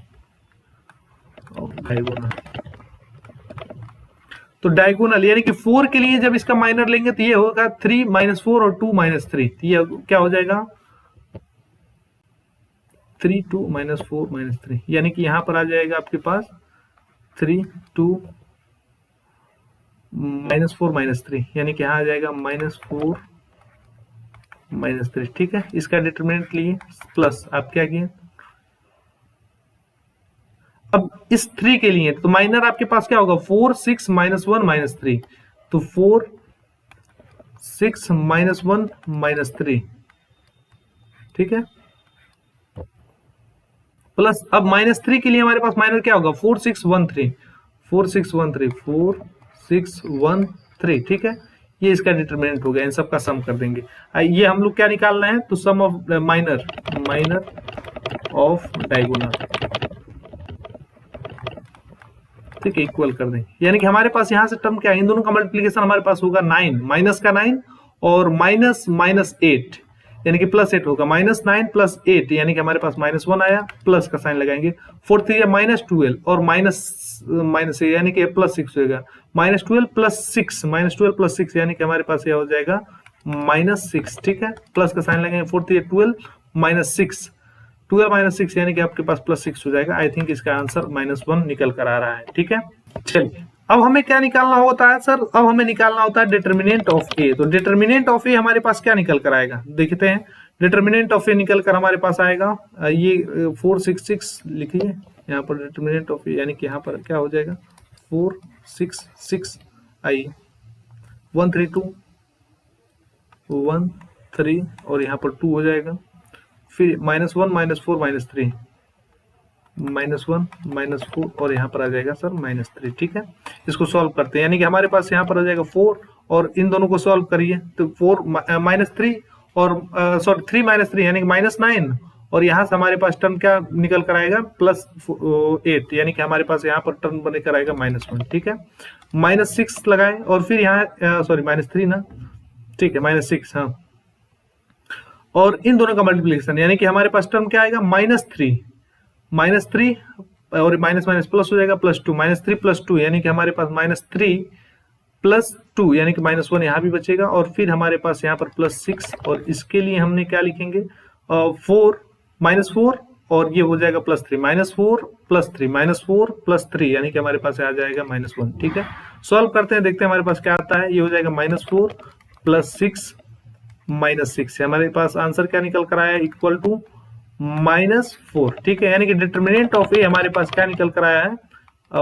तो डायगोनल यानी कि 4 के लिए जब इसका माइनर लेंगे तो ये होगा 3 -4 और 2 -3, तो ये क्या हो जाएगा 3 2 -4 -3, यानी कि यहां पर आ जाएगा आपके पास 3 2 -4 -3, यानी कि यहां आ जाएगा -4 -3, ठीक है। इसका डिटरमिनेंट लिए प्लस आप क्या किए, अब इस 3 के लिए तो माइनर आपके पास क्या होगा 4 6 -1 -3, तो 4 6 -1 -3, ठीक है। प्लस अब -3 के लिए हमारे पास माइनर क्या होगा 4 6 1 3, 4 6 1 3, 4 6 1 3, ठीक है। ये इसका डिटरमिनेंट हो गया, इन सब का सम कर देंगे। ये हम लोग क्या निकालना है, तो sum of minor of diagonal, ठीक है, इक्वल कर देंगे। यानी कि हमारे पास यहां से टर्म क्या है, इन दोनों का मल्टीप्लीकेशन हमारे पास होगा 9, माइनस का 9 और -8, यानी कि +8 होगा, -9 + 8, यानी कि हमारे पास -1 आया, प्लस का साइन लगाएंगे, 4 3 -12 और माइनस यानी कि +6 होगा, -12 + 6 यानी कि हमारे पास यह हो जाएगा -6, ठीक है। प्लस का साइन लगाएंगे, 4 3 12 -6, 12 -6 यानी कि आपके पास +6 हो जाएगा। आई थिंक इसका आंसर -1 निकल कर आ रहा है, ठीक है। चलिए अब हमें क्या निकालना होता है सर, अब हमें निकालना होता है डिटर्मिनेंट ऑफ ए। तो डिटर्मिनेंट ऑफ ए हमारे पास क्या निकल कर आएगा, देखते हैं। डिटर्मिनेंट ऑफ ए निकल कर हमारे पास आएगा ये 4 6 6 लिखिए यहाँ पर डिटर्मिनेंट ऑफ ए, यानी कि यहाँ पर क्या हो जाएगा 4 6 6, आई 1 3 2 1 3 और यहाँ पर 2 हो जाएगा, फिर -1 -4 -3, -1 -4 और यहाँ पर आ जाएगा सर -3, ठीक है। इसको सॉल्व करते हैं, यानी कि हमारे पास यहाँ पर आ जाएगा 4 और इन दोनों को सॉल्व करिए तो 4 -3 और सॉरी 3 -3 यानी कि -9 और यहाँ से हमारे पास टर्म क्या निकल कर आएगा +8, यानी कि हमारे पास यहाँ पर टर्म बने कर आएगा -1, ठीक है। -6 लगाए और फिर यहाँ सॉरी -3 ना, ठीक है, -6, हाँ। और इन दोनों का मल्टीप्लिकेशन, यानी कि हमारे पास टर्म क्या आएगा, -3 और माइनस माइनस प्लस हो जाएगा, +2, -3 + 2 यानी कि हमारे पास -3 + 2 यानी कि -1 यहाँ भी बचेगा, और फिर हमारे पास यहाँ पर +6, और इसके लिए हमने क्या लिखेंगे, 4 -4 और ये हो जाएगा +3, -4 + 3 -4 + 3 यानी कि हमारे पास आ जाएगा -1। ठीक है, सॉल्व करते हैं, देखते हैं हमारे पास क्या आता है। ये हो जाएगा -4 + 6 -6, हमारे पास आंसर क्या निकल कर आया है, इक्वल टू -4। ठीक है, यानी कि डिटर्मिनेंट ऑफ ए हमारे पास क्या निकल कर आया है,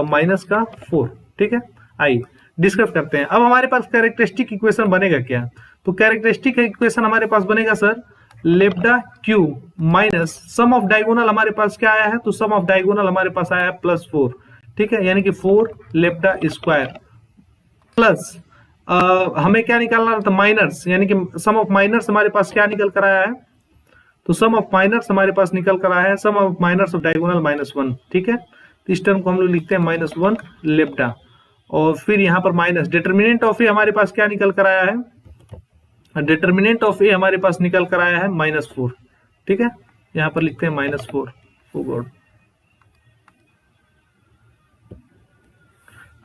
-4। ठीक है, आइए डिस्कस करते हैं। अब हमारे पास कैरेक्टरिस्टिक इक्वेशन बनेगा क्या, तो कैरेक्टरिस्टिक इक्वेशन हमारे पास बनेगा sir lambda cube minus sum of diagonal, हमारे पास क्या आया है, तो सम ऑफ डायगोनल हमारे पास आया है +4। ठीक है, यानी कि 4 लेब्डा स्क्वायर प्लस हमें क्या निकालना था, माइनर्स, यानी कि सम ऑफ माइनर्स हमारे पास क्या निकल कर आया है, तो सम ऑफ माइनर्स हमारे पास निकल कर आया है सम ऑफ माइनर्स ऑफ डायगोनल -1। ठीक है, तो इस टर्म को हम लोग लिखते हैं -1 लेब्डा, और फिर यहाँ पर माइनस डिटर्मिनेंट ऑफ ए हमारे पास क्या निकल कर आया है, डिटर्मिनेंट ऑफ ए हमारे पास निकल कर आया है -4। ठीक है, यहाँ पर लिखते हैं -4, ओ गॉड,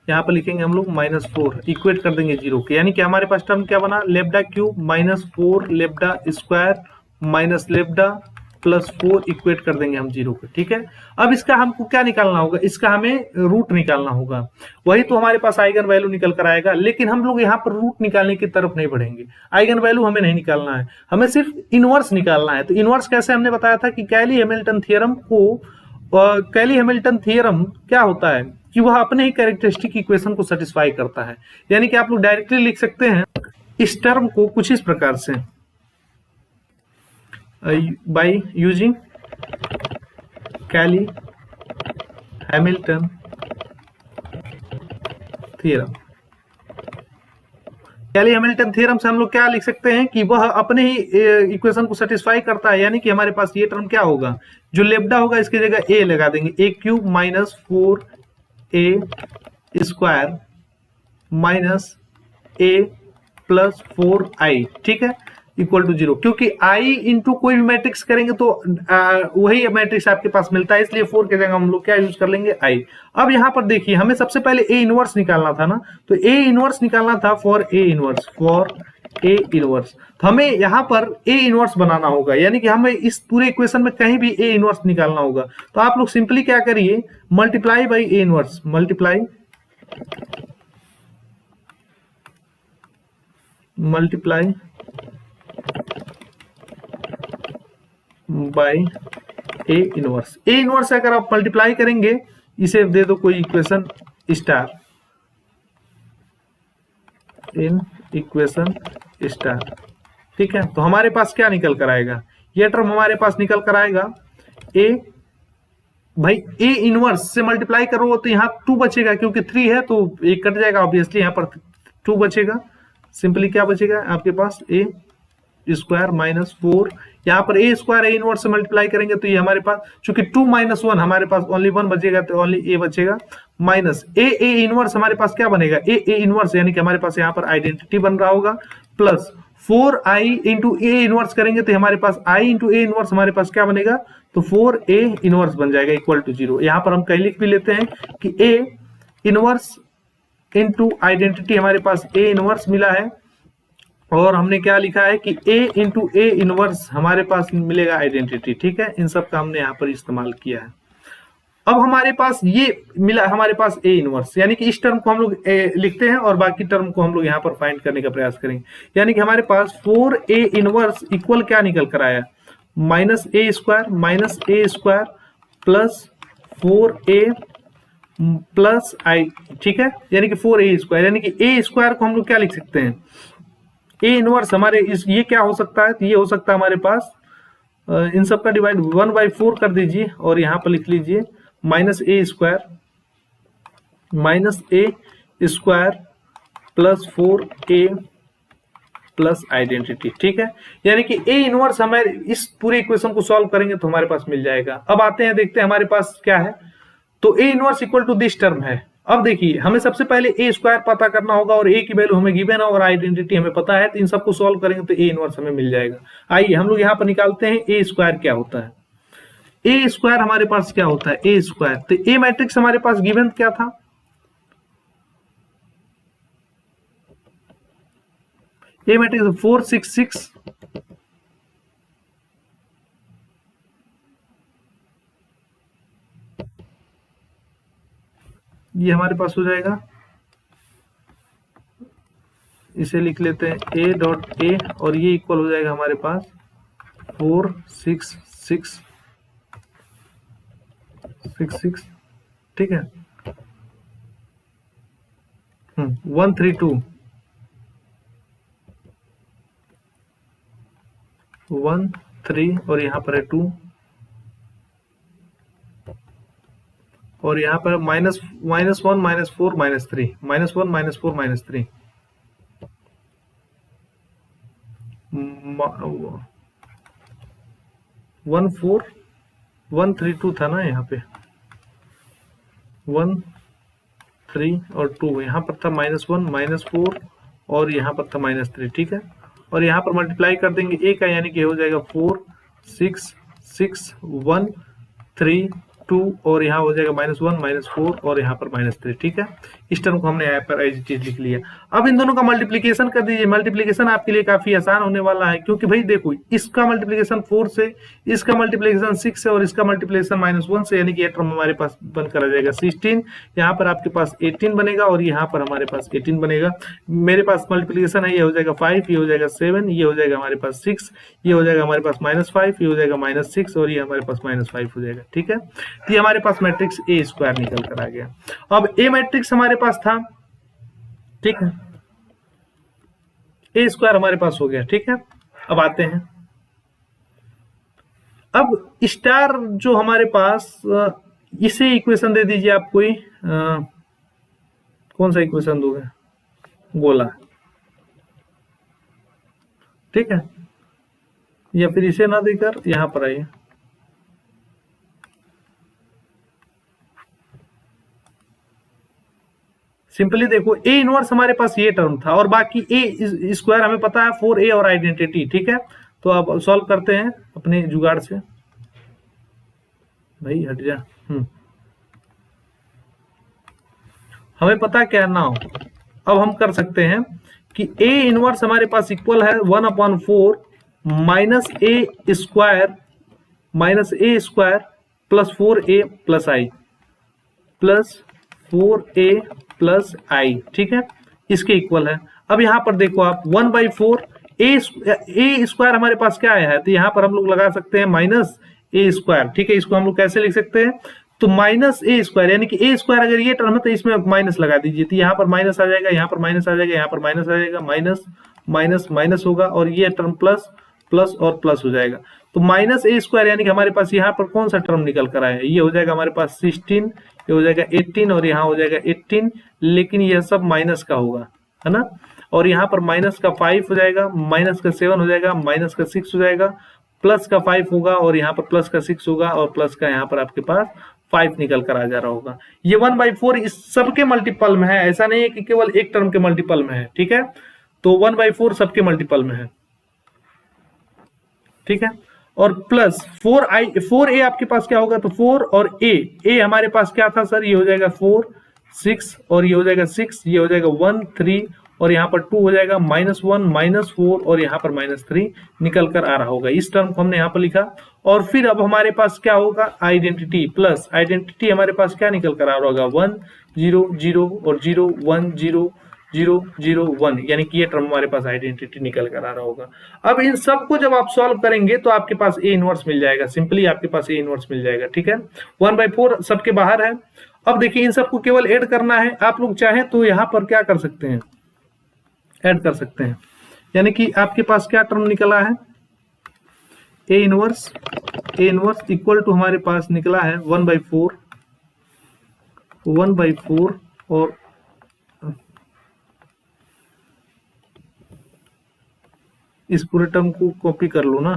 यहाँ पर लिखेंगे हम लोग -4, इक्वेट कर देंगे 0 के, यानी कि हमारे पास टर्म क्या बना, लेब्डा क्यूब -4 लेब्डा स्क्वायर माइनस लेब्डा +4 इक्वेट कर देंगे हम 0 को। ठीक है, अब इसका हमको क्या निकालना होगा, इसका हमें रूट निकालना होगा, वही तो हमारे पास आइगन वैल्यू निकल कर आएगा, लेकिन हम लोग यहाँ पर रूट निकालने की तरफ नहीं बढ़ेंगे, आइगन वैल्यू हमें नहीं निकालना है, हमें सिर्फ इनवर्स निकालना है। तो इनवर्स कैसे, हमने बताया था कि कैली हैमिल्टन थ्योरम को, कैली हैमिल्टन थ्योरम क्या होता है कि वह अपने ही कैरेक्टरिस्टिक इक्वेशन को सेटिस्फाई करता है, यानी कि आप लोग डायरेक्टली लिख सकते हैं इस टर्म को कुछ इस प्रकार से, by using Cayley-Hamilton theorem। Cayley Hamilton theorem से हम लोग क्या लिख सकते हैं कि वह अपने ही इक्वेशन को सेटिस्फाई करता है, यानी कि हमारे पास ये टर्म क्या होगा, जो लेब्डा होगा इसकी जगह ए लगा देंगे, a cube minus 4a square minus a + 4i। ठीक है, इक्वल टू 0, क्योंकि i इंटू कोई भी मैट्रिक्स करेंगे तो वही मैट्रिक्स आपके पास मिलता है, इसलिए 4 के जगह हम लोग क्या यूज कर लेंगे, i। अब यहाँ पर देखिए, हमें सबसे पहले a इनवर्स निकालना था ना, तो a इनवर्स निकालना था फॉर a इनवर्स, तो हमें यहाँ पर a इनवर्स बनाना होगा, यानी कि हमें इस पूरे इक्वेशन में कहीं भी a इनवर्स निकालना होगा। तो आप लोग सिंपली क्या करिए, multiply by a inverse, multiply by A inverse. A inverse अगर आप मल्टीप्लाई करेंगे, इसे दे दो कोई equation star, in equation star. ठीक है, तो हमारे पास क्या निकल कर आएगा, ये टर्म हमारे पास निकल कर आएगा ए, भाई ए इनवर्स से मल्टीप्लाई करो तो यहाँ 2 बचेगा, क्योंकि 3 है तो एक कट जाएगा, ऑब्वियसली यहाँ पर 2 बचेगा, सिंपली क्या बचेगा आपके पास ए स्क्वायर माइनस 4, यहाँ पर ए स्क्वायर ए इनवर्स से मल्टीप्लाई करेंगे तो ये हमारे पास, चूंकि 2 - 1 हमारे पास ओनली 1 बचेगा, तो ओनली ए बचेगा, माइनस ए इनवर्स हमारे पास क्या बनेगा, ए इनवर्स, यानी कि हमारे पास यहाँ पर आइडेंटिटी बन रहा होगा, plus 4i into A inverse करेंगे तो हमारे पास i इंटू ए इनवर्स हमारे पास क्या बनेगा, तो 4a इनवर्स बन जाएगा, इक्वल टू 0। यहाँ पर हम कहीं लिख भी लेते हैं कि ए इनवर्स इंटू आइडेंटिटी हमारे पास ए इनवर्स मिला है, और हमने क्या लिखा है कि a इंटू ए इनवर्स हमारे पास मिलेगा आइडेंटिटी। ठीक है, इन सब का हमने यहाँ पर इस्तेमाल किया है। अब हमारे पास ये मिला, हमारे पास a इनवर्स, यानी कि इस टर्म को हम लोग लिखते हैं और बाकी टर्म को हम लोग यहाँ पर फाइंड करने का प्रयास करेंगे, यानी कि हमारे पास 4a इनवर्स इक्वल क्या निकल कर आया, -a square plus 4a plus i। ठीक है, यानी कि 4a स्क्वायर, यानी कि a स्क्वायर को हम लोग क्या लिख सकते हैं, ए इनवर्स हमारे ये क्या हो सकता है, तो ये हो सकता है हमारे पास इन सब का डिवाइड 1/4 कर दीजिए, और यहाँ पर लिख लीजिए -a square plus 4a plus identity. ठीक है, यानी कि ए इनवर्स हमारे इस पूरे इक्वेशन को सॉल्व करेंगे तो हमारे पास मिल जाएगा। अब आते हैं, देखते हैं हमारे पास क्या है, तो A inverse equal to this term है, अब देखिए हमें सबसे पहले ए स्क्वायर पता करना होगा और ए की वैल्यू हमें गिवन है और आइडेंटिटी हमें पता है, तो इन सबको सॉल्व करेंगे तो ए इनवर्स हमें मिल जाएगा। आइए हम लोग यहाँ पर निकालते हैं ए स्क्वायर क्या होता है। ए स्क्वायर हमारे पास क्या होता है, ए स्क्वायर, तो ए मैट्रिक्स हमारे पास गिवन क्या था, ए मैट्रिक्स 4 6 6, ये हमारे पास हो जाएगा, इसे लिख लेते हैं ए डॉट ए और ये इक्वल हो जाएगा हमारे पास 4 6 6 6 6, ठीक है, 1 3 2 1 3 और यहाँ पर है 2 और यहाँ पर माइनस -1 -4 -3 -1 -4 -3 1 4 1 3 2 था ना, यहाँ पे 1 3 और 2, यहाँ पर था -1 -4 और यहाँ पर था -3, ठीक है, और यहाँ पर मल्टीप्लाई कर देंगे ए का, यानी कि हो जाएगा 4 6 6 1 3 2 और यहाँ हो जाएगा -1 -4 और यहाँ पर -3, ठीक है। इस टर्म को हमने यहाँ पर एज इट इज लिख लिया। अब इन दोनों का मल्टीप्लीकेशन कर दीजिए। मल्टीप्लीकेशन आपके लिए काफी आसान होने वाला है, क्योंकि भाई देखो इसका मल्टीप्लीकेशन 4 से, इसका मल्टीप्लीकेशन 6 से और इसका मल्टीप्लीकेशन -1 से, यानी कि ये टर्म हमारे पास बनकर आ जाएगा 16, यहाँ पर आपके पास 18 बनेगा और यहाँ पर हमारे पास 18 बनेगा। मेरे पास मल्टीप्लीकेशन है, ये हो जाएगा 5, ये हो जाएगा 7, ये हो जाएगा हमारे पास 6, ये हो जाएगा हमारे पास -5, ये हो जाएगा -6 और ये हमारे पास -5 हो जाएगा, ठीक है। तो ये हमारे पास मैट्रिक्स ए स्क्वायर निकल कर आ गया। अब ए मैट्रिक्स हमारे पास था, ठीक है, ए स्क्वायर हमारे पास हो गया, ठीक है। अब आते हैं, अब स्टार जो हमारे पास, इसे इक्वेशन दे दीजिए आप कोई, कौन सा इक्वेशन दोगे, गोला, ठीक है, या फिर इसे ना देकर यहां पर आइए, सिंपली देखो ए इनवर्स हमारे पास ये टर्म था और बाकी ए स्क्वायर हमें पता है 4a और आइडेंटिटी, ठीक है। तो अब सॉल्व करते हैं अपने जुगाड़ से, भाई हट जा, हमें पता क्या ना हो। अब हम कर सकते हैं कि ए इनवर्स हमारे पास इक्वल है 1/4 -a square plus 4a plus I plus 4a plus I, ठीक है, इसके इक्वल है। अब यहां पर देखो आप 1/4 ए स्क्वायर हमारे पास क्या आया है, तो यहां पर हम लोग लगा सकते हैं -a स्क्वायर, ठीक है। इसको हम लोग कैसे लिख सकते हैं, तो -a स्क्वायर, यानी कि a स्क्वायर अगर ये टर्म है तो इसमें माइनस लगा दीजिए, तो यहाँ पर माइनस आ जाएगा, यहाँ पर माइनस आ जाएगा, यहाँ पर माइनस आ जाएगा, माइनस माइनस माइनस होगा और ये टर्म प्लस प्लस और प्लस हो जाएगा। तो -a स्क्वायर यानी कि हमारे पास यहाँ पर कौन सा टर्म निकल कर आया है, ये हो जाएगा हमारे पास 16, ये हो जाएगा 18 और यहाँ हो जाएगा 18, लेकिन यह सब माइनस का होगा, है ना, और यहाँ पर माइनस का 5 हो जाएगा, माइनस का 7 हो जाएगा, माइनस का 6 हो जाएगा, प्लस का 5 होगा और यहाँ पर प्लस का 6 होगा और प्लस का यहाँ पर आपके पास 5 निकल कर आ जा रहा होगा। ये 1/4 इस सबके मल्टीपल में है, ऐसा नहीं है कि केवल एक टर्म के मल्टीपल में है, ठीक है। तो 1/4 सबके मल्टीपल में है, ठीक है। और प्लस 4a आपके पास क्या होगा, तो 4 और a हमारे पास क्या था सर, ये हो जाएगा 4 6 और ये हो जाएगा 6, ये हो जाएगा 1 3 और यहाँ पर 2 हो जाएगा -1 -4 और यहाँ पर -3 निकल कर आ रहा होगा। इस टर्म को हमने यहाँ पर लिखा और फिर अब हमारे पास क्या होगा, आइडेंटिटी प्लस आइडेंटिटी हमारे पास क्या निकल कर आ रहा होगा, 1 0 0 और 0 1 0 0 0 1, यानी कि ये टर्म हमारे पास आइडेंटिटी निकल कर आ रहा होगा। अब इन सब को जब आप सॉल्व करेंगे तो आपके पास ए इनवर्स मिल जाएगा, सिंपली आपके पास ए इनवर्स मिल जाएगा, ठीक है। 1/4 सबके बाहर है। अब देखिए इन सबको केवल ऐड करना है, आप लोग चाहें तो यहाँ पर क्या कर सकते हैं, ऐड कर सकते हैं, यानी कि आपके पास क्या टर्म निकला है, ए इनवर्स इक्वल टू हमारे पास निकला है 1/4 और इस पूरे टर्म को कॉपी कर लो ना,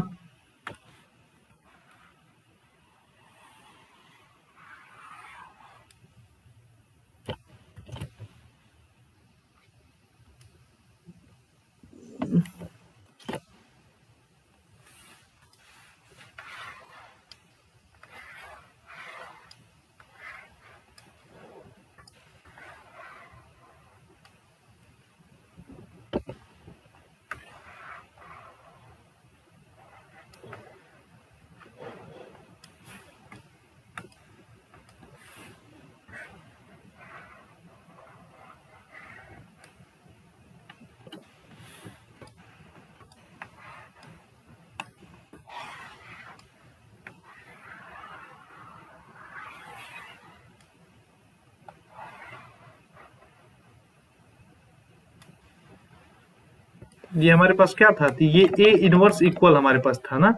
ये हमारे पास क्या था, तो ये ए इनवर्स इक्वल हमारे पास था ना।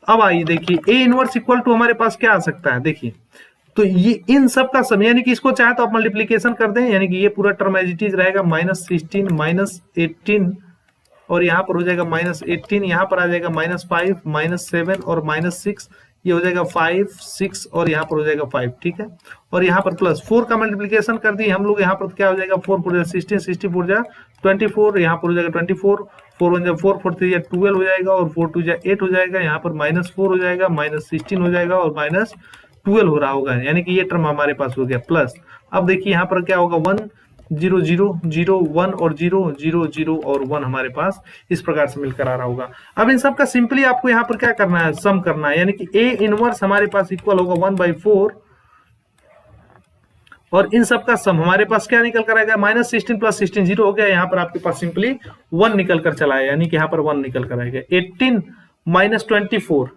अब आइए देखिए ए इनवर्स इक्वल टू हमारे पास क्या आ सकता है, देखिए तो ये इन सब का सम, यानी कि इसको चाहे तो आप मल्टीप्लीकेशन कर दें, यानी कि ये पूरा टर्म एज इट इज रहेगा -16 -18 और यहाँ पर हो जाएगा -18, यहाँ पर आ जाएगा -5 -7 और -6, ये हो जाएगा 5 6 और यहाँ पर हो जाएगा 5, ठीक है। और यहाँ पर प्लस 4 का मल्टीप्लीकेशन कर दिए हम लोग, यहाँ पर क्या हो जाएगा 4 4 16 60 4 जा 24, यहाँ पर हो जाएगा 24, 4 1 जा 4 4 3 जा 12 हो जाएगा और 4 2 जा 8 हो जाएगा, यहाँ पर -4 हो जाएगा, -16 हो जाएगा और -12 हो रहा होगा, यानी कि ये टर्म हमारे पास हो गया प्लस। अब देखिए यहाँ पर क्या होगा 1 0 0 0 1 और 0 0 0 और 1 हमारे पास इस प्रकार से मिलकर आ रहा होगा। अब इन सब का सिंपली आपको यहाँ पर क्या करना है, सम करना है, यानी कि ए इनवर्स हमारे पास इक्वल होगा 1/4 और इन सब का सम हमारे पास क्या निकल कर आएगा, -16 + 16 0 हो गया, यहाँ पर आपके पास सिंपली 1 निकल कर चला है, यानी कि यहाँ पर 1 निकल कर आएगा। 18 - 24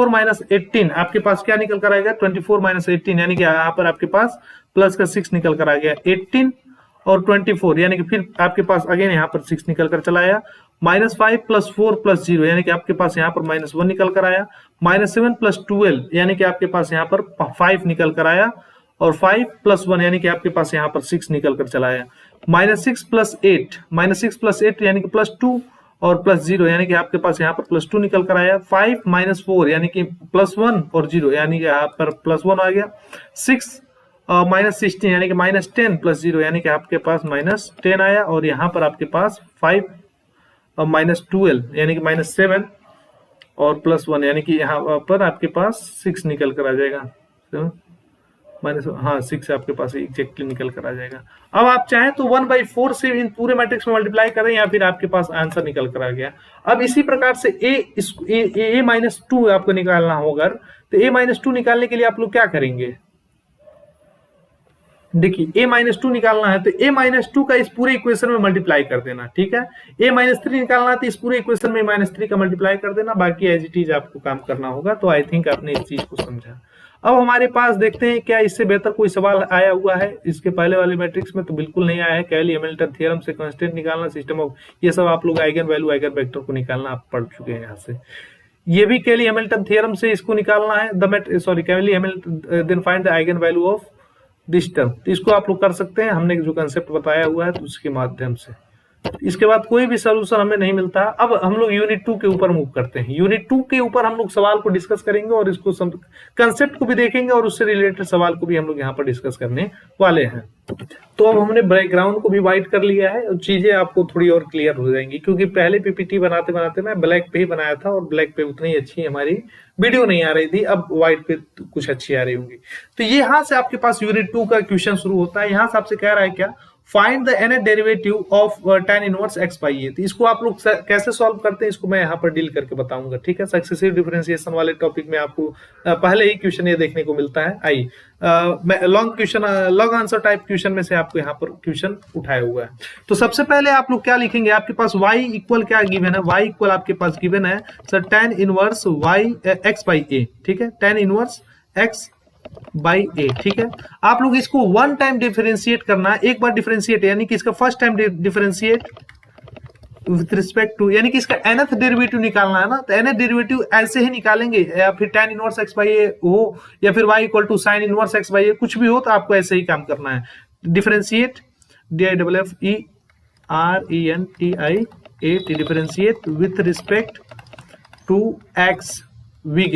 -18 आपके पास क्या निकल कर आएगा, 24 - 18, यानी कि यहाँ पर आपके पास प्लस का 6 निकल कर आ गया। 18 और 24 यानी कि फिर आपके पास अगेन यहाँ पर 6 निकल कर चला आया। -5 + 4 + 0 यानी कि आपके पास यहाँ पर -1 निकल कर आया। -7 + 12 यानी कि आपके पास यहाँ पर 5 निकल कर आया और 5 + 1 यानी कि आपके पास यहाँ पर 6 निकल कर चला आया। -6 + 8 यानी कि +2 और +0 यानी कि आपके पास यहाँ पर +2 निकल कर आया। 5 - 4 यानी कि +1 और 0 यानी कि यहाँ पर +1 आ गया। 6 -16 यानी कि -10 + 0 यानी कि आपके पास -10 आया और यहाँ पर आपके पास 5 -12 यानी कि -7 और +1 यानी कि यहाँ पर आपके पास 6 निकल कर आ जाएगा। हाँ 6 आपके पास एग्जैक्टली निकल कर आ जाएगा। अब आप चाहें तो 1/4 से इन पूरे मैट्रिक्स में मल्टीप्लाई करें या फिर आपके पास आंसर निकल कर आ गया। अब इसी प्रकार से a-2 आपको निकालना होगा, तो a-2 निकालने के लिए आप लोग क्या करेंगे, देखिए a-2 निकालना है तो a-2 का इस पूरे इक्वेशन में मल्टीप्लाई कर देना, ठीक है। a-3 निकालना है तो इस पूरे इक्वेशन में -3 का मल्टीप्लाई कर देना, बाकी एज इट इज आपको काम करना होगा। तो आई थिंक आपने इस चीज को समझा। अब हमारे पास देखते हैं क्या इससे बेहतर कोई सवाल आया हुआ है। इसके पहले वाले मैट्रिक्स में तो बिल्कुल नहीं आया है। कैली हैमिल्टन थ्योरम से कांस्टेंट निकालना, सिस्टम ऑफ, ये सब आप लोग आइगन वैल्यू आइगन वेक्टर को निकालना आप पढ़ चुके हैं यहाँ से। ये भी कैली हैमिल्टन थ्योरम से इसको निकालना है, Cayley Hamilton then find the eigenvalue of this term, तो इसको आप लोग कर सकते हैं, हमने जो कंसेप्ट बताया हुआ है तो उसके माध्यम से। इसके बाद कोई भी सोल्यूशन हमें नहीं मिलता। अब हम लोग यूनिट 2 के ऊपर मूव करते हैं। यूनिट 2 के ऊपर हम लोग सवाल को डिस्कस करेंगे और इसको कंसेप्ट को भी देखेंगे और उससे रिलेटेड सवाल को भी हम लोग यहाँ पर डिस्कस करने वाले हैं। तो अब हमने बैकग्राउंड को भी व्हाइट कर लिया है और चीजें आपको थोड़ी और क्लियर हो जाएंगी, क्योंकि पहले पीपीटी बनाते बनाते मैं ब्लैक पे ही बनाया था और ब्लैक पे उतनी अच्छी हमारी वीडियो नहीं आ रही थी, अब व्हाइट पे कुछ अच्छी आ रही होंगी। तो ये यहाँ से आपके पास यूनिट 2 का क्वेश्चन शुरू होता है। यहाँ से आपसे कह रहा है क्या, find the nth derivative of tan inverse x by a। तो इसको आप लोग कैसे सॉल्व करते हैं इसको मैं यहाँ पर डील करके बताऊंगा, ठीक है। सक्सेसिव डिफरेंशिएशन वाले टॉपिक में आपको पहले ही क्वेश्चन ये देखने को मिलता है। आई मैं long question, long answer type question में से आपको यहाँ पर क्वेश्चन उठाया हुआ है। तो सबसे पहले आप लोग क्या लिखेंगे, आपके पास y इक्वल क्या गिवन है, y इक्वल आपके पास गिवन है sir tan inverse x by a, ठीक है, tan इनवर्स x बाई ए, ठीक है। आप लोग इसको 1 टाइम डिफरेंशिएट करना, एक बार डिफरेंशिएट, यानी कि इसका first time differentiate with respect to, यानी कि इसका nth डेरिवेटिव निकालना है ना, तो nth डेरिवेटिव ऐसे ही निकालेंगे, या फिर tan inverse x by a हो या फिर y equal to sin inverse x by a, कुछ भी हो तो आपको ऐसे ही काम करना है। Differentiate DIFFERENTIAT differentiate with respect to x we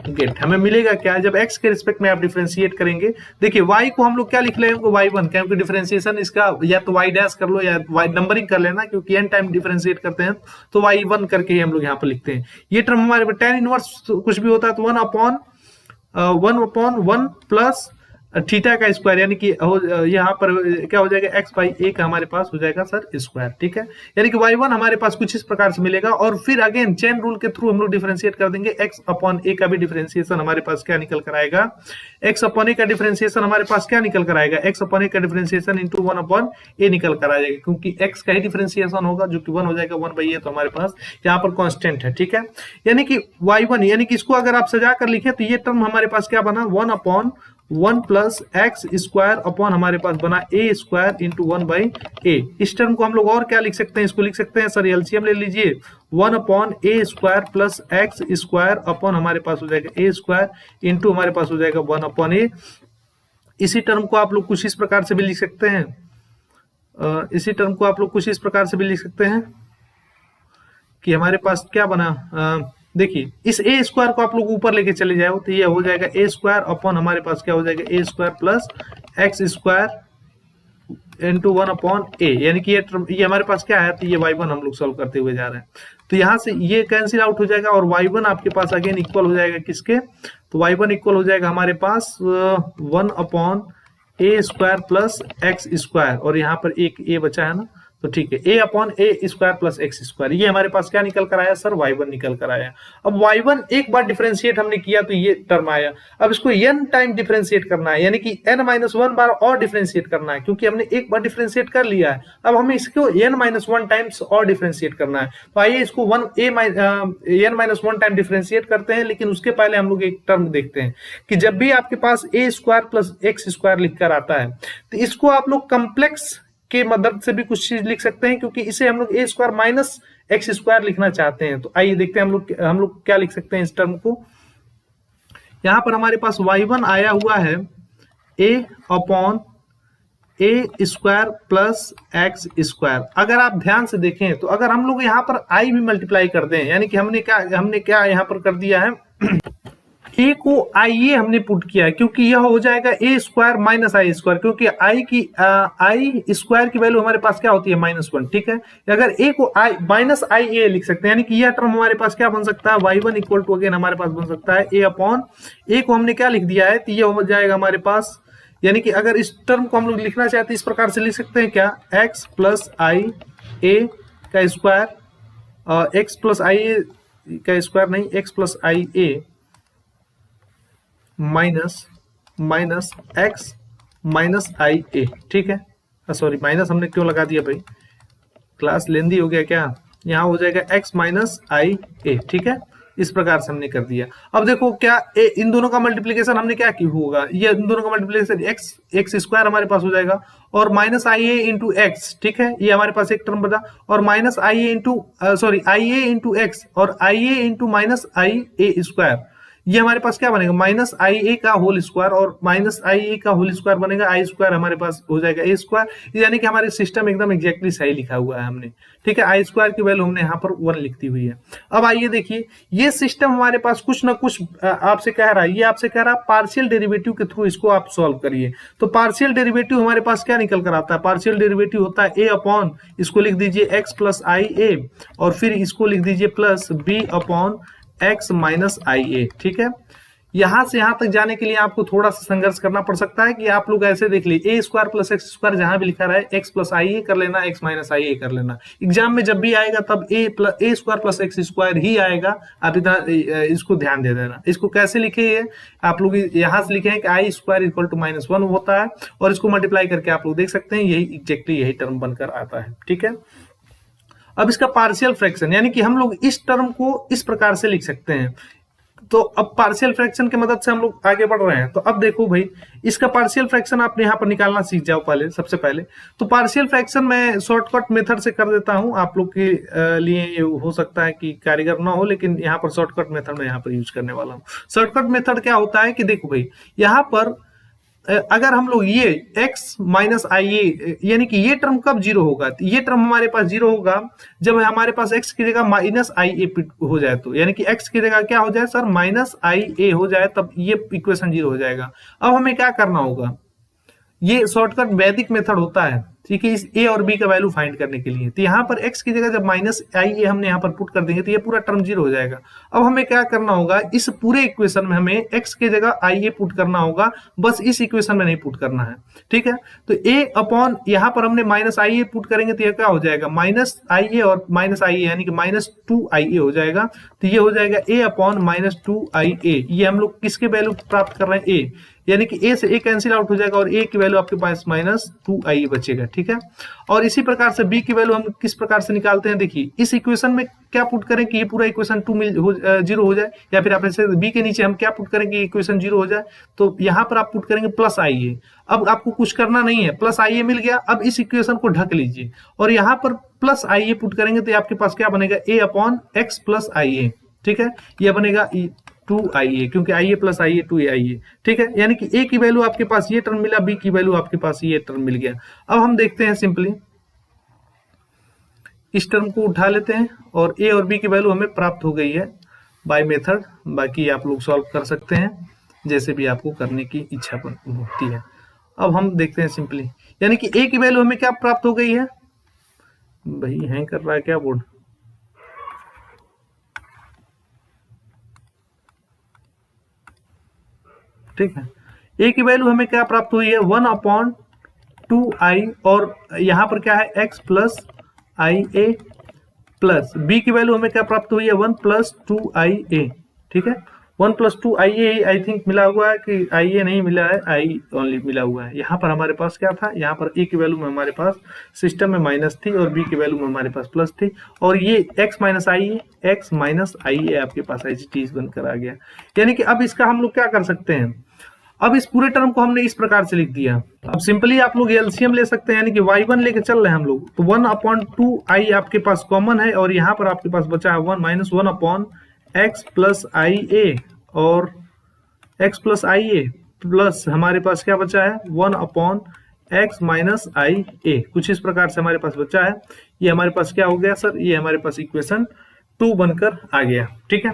get हमें मिलेगा क्या, जब x के रिस्पेक्ट में आप डिफरेंशिएट करेंगे। देखिए y को हम लोग क्या लिख लेंगे, y1, क्योंकि डिफरेंशिएशन इसका या तो y डैश कर लो या y नंबरिंग कर लेना, क्योंकि n टाइम डिफरेंशिएट करते हैं तो y1 करके ही हम लोग यहाँ पर लिखते हैं। ये टर्म हमारे पे tan इनवर्स कुछ भी होता है तो 1/1 प्लस थीटा का स्क्वायर, यानी कि यहाँ पर क्या हो जाएगा x बाई ए का हमारे पास हो जाएगा सर स्क्वायर, ठीक है। यानी कि y1 हमारे पास कुछ इस प्रकार से मिलेगा और फिर अगेन चेन रूल के थ्रू हम लोग डिफरेंशिएट कर देंगे। x अपॉन ए का भी डिफरेंशिएशन हमारे पास क्या निकल कर आएगा, x अपॉन ए का डिफरेंशिएशन हमारे पास क्या निकल कर आएगा, x अपॉन ए का डिफरेंशिएशन इंटू 1 अपॉन ए निकल कर आ जाएगा, क्योंकि x का ही डिफरेंशिएशन होगा जो कि 1 हो जाएगा। 1 बाई ए तो हमारे पास यहाँ पर कांस्टेंट है, ठीक है। यानी कि y1, यानी कि इसको अगर आप सजा कर लिखे तो ये टर्म हमारे पास क्या बना, 1 upon 1 plus x square upon हमारे पास बना ए स्क्वायर इंटू 1/a। इस टर्म को हम लोग और क्या लिख सकते हैं, इसको लिख सकते हैं सर एलसीएम ले लीजिए, 1 upon a square plus x square upon हमारे पास हो जाएगा ए स्क्वायर इंटू हमारे पास हो जाएगा 1 अपॉन ए। इसी टर्म को आप लोग कुछ इस प्रकार से भी लिख सकते हैं, इसी टर्म को आप लोग कुछ इस प्रकार से भी लिख सकते हैं कि हमारे पास क्या बना, देखिए इस ए स्क्वायर को आप लोग ऊपर लेके चले जाओ तो ये हो जाएगा ए स्क्वायर अपॉन हमारे पास क्या हो जाएगा a square plus x square into 1 upon a, यानी कि ये हमारे पास क्या है, तो ये y1 हम लोग सॉल्व करते हुए जा रहे हैं, तो यहाँ से ये कैंसिल आउट हो जाएगा और y1 आपके पास अगेन इक्वल हो जाएगा किसके, तो y1 इक्वल हो जाएगा हमारे पास 1 upon a square plus x square, और यहाँ पर एक ए बचा है ना, तो ठीक है ए upon a square plus x square. ये हमारे पास क्या निकल कर आया सर, y1 निकल कर आया। अब y1 एक बार डिफरेंशिएट हमने किया तो ये टर्म आया, अब इसको n टाइम डिफरेंशिएट करना है, यानी कि n-1 बार और डिफरेंशिएट करना है, क्योंकि हमने एक बार डिफरेंशिएट कर लिया है, अब हमें इसको n-1 टाइम्स और डिफरेंशिएट करना है। तो आइए इसको n-1 टाइम डिफरेंशिएट करते हैं, लेकिन उसके पहले हम लोग एक टर्म देखते हैं कि जब भी आपके पास ए स्क्वायर प्लस एक्स स्क्वायर लिखकर आता है तो इसको आप लोग कॉम्प्लेक्स के मदद से भी कुछ चीज लिख सकते हैं, क्योंकि इसे हम लोग ए स्क्वायर माइनस एक्स स्क्वायर लिखना चाहते हैं। तो आइए देखते हैं हम लोग क्या लिख सकते हैं इस टर्म को। यहां पर हमारे पास y1 आया हुआ है a upon a square plus x square. अगर आप ध्यान से देखें तो अगर हम लोग यहाँ पर i भी मल्टीप्लाई कर दें, यानी कि हमने क्या यहाँ पर कर दिया है, ए को आई ए हमने पुट किया है, क्योंकि यह हो जाएगा a square minus I square, क्योंकि आई स्क्वायर की वैल्यू हमारे पास क्या होती है -1, ठीक है। अगर ए को आई माइनस आई ए लिख सकते हैं, यानी कि यह टर्म हमारे पास क्या बन सकता है, y1 इक्वल टू अगेन हमारे पास बन सकता है ए अपॉन ए को हमने क्या लिख दिया है, तो ये हो जाएगा हमारे पास, यानी कि अगर इस टर्म को हम लोग लिखना चाहते हैं इस प्रकार से लिख सकते हैं क्या, एक्स प्लस आई ए का स्क्वायर, एक्स प्लस आई ए का स्क्वायर नहीं, x plus i A minus x minus I a, ठीक है। सॉरी माइनस हमने क्यों लगा दिया भाई, क्लास लेंदी हो गया क्या, यहाँ हो जाएगा एक्स माइनस आई ए, ठीक है। इस प्रकार से हमने कर दिया। अब देखो क्या इन दोनों का मल्टीप्लीकेशन हमने क्या की होगा, ये इन दोनों का मल्टीप्लीकेशन एक्स स्क्वायर हमारे पास हो जाएगा और माइनस आई ए इंटू एक्स, ठीक है, ये हमारे पास एक टर्म बचा, और माइनस आई ए इंटू आई ए इंटू एक्स और आई ए इंटू माइनस आई ए स्क्वायर, ये हमारे पास क्या बनेगा, माइनस आई ए का होल स्क्वायर और माइनस आई ए का होल स्क्वायर बनेगा, आई स्क्वायर हमारे पास हो जाएगा ए स्क्वायर, यानी कि हमारे सिस्टम एकदम एग्जैक्टली सही लिखा हुआ है हमने, ठीक है। आई स्क्वायर की वैल्यू हमने यहाँ पर 1 लिखती हुई है। अब आइए देखिए ये सिस्टम हमारे पास कुछ ना कुछ आपसे कह रहा है, ये आपसे कह रहा है पार्शियल डेरिवेटिव के थ्रू इसको आप सॉल्व करिए। तो पार्शियल डेरिवेटिव हमारे पास क्या निकल कर आता है, पार्शियल डेरिवेटिव होता है ए अपॉन, इसको लिख दीजिए एक्स प्लस आई ए और फिर इसको लिख दीजिए plus b upon x minus I a, ठीक है। यहां से यहां तक जाने के लिए आपको थोड़ा सा संघर्ष करना पड़ सकता है कि आप लोग ऐसे देख लीजिए ए स्क्वायर प्लस एक्स स्क्वायर जहां भी लिखा रहा है एक्स प्लस आई ए कर लेना, एक्स माइनस आई ए कर लेना। एग्जाम में जब भी आएगा तब ए स्क्वायर प्लस एक्स स्क्वायर ही आएगा, आप इतना इसको ध्यान दे देना। इसको कैसे लिखे ये आप लोग यहां से लिखे हैं कि आई स्क्वायर इक्वल टू -1 होता है और इसको मल्टीप्लाई करके आप लोग देख सकते हैं यही एग्जैक्टली यही टर्म बनकर आता है, ठीक है। अब इसका पार्शियल फ्रैक्शन, यानी कि हम लोग इस टर्म को इस प्रकार से लिख सकते हैं। तो अब पार्शियल फ्रैक्शन की मदद से हम लोग आगे बढ़ रहे हैं। तो अब देखो भाई इसका पार्शियल फ्रैक्शन आप यहाँ पर निकालना सीख जाओ पहले, सबसे पहले तो पार्शियल फ्रैक्शन मैं शॉर्टकट मेथड से कर देता हूँ, आप लोग के लिए ये हो सकता है कि कारीगर ना हो, लेकिन यहाँ पर शॉर्टकट मेथड मैं यहाँ पर यूज करने वाला हूँ। शॉर्टकट मेथड क्या होता है कि देखो भाई यहाँ पर अगर हम लोग ये x माइनस आई ए, यानी कि ये टर्म कब जीरो होगा, तो ये टर्म हमारे पास जीरो होगा जब हमारे पास x की जगह माइनस आई ए हो जाए, तो यानी कि x की जगह क्या हो जाए सर माइनस आई ए हो जाए, तब ये इक्वेशन जीरो हो जाएगा। अब हमें क्या करना होगा, ये शॉर्टकट वैदिक मेथड होता है, ठीक है, इस a और b का वैल्यू फाइंड करने के लिए। तो यहाँ पर x की जगह जब माइनस आई ए हमने यहाँ पर पुट कर देंगे तो ये पूरा टर्म जीरो हो जाएगा। अब हमें क्या करना होगा, इस पूरे इक्वेशन में हमें x की जगह आई ए पुट करना होगा, बस इस इक्वेशन में नहीं पुट करना है, ठीक है। तो a अपॉन यहाँ पर हमने माइनस आई ए पुट करेंगे तो ये क्या हो जाएगा, माइनस आई ए और माइनस आई ए यानी कि -2 आई ए हो जाएगा। तो ये हो जाएगा a अपॉन -2 आई ए। ये हम लोग किसके वैल्यू प्राप्त कर रहे हैं, a, यानी कि a से a कैंसिल आउट हो जाएगा और a की वैल्यू आपके पास -2 आई बचेगा, ठीक है। और इसी प्रकार से b की वैल्यू हम किस प्रकार से निकालते हैं, देखिए इस इक्वेशन में क्या पुट करें कि ये पूरा इक्वेशन 0 हो जाए, या फिर आप ऐसे b के नीचे हम क्या पुट करें कि इक्वेशन 0 हो जाए, तो यहाँ पर आप पुट करेंगे प्लस आई ए। अब आपको कुछ करना नहीं है, प्लस आई ए मिल गया, अब इस इक्वेशन को ढक लीजिए और यहाँ पर प्लस आई ए पुट करेंगे तो आपके पास क्या बनेगा, a upon x plus i a, ठीक है। यह बनेगा 2ia, क्योंकि ia प्लस ia 2ia, ठीक है। यानी कि a की वैल्यू आपके पास ये टर्म मिला, b की वैल्यू आपके पास ये टर्म मिल गया। अब हम देखते हैं सिंपली इस टर्म को उठा लेते हैं और a और b की वैल्यू हमें प्राप्त हो गई है बाय मेथड। बाकी आप लोग सॉल्व कर सकते हैं जैसे भी आपको करने की इच्छा होती है। अब हम देखते हैं सिंपली, यानी कि a की वैल्यू हमें क्या प्राप्त हो गई है, भाई हैंग कर रहा है क्या बोर्ड, ठीक है। a की वैल्यू हमें क्या प्राप्त हुई है, 1/2i, और यहाँ पर क्या है x plus i A, plus b की वैल्यू हमें क्या प्राप्त हुई है, 1+2ia, ठीक है। 1+2ia आई थिंक मिला हुआ है कि ia नहीं मिला है, i ओनली मिला हुआ है। यहाँ पर हमारे पास क्या था, यहाँ पर a की वैल्यू में हमारे पास सिस्टम में माइनस थी और b की वैल्यू में हमारे पास प्लस थी, और ये x माइनस आई ए आपके पास ऐसी चीज बनकर आ गया। यानी कि अब इसका हम लोग क्या कर सकते हैं, अब इस पूरे टर्म को हमने इस प्रकार से लिख दिया। अब सिंपली आप लोग एलसीएम ले सकते हैं, यानी कि y1 लेके चल रहे हैं हम लोग, तो 1/2i आपके पास कॉमन है और यहाँ पर आपके पास बचा है 1 प्लस आई ए, और x plus i A plus हमारे पास क्या बचा है 1 माइनस आई ए, कुछ इस प्रकार से हमारे पास बचा है। ये हमारे पास क्या हो गया सर, ये हमारे पास इक्वेशन 2 बनकर आ गया, ठीक है।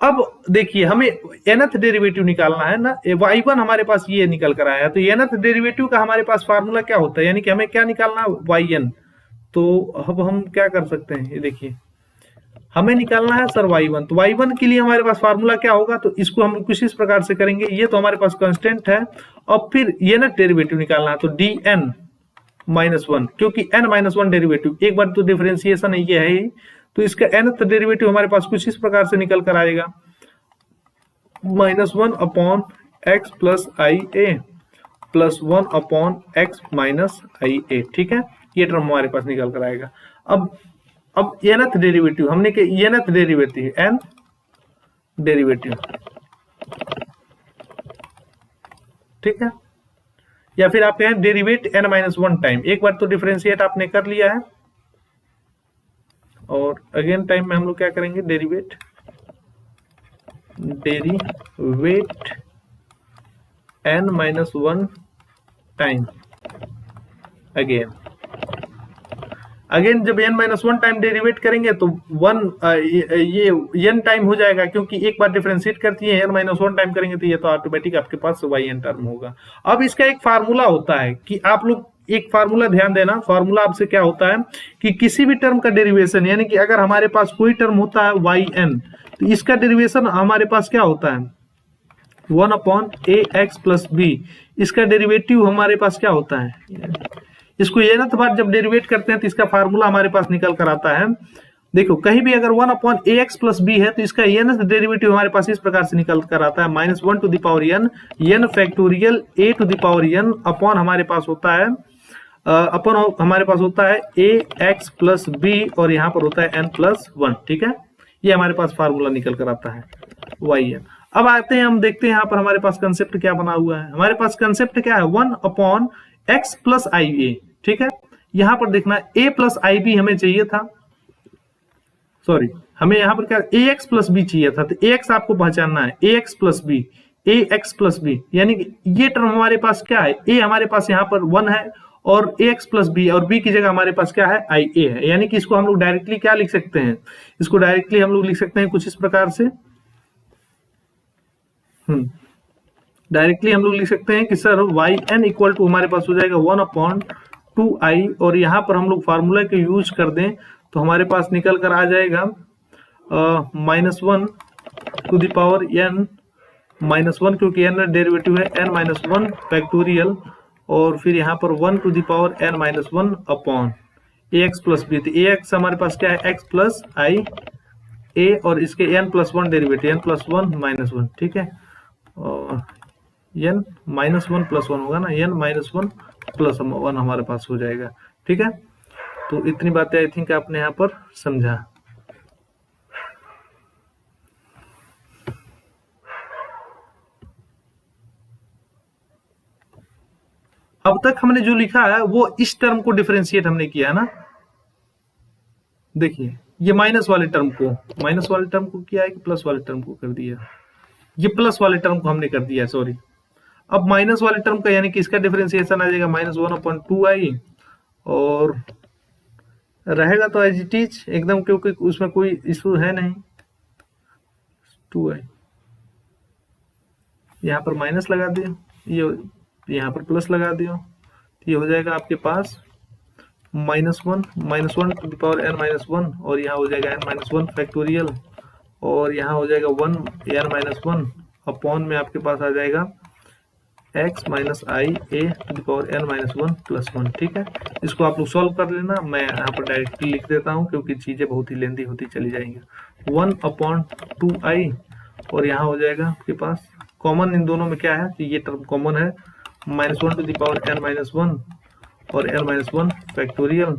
अब देखिए हमें nth डेरिवेटिव निकालना है ना, y1 हमारे पास ये निकल कर आया, तो nth डेरिवेटिव का हमारे पास फार्मूला क्या होता है, यानी कि हमें क्या निकालना है, yn। तो अब हम क्या कर सकते हैं, ये देखिए हमें निकालना है सर y1, तो y1 के लिए हमारे पास फार्मूला क्या होगा, तो इसको हम कुछ इस प्रकार से करेंगे, ये तो हमारे पास कांस्टेंट है, और फिर nth डेरिवेटिव निकालना है, तो dn -1, क्योंकि n-1 डेरिवेटिव एक बार तो डिफरेंशिएशन ये है ही, तो इसका nth डेरिवेटिव हमारे पास कुछ इस प्रकार से निकल कर आएगा, -1/x plus i A plus 1/x minus I a, ठीक है। ये टर्म हमारे पास निकल कर आएगा। अब nth डेरिवेटिव हमने के nth डेरिवेटिव n डेरिवेटिव, ठीक है, या फिर आप कहें डेरिवेट n-1 टाइम, एक बार तो डिफरेंशिएट आपने कर लिया है और अगेन टाइम में हम लोग क्या करेंगे, डेरिवेट n-1 टाइम अगेन जब n-1 टाइम डेरिवेट करेंगे तो 1 ये n टाइम हो जाएगा, क्योंकि एक बार डिफरेंशिएट करती है n-1 टाइम करेंगे तो ये तो ऑटोमेटिक आपके पास yn टर्म होगा। अब इसका एक फार्मूला होता है कि आप लोग एक फार्मूला ध्यान देना, फार्मूला आपसे क्या होता है कि किसी भी टर्म का डेरिवेशन, यानी कि अगर हमारे पास कोई टर्म होता है yn, तो इसका डेरिवेशन हमारे पास क्या होता है 1/ax प्लस b, इसका डेरिवेटिव हमारे पास क्या होता है, इसको nth बार जब डेरिवेट करते हैं तो इसका फार्मूला हमारे पास निकल कर आता है। देखो कहीं भी अगर 1/ax प्लस b है तो इसका nth डेरिवेटिव हमारे पास इस प्रकार से निकल कर आता है -1 to the power n factorial a to the power n upon हमारे पास होता है हमारे पास होता है ax प्लस b, और यहाँ पर होता है n+1, ठीक है। ये हमारे पास फार्मूला निकल कर आता है yn। अब आते हैं हम देखते हैं यहाँ पर हमारे पास कंसेप्ट क्या बना हुआ है, हमारे पास कंसेप्ट क्या है 1/x प्लस आई ए, ठीक है। यहाँ पर देखना a प्लस आई बी हमें चाहिए था, सॉरी हमें यहाँ पर क्या ax प्लस बी चाहिए था, तो ax आपको पहचानना है ax प्लस बी, यानी कि ये टर्म हमारे पास क्या है, a हमारे पास यहाँ पर 1 है और ax प्लस बी, और b की जगह हमारे पास क्या है ia है, यानी कि इसको हम लोग डायरेक्टली क्या लिख सकते हैं, इसको डायरेक्टली हम लोग लिख सकते हैं कुछ इस प्रकार से, डायरेक्टली हम लोग लिख सकते हैं कि सर yn इक्वल टू हमारे पास हो जाएगा 1/2i, और यहाँ पर हम लोग फार्मूला के यूज कर दें तो हमारे पास निकल कर आ जाएगा -1 टू द पावर n-1, क्योंकि n डेरिवेटिव है n-1 फैक्टोरियल, और फिर यहाँ पर 1 to the power n-1 upon ax plus b, तो ax हमारे पास क्या है x प्लस आई ए, और इसके n+1 डेरिवेटिव n+1 -1, ठीक है, और n -1 +1 होगा ना, n -1 प्लस 1 हमारे पास हो जाएगा। ठीक है, तो इतनी बातें आई थिंक आपने यहाँ पर समझा। अब तक हमने जो लिखा है वो इस टर्म को डिफरेंशिएट हमने किया है ना। देखिए ये माइनस वाले टर्म को किया है कि प्लस वाले टर्म को कर दिया, ये प्लस वाले टर्म को हमने कर दिया, सॉरी। अब माइनस वाले टर्म का यानी कि इसका डिफरेंशिएशन आ जाएगा -1/2i, और रहेगा तो एज इट इज एकदम, क्योंकि उसमें कोई इशू है नहीं। 2i यहाँ पर माइनस लगा दिया, ये यहाँ पर प्लस लगा दिया, तो ये हो जाएगा आपके पास -1 टू द पावर n-1, और यहाँ हो जाएगा n-1 फैक्टोरियल, और यहाँ हो जाएगा 1 n-1 अपॉन में आपके पास आ जाएगा x minus I a to the power n-1 plus 1। ठीक है, इसको आप लोग सॉल्व कर लेना, मैं यहाँ पर डायरेक्टली लिख देता हूँ क्योंकि चीजें बहुत ही लेंदी होती चली जाएंगी। 1/2i, और यहाँ हो जाएगा आपके पास कॉमन इन दोनों में क्या है, तो ये टर्म कॉमन है, -1 टू द पावर n-1 और n-1 फैक्टोरियल,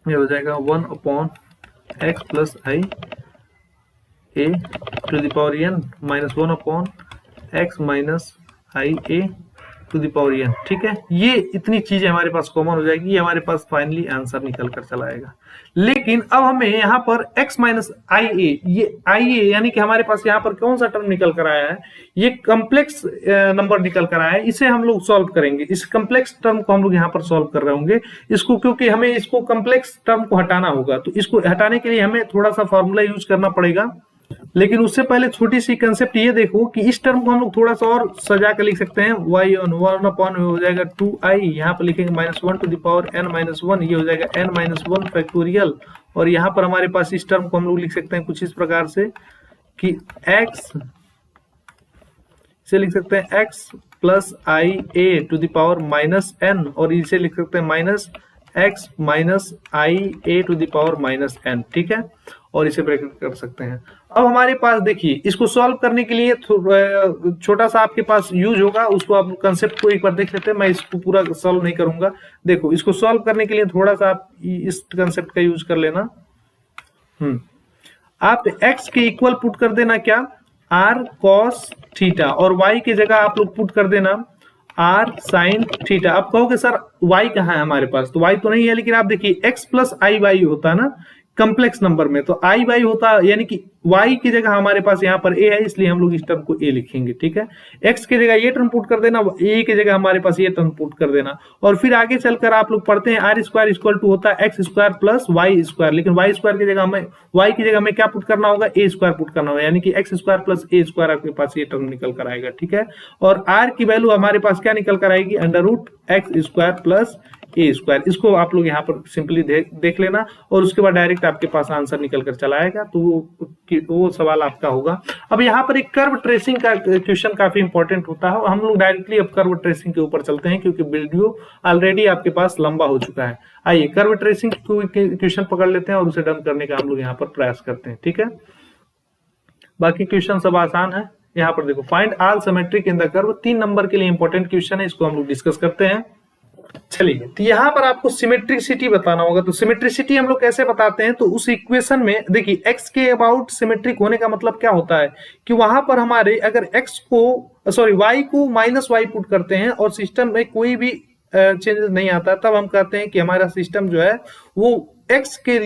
ये हो जाएगा 1/x plus i a to the power n-1/x minus I a to the power n। ठीक है, ये इतनी चीजें हमारे पास कॉमन हो जाएगी, ये हमारे पास फाइनली आंसर निकल कर चला आएगा। लेकिन अब हमें यहाँ पर x माइनस आई ए, ये आई ए यानी कि हमारे पास यहाँ पर कौन सा टर्म निकल कर आया है, ये कम्प्लेक्स नंबर निकल कर आया है, इसे हम लोग सॉल्व करेंगे। इस कम्प्लेक्स टर्म को हम लोग यहाँ पर सॉल्व कर रहे होंगे इसको, क्योंकि हमें इसको कम्प्लेक्स टर्म को हटाना होगा, तो इसको हटाने के लिए हमें थोड़ा सा फॉर्मूला यूज करना पड़ेगा। लेकिन उससे पहले छोटी सी कंसेप्ट ये देखो कि इस टर्म को हम लोग थोड़ा सा और सजा कर लिख सकते हैं। y1 हो जाएगा 2i, यहाँ पर लिखेंगे -1 टू द पावर n-1, ये हो जाएगा n-1 फैक्टोरियल, और यहाँ पर हमारे पास इस टर्म को हम लोग लिख सकते हैं कुछ इस प्रकार से कि x से लिख सकते हैं x plus i a to the power -n, और इसे लिख सकते हैं -x minus I a to the power -n। ठीक है, और इसे ब्रैकेट कर सकते हैं। अब हमारे पास देखिए, इसको सॉल्व करने के लिए छोटा सा आपके पास यूज होगा, उसको आप कंसेप्ट को एक बार देख लेते हैं, मैं इसको पूरा सॉल्व नहीं करूंगा। देखो, इसको सॉल्व करने के लिए थोड़ा सा आप इस कंसेप्ट का यूज कर लेना। आप x के इक्वल पुट कर देना क्या, r cos थीटा, और y की जगह आप लोग पुट कर देना r sin थीटा। आप कहोगे सर y कहाँ है हमारे पास, तो y तो नहीं है, लेकिन आप देखिए x प्लस आई वाई होता है ना कम्प्लेक्स नंबर में, तो आई वाई होता यानी कि y की जगह हमारे पास यहाँ पर a है, इसलिए हम लोग इस टर्म को a लिखेंगे। ठीक है, x की जगह ये टर्म पुट कर देना, a की जगह हमारे पास ये टर्म पुट कर देना, और फिर आगे चलकर आप लोग पढ़ते हैं r स्क्वायर इक्वल टू होता है x square plus y square, लेकिन y स्क्वायर की जगह हमें y की जगह हमें क्या पुट करना होगा, a स्क्वायर पुट करना होगा, यानी कि x square plus a square आपके पास ये टर्म निकल कर आएगा। ठीक है, और r की वैल्यू हमारे पास क्या निकल कर आएगी, √x स्क्वायर प्लस ए स्क्वायर। इसको आप लोग यहाँ पर सिंपली देख लेना, और उसके बाद डायरेक्ट आपके पास आंसर निकल कर चला आएगा, तो वो सवाल आपका होगा। अब यहाँ पर एक कर्व ट्रेसिंग का क्वेश्चन काफी इंपॉर्टेंट होता है, हम लोग डायरेक्टली अब कर्व ट्रेसिंग के ऊपर चलते हैं, क्योंकि वीडियो ऑलरेडी आपके पास लंबा हो चुका है। आइए कर्व ट्रेसिंग क्वेश्चन पकड़ लेते हैं और उसे डन करने का हम लोग यहाँ पर प्रयास करते हैं। ठीक है, बाकी क्वेश्चन सब आसान है। यहाँ पर देखो, find all symmetric in the curve, 3 number के लिए इंपॉर्टेंट क्वेश्चन है, इसको हम लोग डिस्कस करते हैं। चलिए, तो यहाँ पर आपको सिमेट्रिसिटी बताना होगा। तो सिमेट्रिसिटी हम लोग कैसे बताते हैं, तो उस इक्वेशन में देखिए x के अबाउट सिमेट्रिक होने का मतलब क्या होता है कि वहां पर हमारे अगर y को -y पुट करते हैं और सिस्टम में कोई भी चेंजेस नहीं आता, तब हम कहते हैं कि हमारा सिस्टम जो है वो x के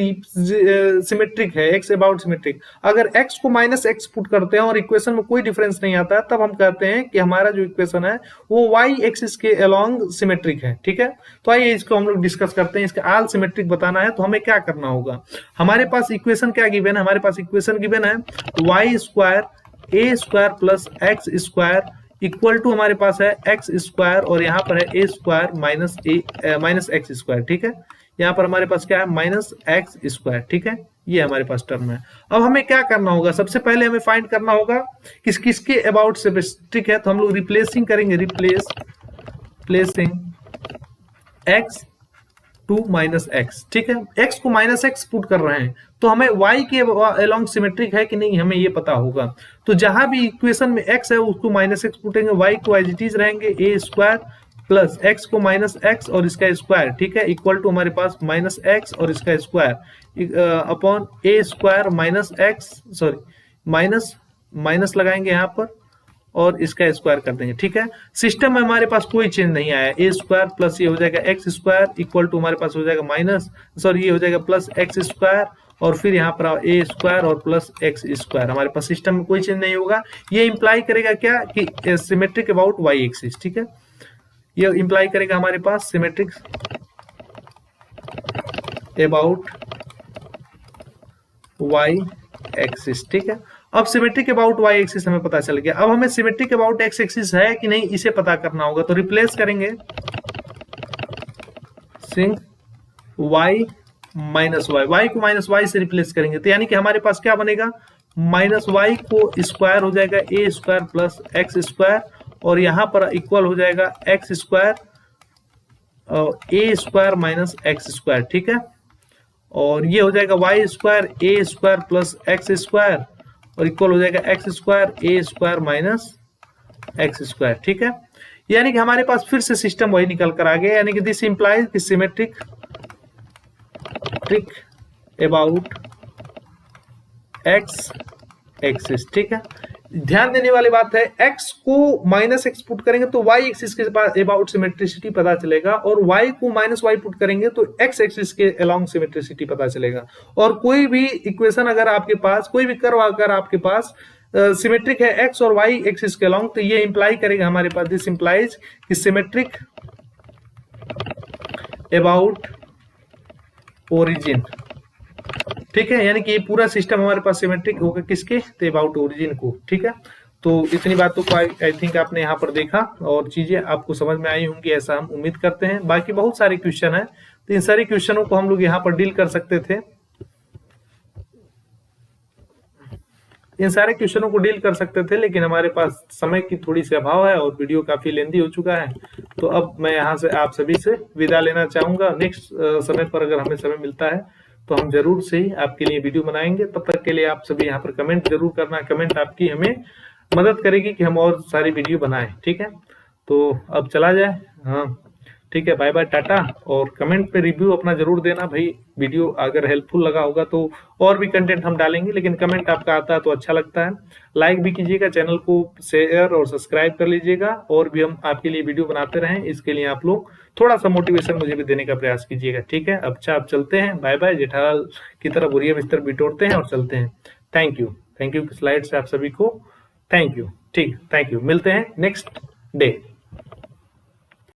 सिमेट्रिक है, x अबाउट सिमेट्रिक। अगर x को -x पुट करते हैं और इक्वेशन में कोई डिफरेंस नहीं आता है, तब हम कहते हैं कि हमारा जो इक्वेशन है वो y एक्सिस के अलोंग सिमेट्रिक है। ठीक है, तो आइए इसको हम लोग डिस्कस करते हैं। इसका ऑल सिमेट्रिक बताना है तो हमें क्या करना होगा, हमारे पास इक्वेशन क्या गिवन है, हमारे पास इक्वेशन गिवन है y square a square plus x square equal to हमारे पास है x स्क्वायर, और यहाँ पर है a square minus x square. ठीक है, यहाँ पर हमारे पास क्या है -x स्क्वायर। ठीक है, ये हमारे पास टर्म है। अब हमें क्या करना होगा, सबसे पहले हमें फाइंड करना होगा किसके अबाउट सिमेट्रिक है, तो हम लोग रिप्लेसिंग करेंगे, रिप्लेसिंग x टू -x। ठीक है, x को -x पुट कर रहे हैं, तो हमें y के अलोंग सिमेट्रिक है कि नहीं हमें ये पता होगा। तो जहां भी इक्वेशन में x है उसको -x पुटेंगे, y को एज इट इज रहेंगे a स्क्वायर प्लस एक्स को माइनस एक्स और इसका स्क्वायर, ठीक है, इक्वल टू हमारे पास माइनस एक्स और इसका square upon a square minus x, sorry minus minus लगाएंगे यहाँ पर और इसका स्क्वायर कर देंगे, ठीक है। सिस्टम में हमारे पास कोई चेंज नहीं आया, ए स्क्वायर प्लस ये हो जाएगा एक्स स्क्वायर इक्वल टू हमारे पास हो जाएगा माइनस, सॉरी ये हो जाएगा प्लस एक्स स्क्वायर और फिर यहाँ पर ए स्क्वायर और प्लस एक्स स्क्वायर, हमारे पास सिस्टम में कोई चेंज नहीं होगा। ये इंप्लाई करेगा क्या कि सिमेट्रिक अबाउट वाई एक्सिस, ठीक है, ये इंप्लाई करेगा हमारे पास सिमेट्रिक अबाउट वाई एक्सिस, ठीक है। अब सिमेट्रिक अबाउट वाई एक्सिस हमें पता चल गया। अब हमें सिमेट्रिक अबाउट एक्स एक्सिस है कि नहीं इसे पता करना होगा, तो रिप्लेस करेंगे सिंक वाई माइनस वाई, वाई को माइनस वाई से रिप्लेस करेंगे, तो यानी कि हमारे पास क्या बनेगा, माइनस वाई को स्क्वायर हो जाएगा a square plus x square और यहां पर इक्वल हो जाएगा एक्स स्क्वायर ए स्क्वायर माइनस एक्स स्क्वायर, ठीक है, और ये हो जाएगा वाई स्क्वायर ए स्क्वायर प्लस एक्स स्क्वायर और इक्वल हो जाएगा एक्स स्क्वायर ए स्क्वायर माइनस एक्स स्क्वायर, ठीक है। यानी कि हमारे पास फिर से सिस्टम वही निकल कर आ गया, यानी कि दिस इंप्लाइज कि symmetric trick about x axis, ठीक है। ध्यान देने वाली बात है, x को माइनस एक्स पुट करेंगे तो y एक्सिस के पास अबाउट सिमेट्रिसिटी पता चलेगा और y को माइनस y पुट करेंगे तो x एक्सिस के अलोंग सिमेट्रिसिटी पता चलेगा। और कोई भी इक्वेशन अगर आपके पास, कोई भी कर्व अगर आपके पास सिमेट्रिक है x और y एक्सिस के अलोंग, तो ये इंप्लाई करेगा हमारे पास, दिस इंप्लाइज कि सिमेट्रिक अबाउट ओरिजिन, ठीक है, यानी कि ये पूरा सिस्टम हमारे पास सिमेट्रिक होगा किसके, तो अबाउट ओरिजिन को, ठीक है। तो इतनी बातों को आई थिंक आपने यहाँ पर देखा और चीजें आपको समझ में आई होंगी, ऐसा हम उम्मीद करते हैं। बाकी बहुत सारे क्वेश्चन है, तो इन सारे क्वेश्चनों को हम लोग यहाँ पर डील कर सकते थे, इन सारे क्वेश्चनों को डील कर सकते थे, लेकिन हमारे पास समय की थोड़ी सी अभाव है और वीडियो काफी लेंदी हो चुका है। तो अब मैं यहाँ से आप सभी से विदा लेना चाहूंगा। नेक्स्ट समय पर अगर हमें समय मिलता है तो हम जरूर से ही आपके लिए वीडियो बनाएंगे। तब तक के लिए आप सभी यहाँ पर कमेंट जरूर करना, कमेंट आपकी हमें मदद करेगी कि हम और सारी वीडियो बनाएं, ठीक है। तो अब चला जाए, हाँ ठीक है, बाय बाय, टाटा। और कमेंट पे रिव्यू अपना जरूर देना भाई, वीडियो अगर हेल्पफुल लगा होगा तो और भी कंटेंट हम डालेंगे, लेकिन कमेंट आपका आता है तो अच्छा लगता है। लाइक भी कीजिएगा, चैनल को शेयर और सब्सक्राइब कर लीजिएगा, और भी हम आपके लिए वीडियो बनाते रहें, इसके लिए आप लोग थोड़ा सा मोटिवेशन मुझे भी देने का प्रयास कीजिएगा, ठीक है। अच्छा, आप चलते हैं, बाय बाय, जेठालाल की तरह बुढ़िया बिस्तर बिटोरते हैं और चलते हैं। थैंक यू स्लाइड से आप सभी को, थैंक यू, ठीक, थैंक यू, मिलते हैं नेक्स्ट डे।